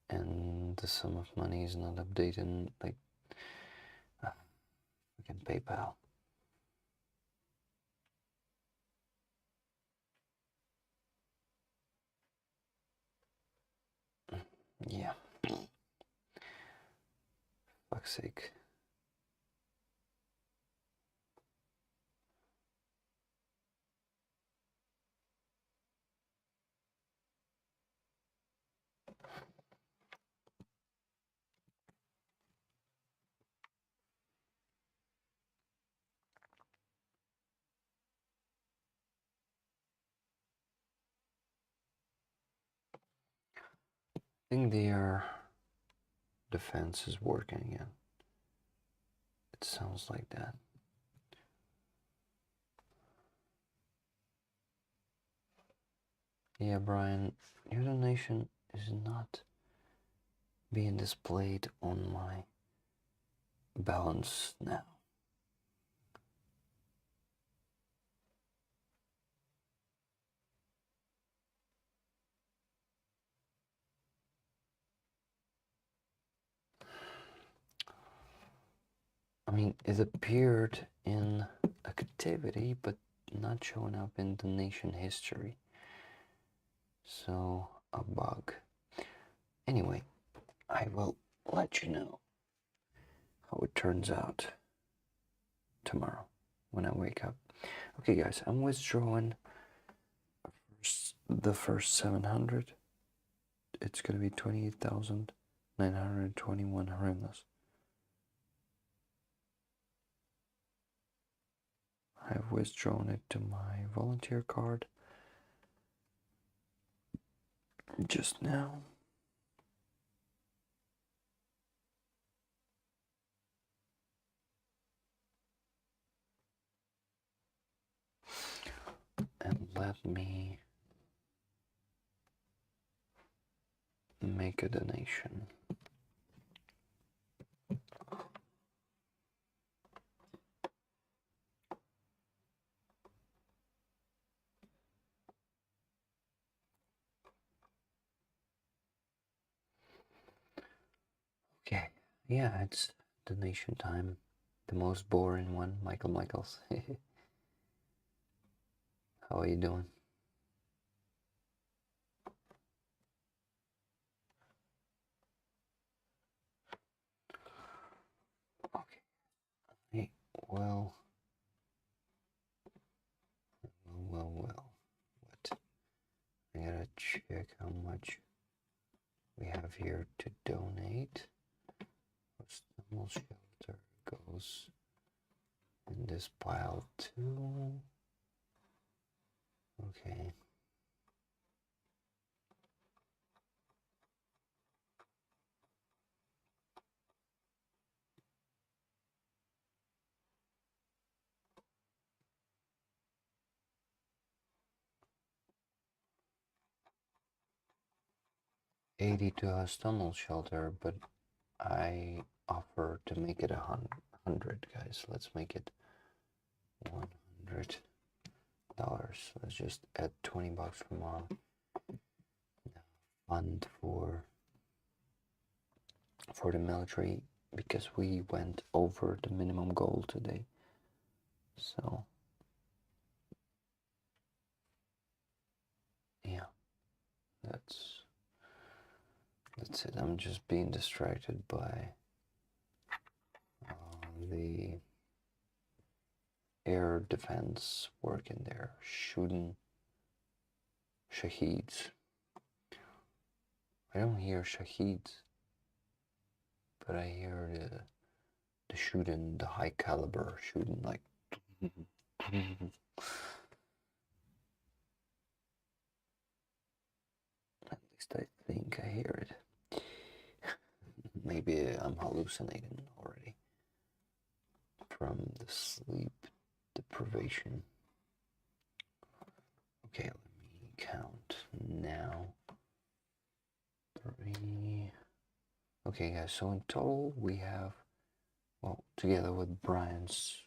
and the sum of money is not updating. Like, fucking PayPal. Yeah. Fuck's sake. I think their defense is working again. It sounds like that. Yeah, Brian, your donation is not being displayed on my balance now. I mean, it appeared in activity, but not showing up in donation history. So, a bug. Anyway, I will let you know how it turns out tomorrow when I wake up. Okay, guys, I'm withdrawing the first 700. It's gonna be 28,921 hryvnias. I've withdrawn it to my volunteer card just now. And let me make a donation. Okay, yeah, it's donation time. The most boring one, Michael Michaels. How are you doing? Okay. Hey, well. What? I gotta check how much we have here to donate. Animal shelter goes in this pile too. Okay. $80 to a stumble shelter, but I offer to make it 100, guys. Let's make it $100. Let's just add 20 bucks from our fund for the military, because we went over the minimum goal today. So yeah, that's it. I'm just being distracted by the air defense working there, shooting shaheeds. I don't hear shaheeds, but I hear the shooting, the high caliber shooting, like at least I think I hear it. Maybe I'm hallucinating already from the sleep deprivation. Okay, let me count now. 3. Okay, guys, so in total we have, well, together with Brian's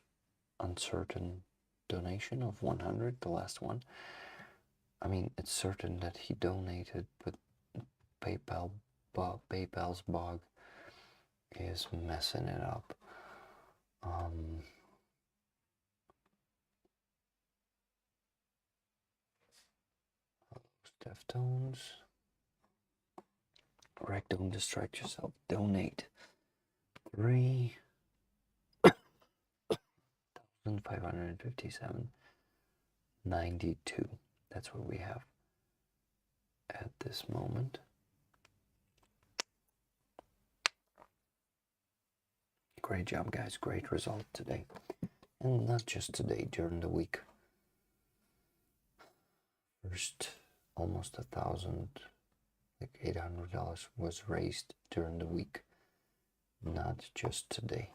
uncertain donation of 100, the last one, I mean, it's certain that he donated, but PayPal's bug is messing it up. Deftones. Right, don't distract yourself. Donate 3,557.92. That's what we have at this moment. Great job, guys. Great result today. And not just today, during the week. First, almost $1,000, like $800 was raised during the week, not just today.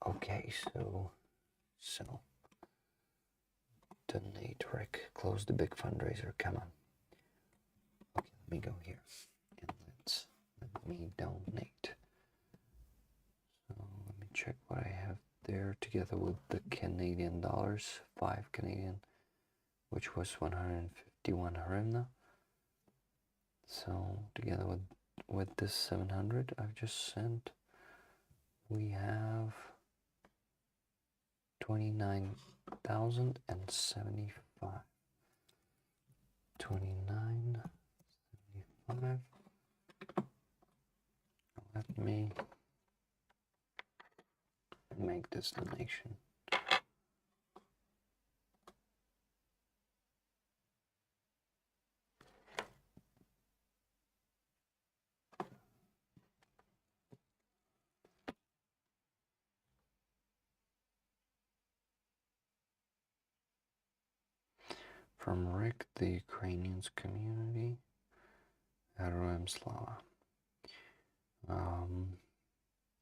Okay, so donate, Rick. Close the big fundraiser. Come on. Okay, let me go here and let me donate. So let me check what I have there, together with the Canadian dollars, 5 Canadian, which was 151 hryvnia. So together with this 700 I've just sent, we have 29,075. 29,075. Let me make this donation. From Rick, the Ukrainian community. Zero Ohms.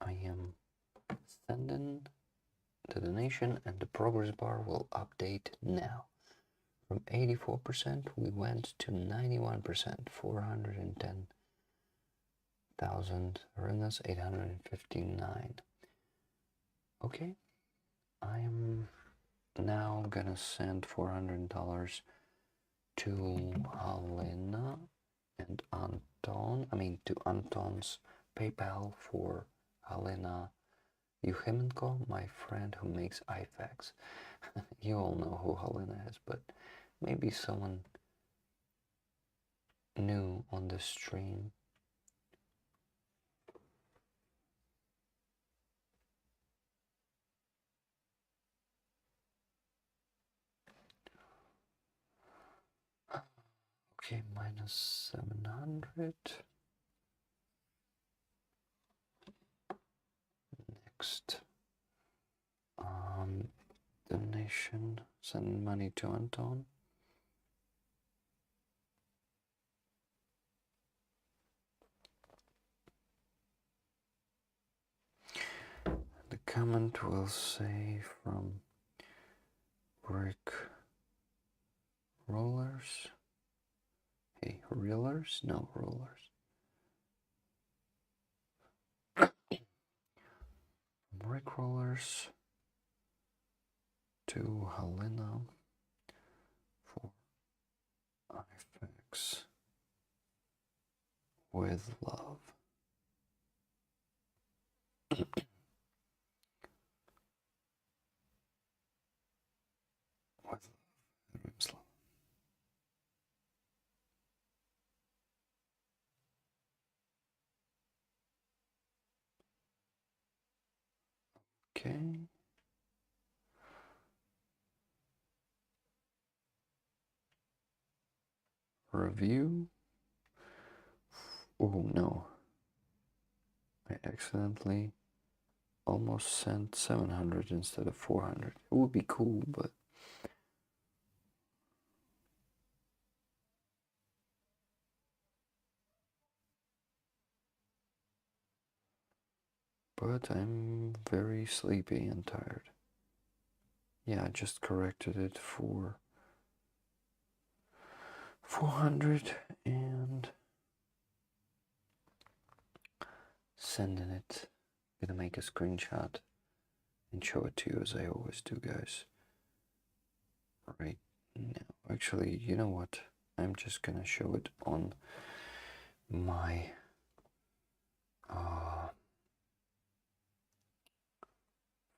I am sending the donation, and the progress bar will update now. From 84%, we went to 91%, 410,000 hryvnias, 859. Okay, I am now gonna send $400 to Helena and Anton. To Anton's PayPal for Helena Yuchemenko, my friend who makes iFax. You all know who Helena is, but maybe someone new on the stream. Okay, minus 700. Next, donation, send money to Anton. The comment will say from Brick Rollers. Hey, reelers? No, rollers. Brick Rollers to Helena for iFax with love. With love. Okay. Review. Oh no. I accidentally almost sent 700 instead of 400. It would be cool, but I'm very sleepy and tired. Yeah, I just corrected it for 400 and sending it. I'm gonna make a screenshot and show it to you as I always do, guys. Right now. Actually, you know what? I'm just gonna show it on my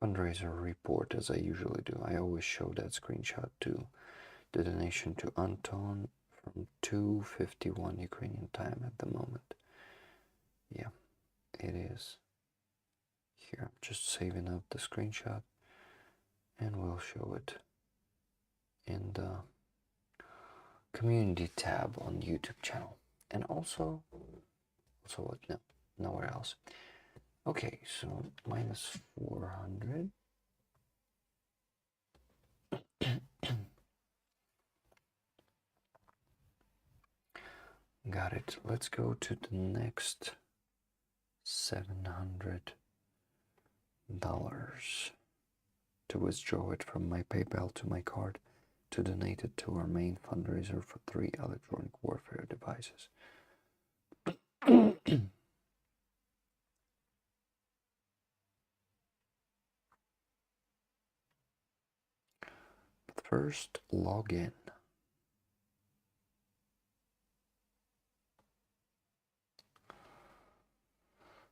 fundraiser report as I usually do. I always show that screenshot to the donation to Anton from 2:51 Ukrainian time at the moment. Yeah, it is. Here, I'm just saving up the screenshot and we'll show it in the community tab on YouTube channel. And also what? No, nowhere else. Okay, so minus 400. Got it. Let's go to the next $700 to withdraw it from my PayPal to my card to donate it to our main fundraiser for 3 electronic warfare devices. But first, log in.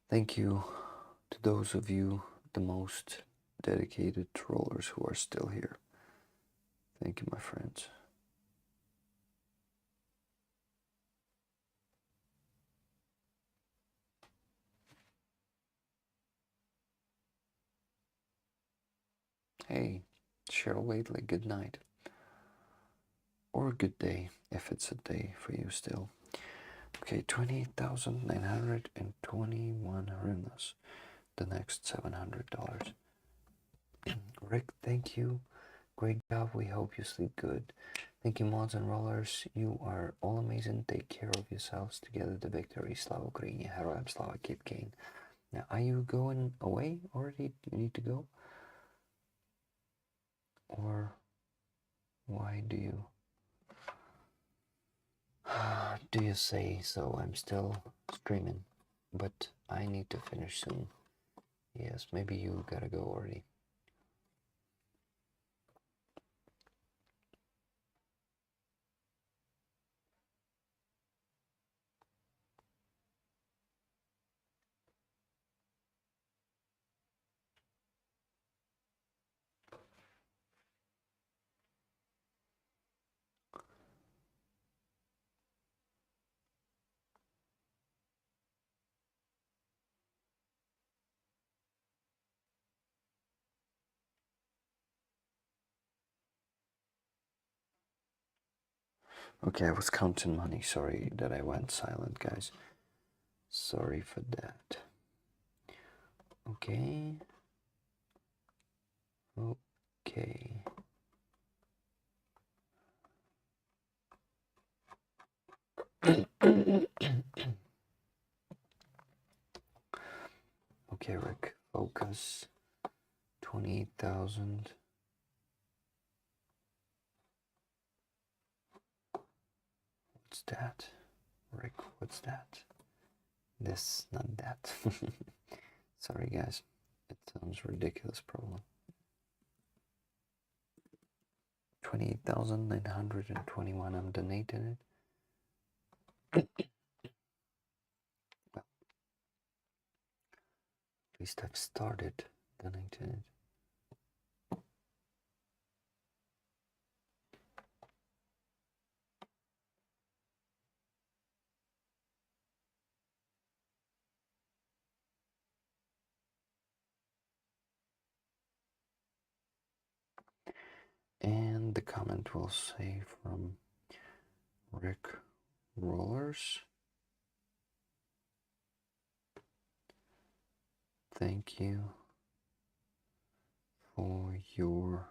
Thank you to those of you, the most dedicated trollers who are still here. Thank you, my friends. Hey, Cheryl Waitley, good night. Or good day, if it's a day for you still. Okay, 28,921 hryvnias. The next $700. Rick, thank you. Great job. We hope you sleep good. Thank you, mods and rollers. You are all amazing. Take care of yourselves. Together the victory. Slava Ukraini. Heroям Slava Kid Kane. Now, are you going away already? Do you need to go? Or why do you say so? I'm still streaming, but I need to finish soon. Yes, maybe you gotta go already. Okay, I was counting money. Sorry that I went silent, guys. Sorry for that. Okay. Okay. Okay, Rick, focus. 28,000. What's that? Rick, what's that? This, not that. Sorry, guys. It sounds ridiculous, probably. 28,921. I'm donating it. Well, at least I've started donating it. And the comment will say from Rick Rollers. Thank you for your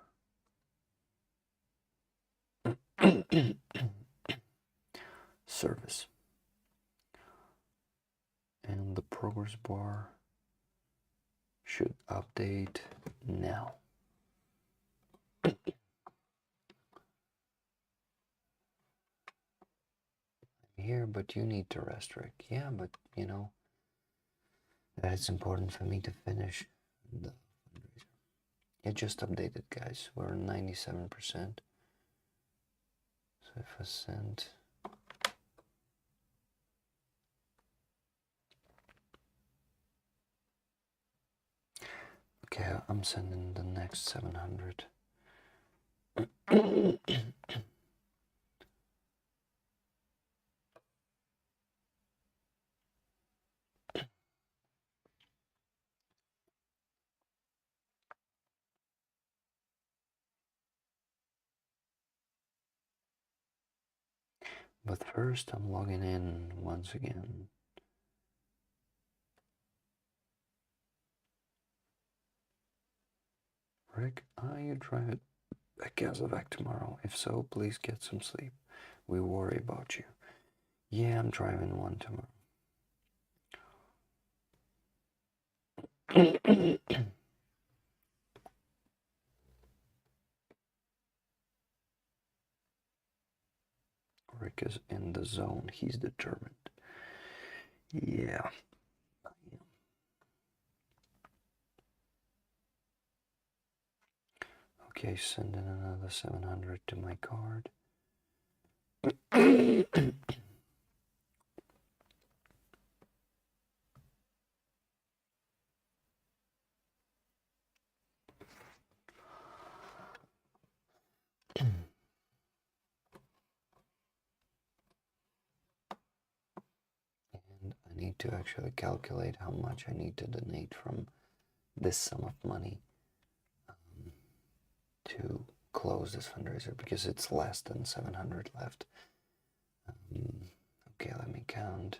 service. And the progress bar should update now. Here, but you need to rest, Rick. Yeah, but you know that it's important for me to finish the fundraiser. It just updated, guys. We're 97%. So if I send okay, I'm sending the next 700. But first, I'm logging in once again. Rick, are you driving back Kazavak tomorrow? If so, please get some sleep. We worry about you. Yeah, I'm driving one tomorrow. Rick is in the zone. He's determined. Yeah. Okay, send in another 700 to my card. And I need to actually calculate how much I need to donate from this sum of money to close this fundraiser because it's less than 700 left. Okay, let me count.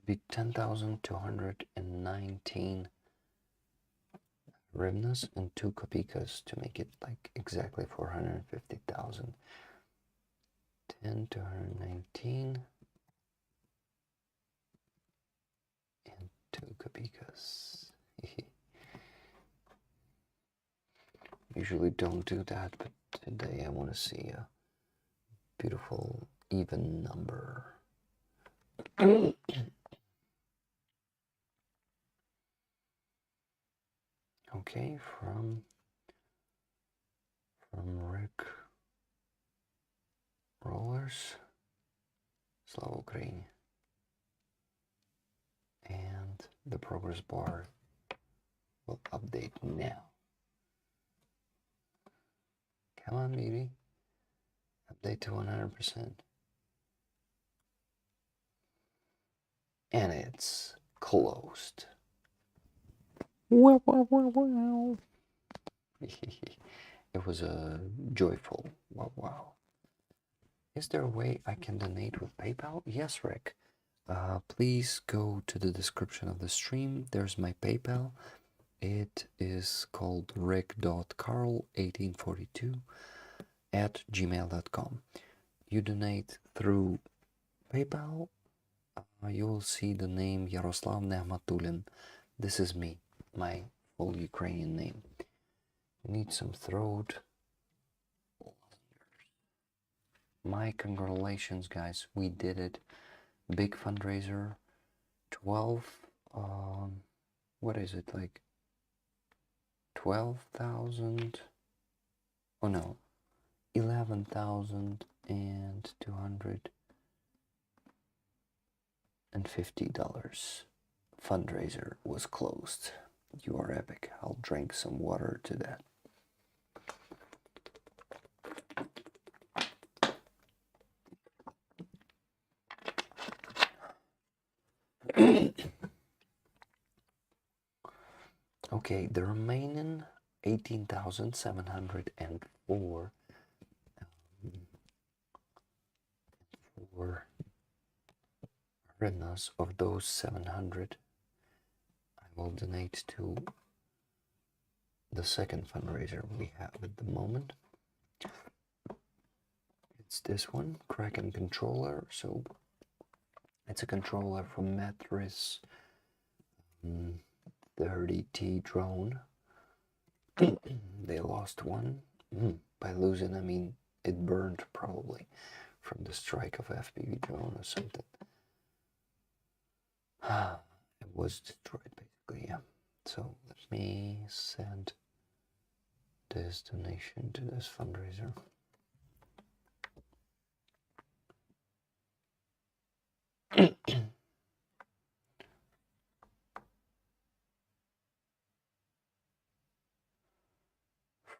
be 10,219 hryvnias and 2 kopikas to make it like exactly 450,000. 10,219 and 2 kopikas. Usually don't do that, but today I want to see a beautiful even number. Okay, from Rick Rollers, Slava Ukraine, and the progress bar will update now. Come on, baby. Update to 100%. And it's closed. Wow, wow, wow, wow. It was a joyful wow, wow. Is there a way I can donate with PayPal? Yes, Rick. Please go to the description of the stream. There's my PayPal. It is called rick.carl1842@gmail.com. You donate through PayPal, you will see the name Yaroslav Nehmatulin. This is me, my full Ukrainian name. You need some throat. My congratulations, guys. We did it. Big fundraiser. 12, what is it, like 12,000? Oh no, 11,250 fundraiser was closed. You are epic. I'll drink some water to that. Okay, the remaining 18,704 hryvnias of those 700 I will donate to the second fundraiser we have at the moment. It's this one, Kraken controller. So it's a controller from Matris 30T drone. They lost one. By losing, I mean it burned probably from the strike of FPV drone or something. It was destroyed basically, yeah. So let me send this donation to this fundraiser.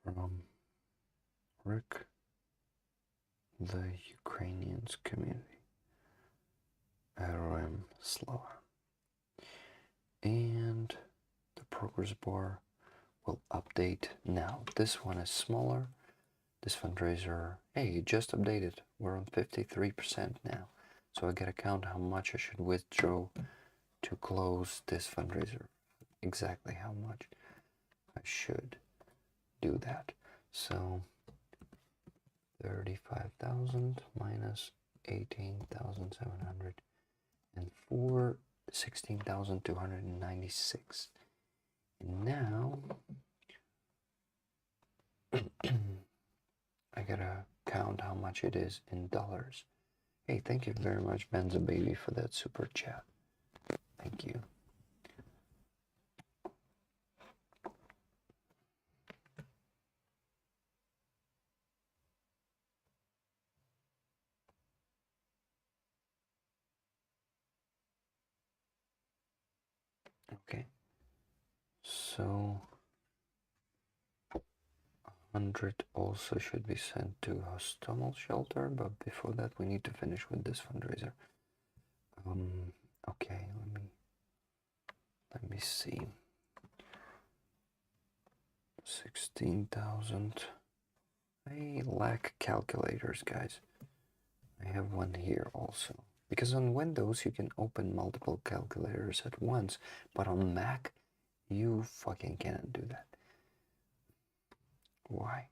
From Rick, the Ukrainians community, RM Slava. And the progress bar will update now. This one is smaller. This fundraiser, hey, it just updated. We're on 53% now. So I gotta count how much I should withdraw to close this fundraiser. Exactly how much I should do that. So 35,000 minus 18,704, 16,296. And now I gotta count how much it is in dollars. Hey, thank you very much, Benza Baby, for that super chat. Thank you. Okay, so 100 also should be sent to Hostomel Shelter, but before that we need to finish with this fundraiser. Okay, let me see. 16,000. I lack calculators, guys. I have one here also. Because on Windows you can open multiple calculators at once, but on Mac you fucking cannot do that. Why?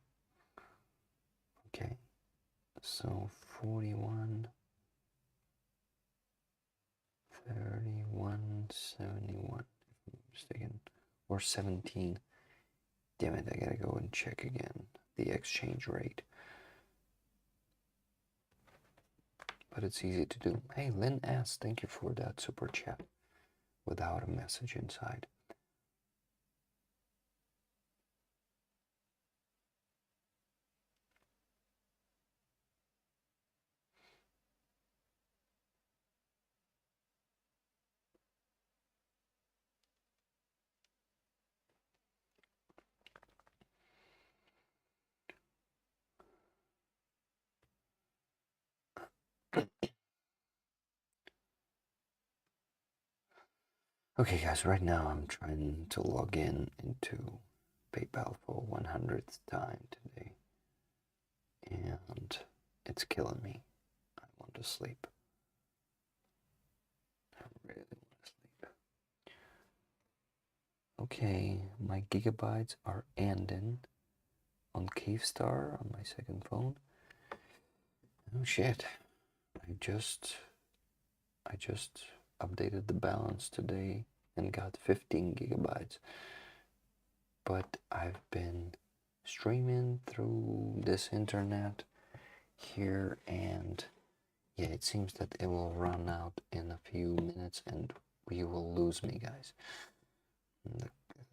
Okay, so 41, 31, 71, if I'm mistaken, or 17. Damn it, I gotta go and check again the exchange rate. But it's easy to do. Hey, Lynn S., thank you for that super chat without a message inside. Okay, guys, right now I'm trying to log in into PayPal for 100th time today. And it's killing me. I want to sleep. I really want to sleep. Okay, my gigabytes are ending on Keevstar on my second phone. Oh shit. I just updated the balance today and got 15 gigabytes. But I've been streaming through this internet here, and yeah, it seems that it will run out in a few minutes and you will lose me, guys.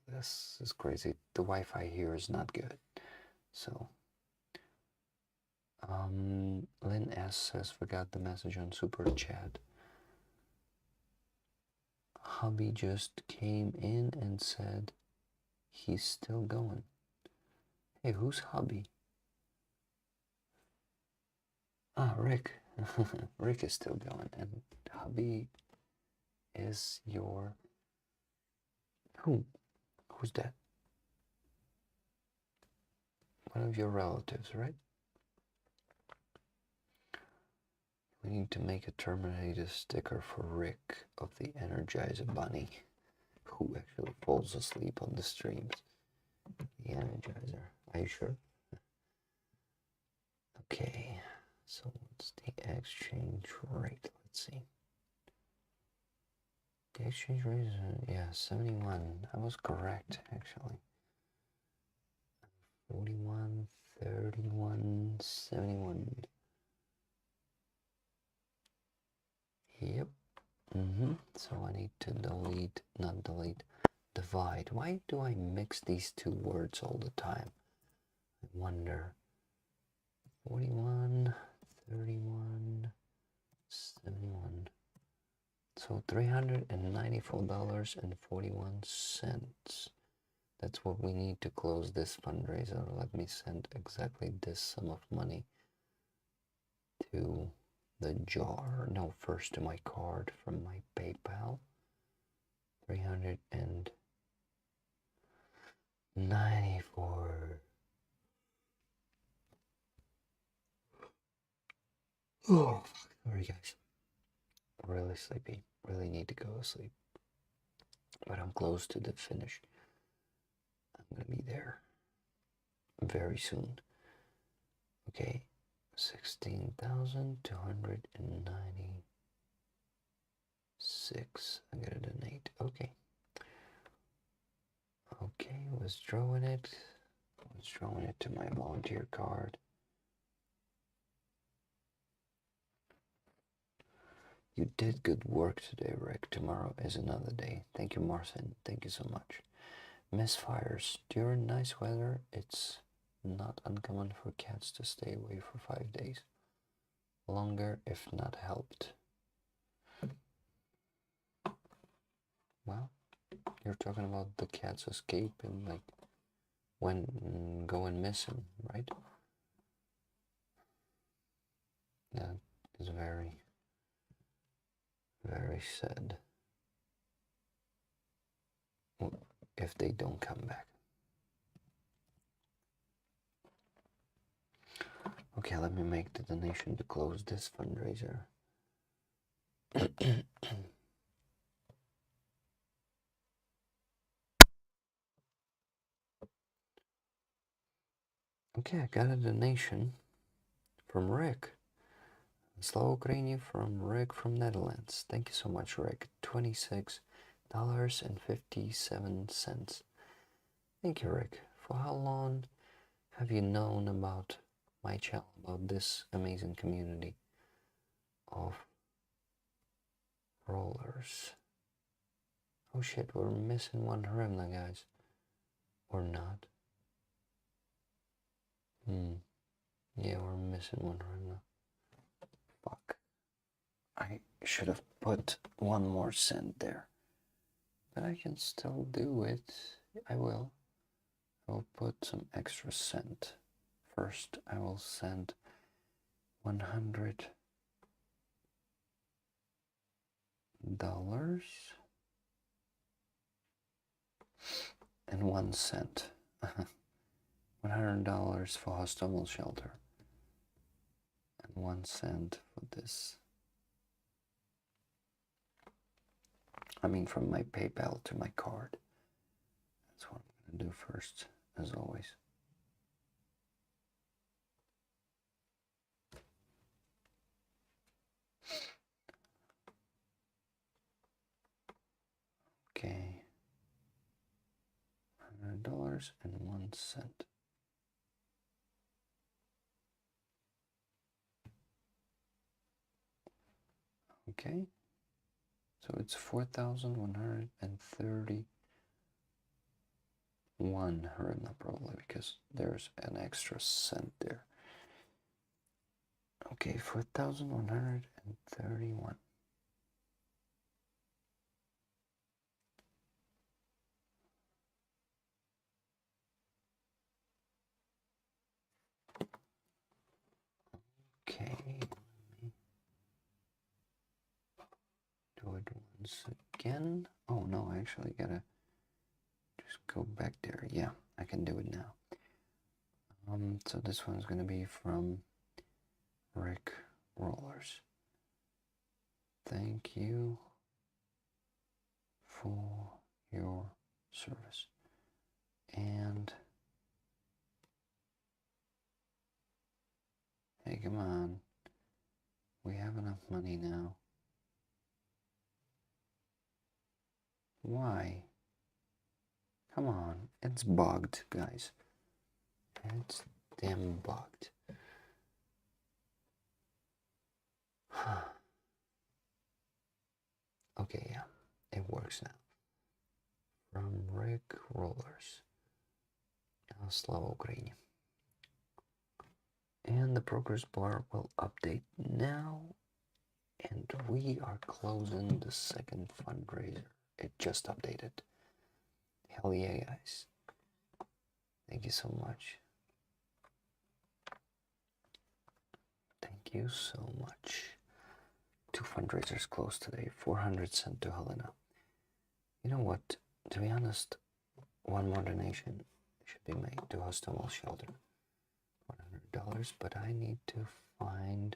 This is crazy. The Wi-Fi here is not good. So Lynn S says, forgot the message on super chat. Hubby just came in and said he's still going. Hey, who's Hubby? Ah, Rick. Rick is still going, and Hubby is your... Who? Who's that? One of your relatives, right? We need to make a Terminator sticker for Rick of the Energizer Bunny, who actually falls asleep on the streams. The Energizer. Are you sure? Okay, so what's the exchange rate? Let's see. The exchange rate is, yeah, 71. I was correct, actually. 41, 31, 71. Yep. So I need to divide. Why do I mix these two words all the time? I wonder. 41, 31, 71. So $394.41. That's what we need to close this fundraiser. Let me send exactly this sum of money to the jar. No, first to my card from my PayPal. 394. Oh, sorry guys. Really sleepy. Really need to go to sleep. But I'm close to the finish. I'm gonna be there very soon. Okay, 16,296. I'm gonna donate. Okay. Okay, withdrawing it. Withdrawing it to my volunteer card. You did good work today, Rick. Tomorrow is another day. Thank you, Marcin. Thank you so much. Misfires. During nice weather, it's not uncommon for cats to stay away for 5 days. Longer if not helped. Well, you're talking about the cat's escape and like when going missing, right? That is very, very sad. If they don't come back. Okay, let me make the donation to close this fundraiser. Okay, I got a donation from Rick. Slow Ukrainian from Rick from Netherlands. Thank you so much, Rick. $26.57. Thank you, Rick. For how long have you known about my channel, about this amazing community of rollers? Oh shit, we're missing one hryvnia, guys. Or not. Yeah, we're missing one hryvnia. Fuck. I should have put one more cent there. But I can still do it. I will. I'll put some extra cent. First, I will send 100 dollars and 1 cent. $100 for hospital shelter and 1 cent for this. I mean, from my PayPal to my card. That's what I'm gonna do first, as always. Okay. $100 and 1 cent. Okay. So it's 4,131 hryvnia probably, because there's an extra cent there. Okay, 4,131. Okay, let me do it once again. Oh no, I actually gotta just go back there. Yeah, I can do it now. So this one's gonna be from Rick Rollers. Thank you for your service. And hey, come on. We have enough money now. Why? Come on. It's bugged, guys. It's damn bugged. Okay, yeah. It works now. From Rick Rollers. Slava Ukrainian. And the progress bar will update now. And we are closing the second fundraiser. It just updated. Hell yeah, guys. Thank you so much. Thank you so much. 2 fundraisers closed today. 400 sent to Helena. You know what? To be honest, one more donation should be made to Hostel Shelter. $100, but I need to find...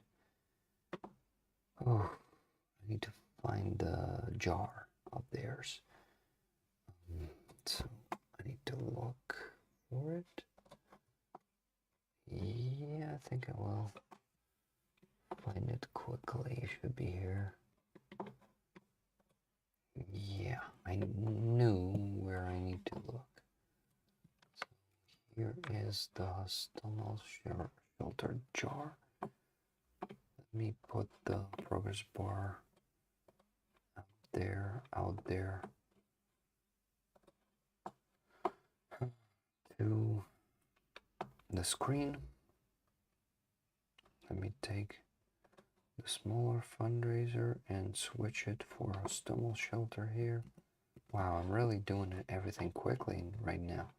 Oh, I need to find the jar of theirs. So I need to look for it. Yeah, I think I will find it quickly. It should be here. Yeah, I knew where I need to look. So here is the Hostel Shelter jar. Let me put the progress bar out there to the screen. Let me take the smaller fundraiser and switch it for a stumble shelter here. Wow, I'm really doing everything quickly right now.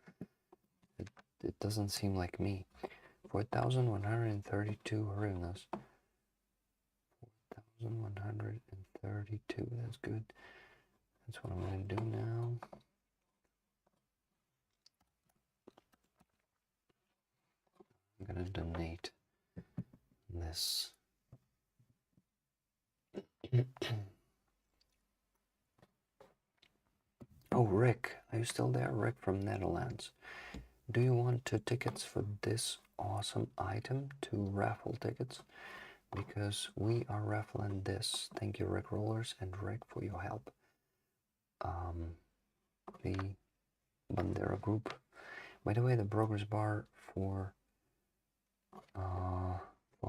It doesn't seem like me. 4,132 hryvnias. 4,132, that's good. That's what I'm going to do now. I'm going to donate this. Rick, are you still there? Rick from Netherlands. Do you want 2 tickets for this awesome item? 2 raffle tickets? Because we are raffling this. Thank you, Rick Rollers and Rick, for your help. The Bandera group. By the way, the progress bar for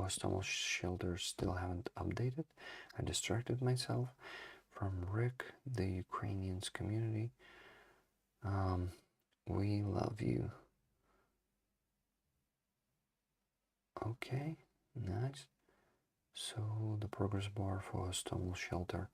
Stumble Shelters still haven't updated. I distracted myself. From Rick, the Ukrainians community. We love you. Okay, nice. So the progress bar for Stumble Shelter.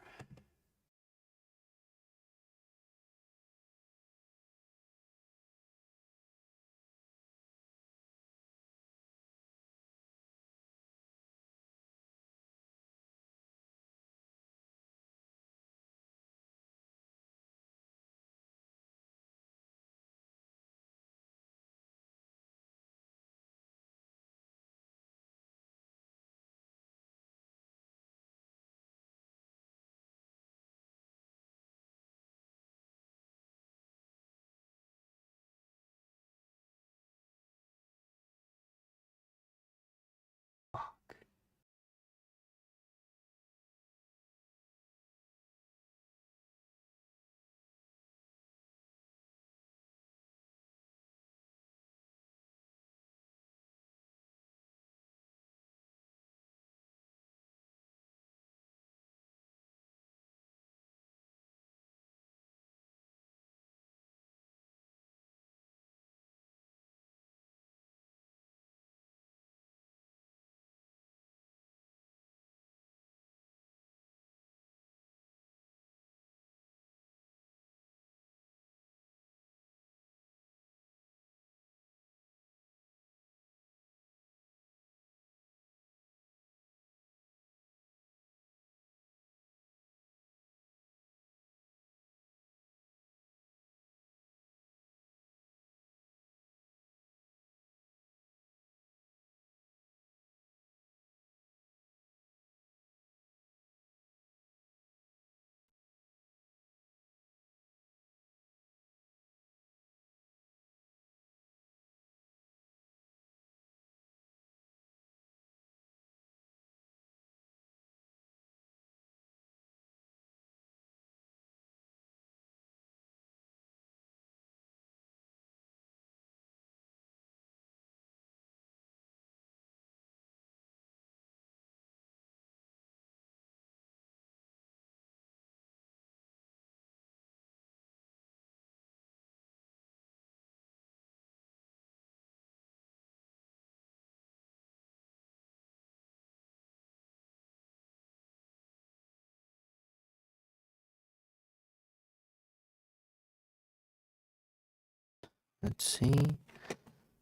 Let's see.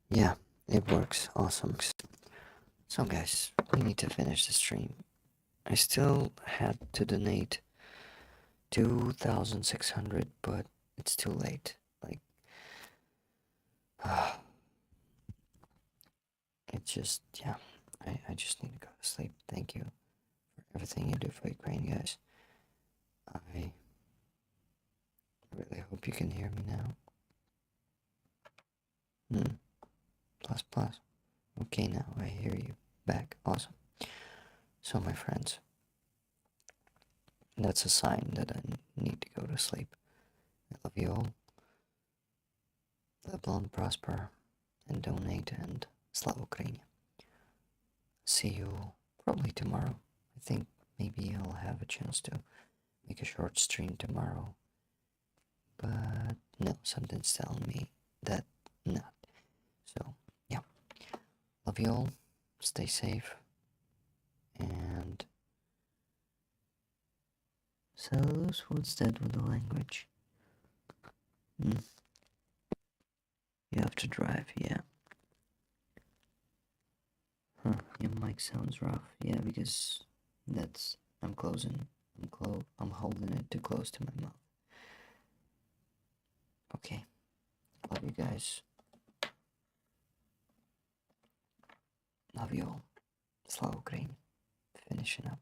Yeah, it works. Awesome. So guys, we need to finish the stream. I still had to donate 2,600, but it's too late. Like, it just, yeah, I just need to go to sleep. Thank you for everything you do for Ukraine, guys. I really hope you can hear me now. Plus, plus. Okay, now I hear you back. Awesome. So, my friends, that's a sign that I need to go to sleep. I love you all. Live long, prosper, and donate, and Slava Ukraini. See you probably tomorrow. I think maybe I'll have a chance to make a short stream tomorrow. But no, something's telling me that not. So, yeah. Love you all. Stay safe. And Salus, what's that with the language? You have to drive, yeah. Huh, your mic sounds rough. Yeah, because that's I'm holding it too close to my mouth. Okay. Love you guys. Love you all. Slava Ukraini. Finishing up.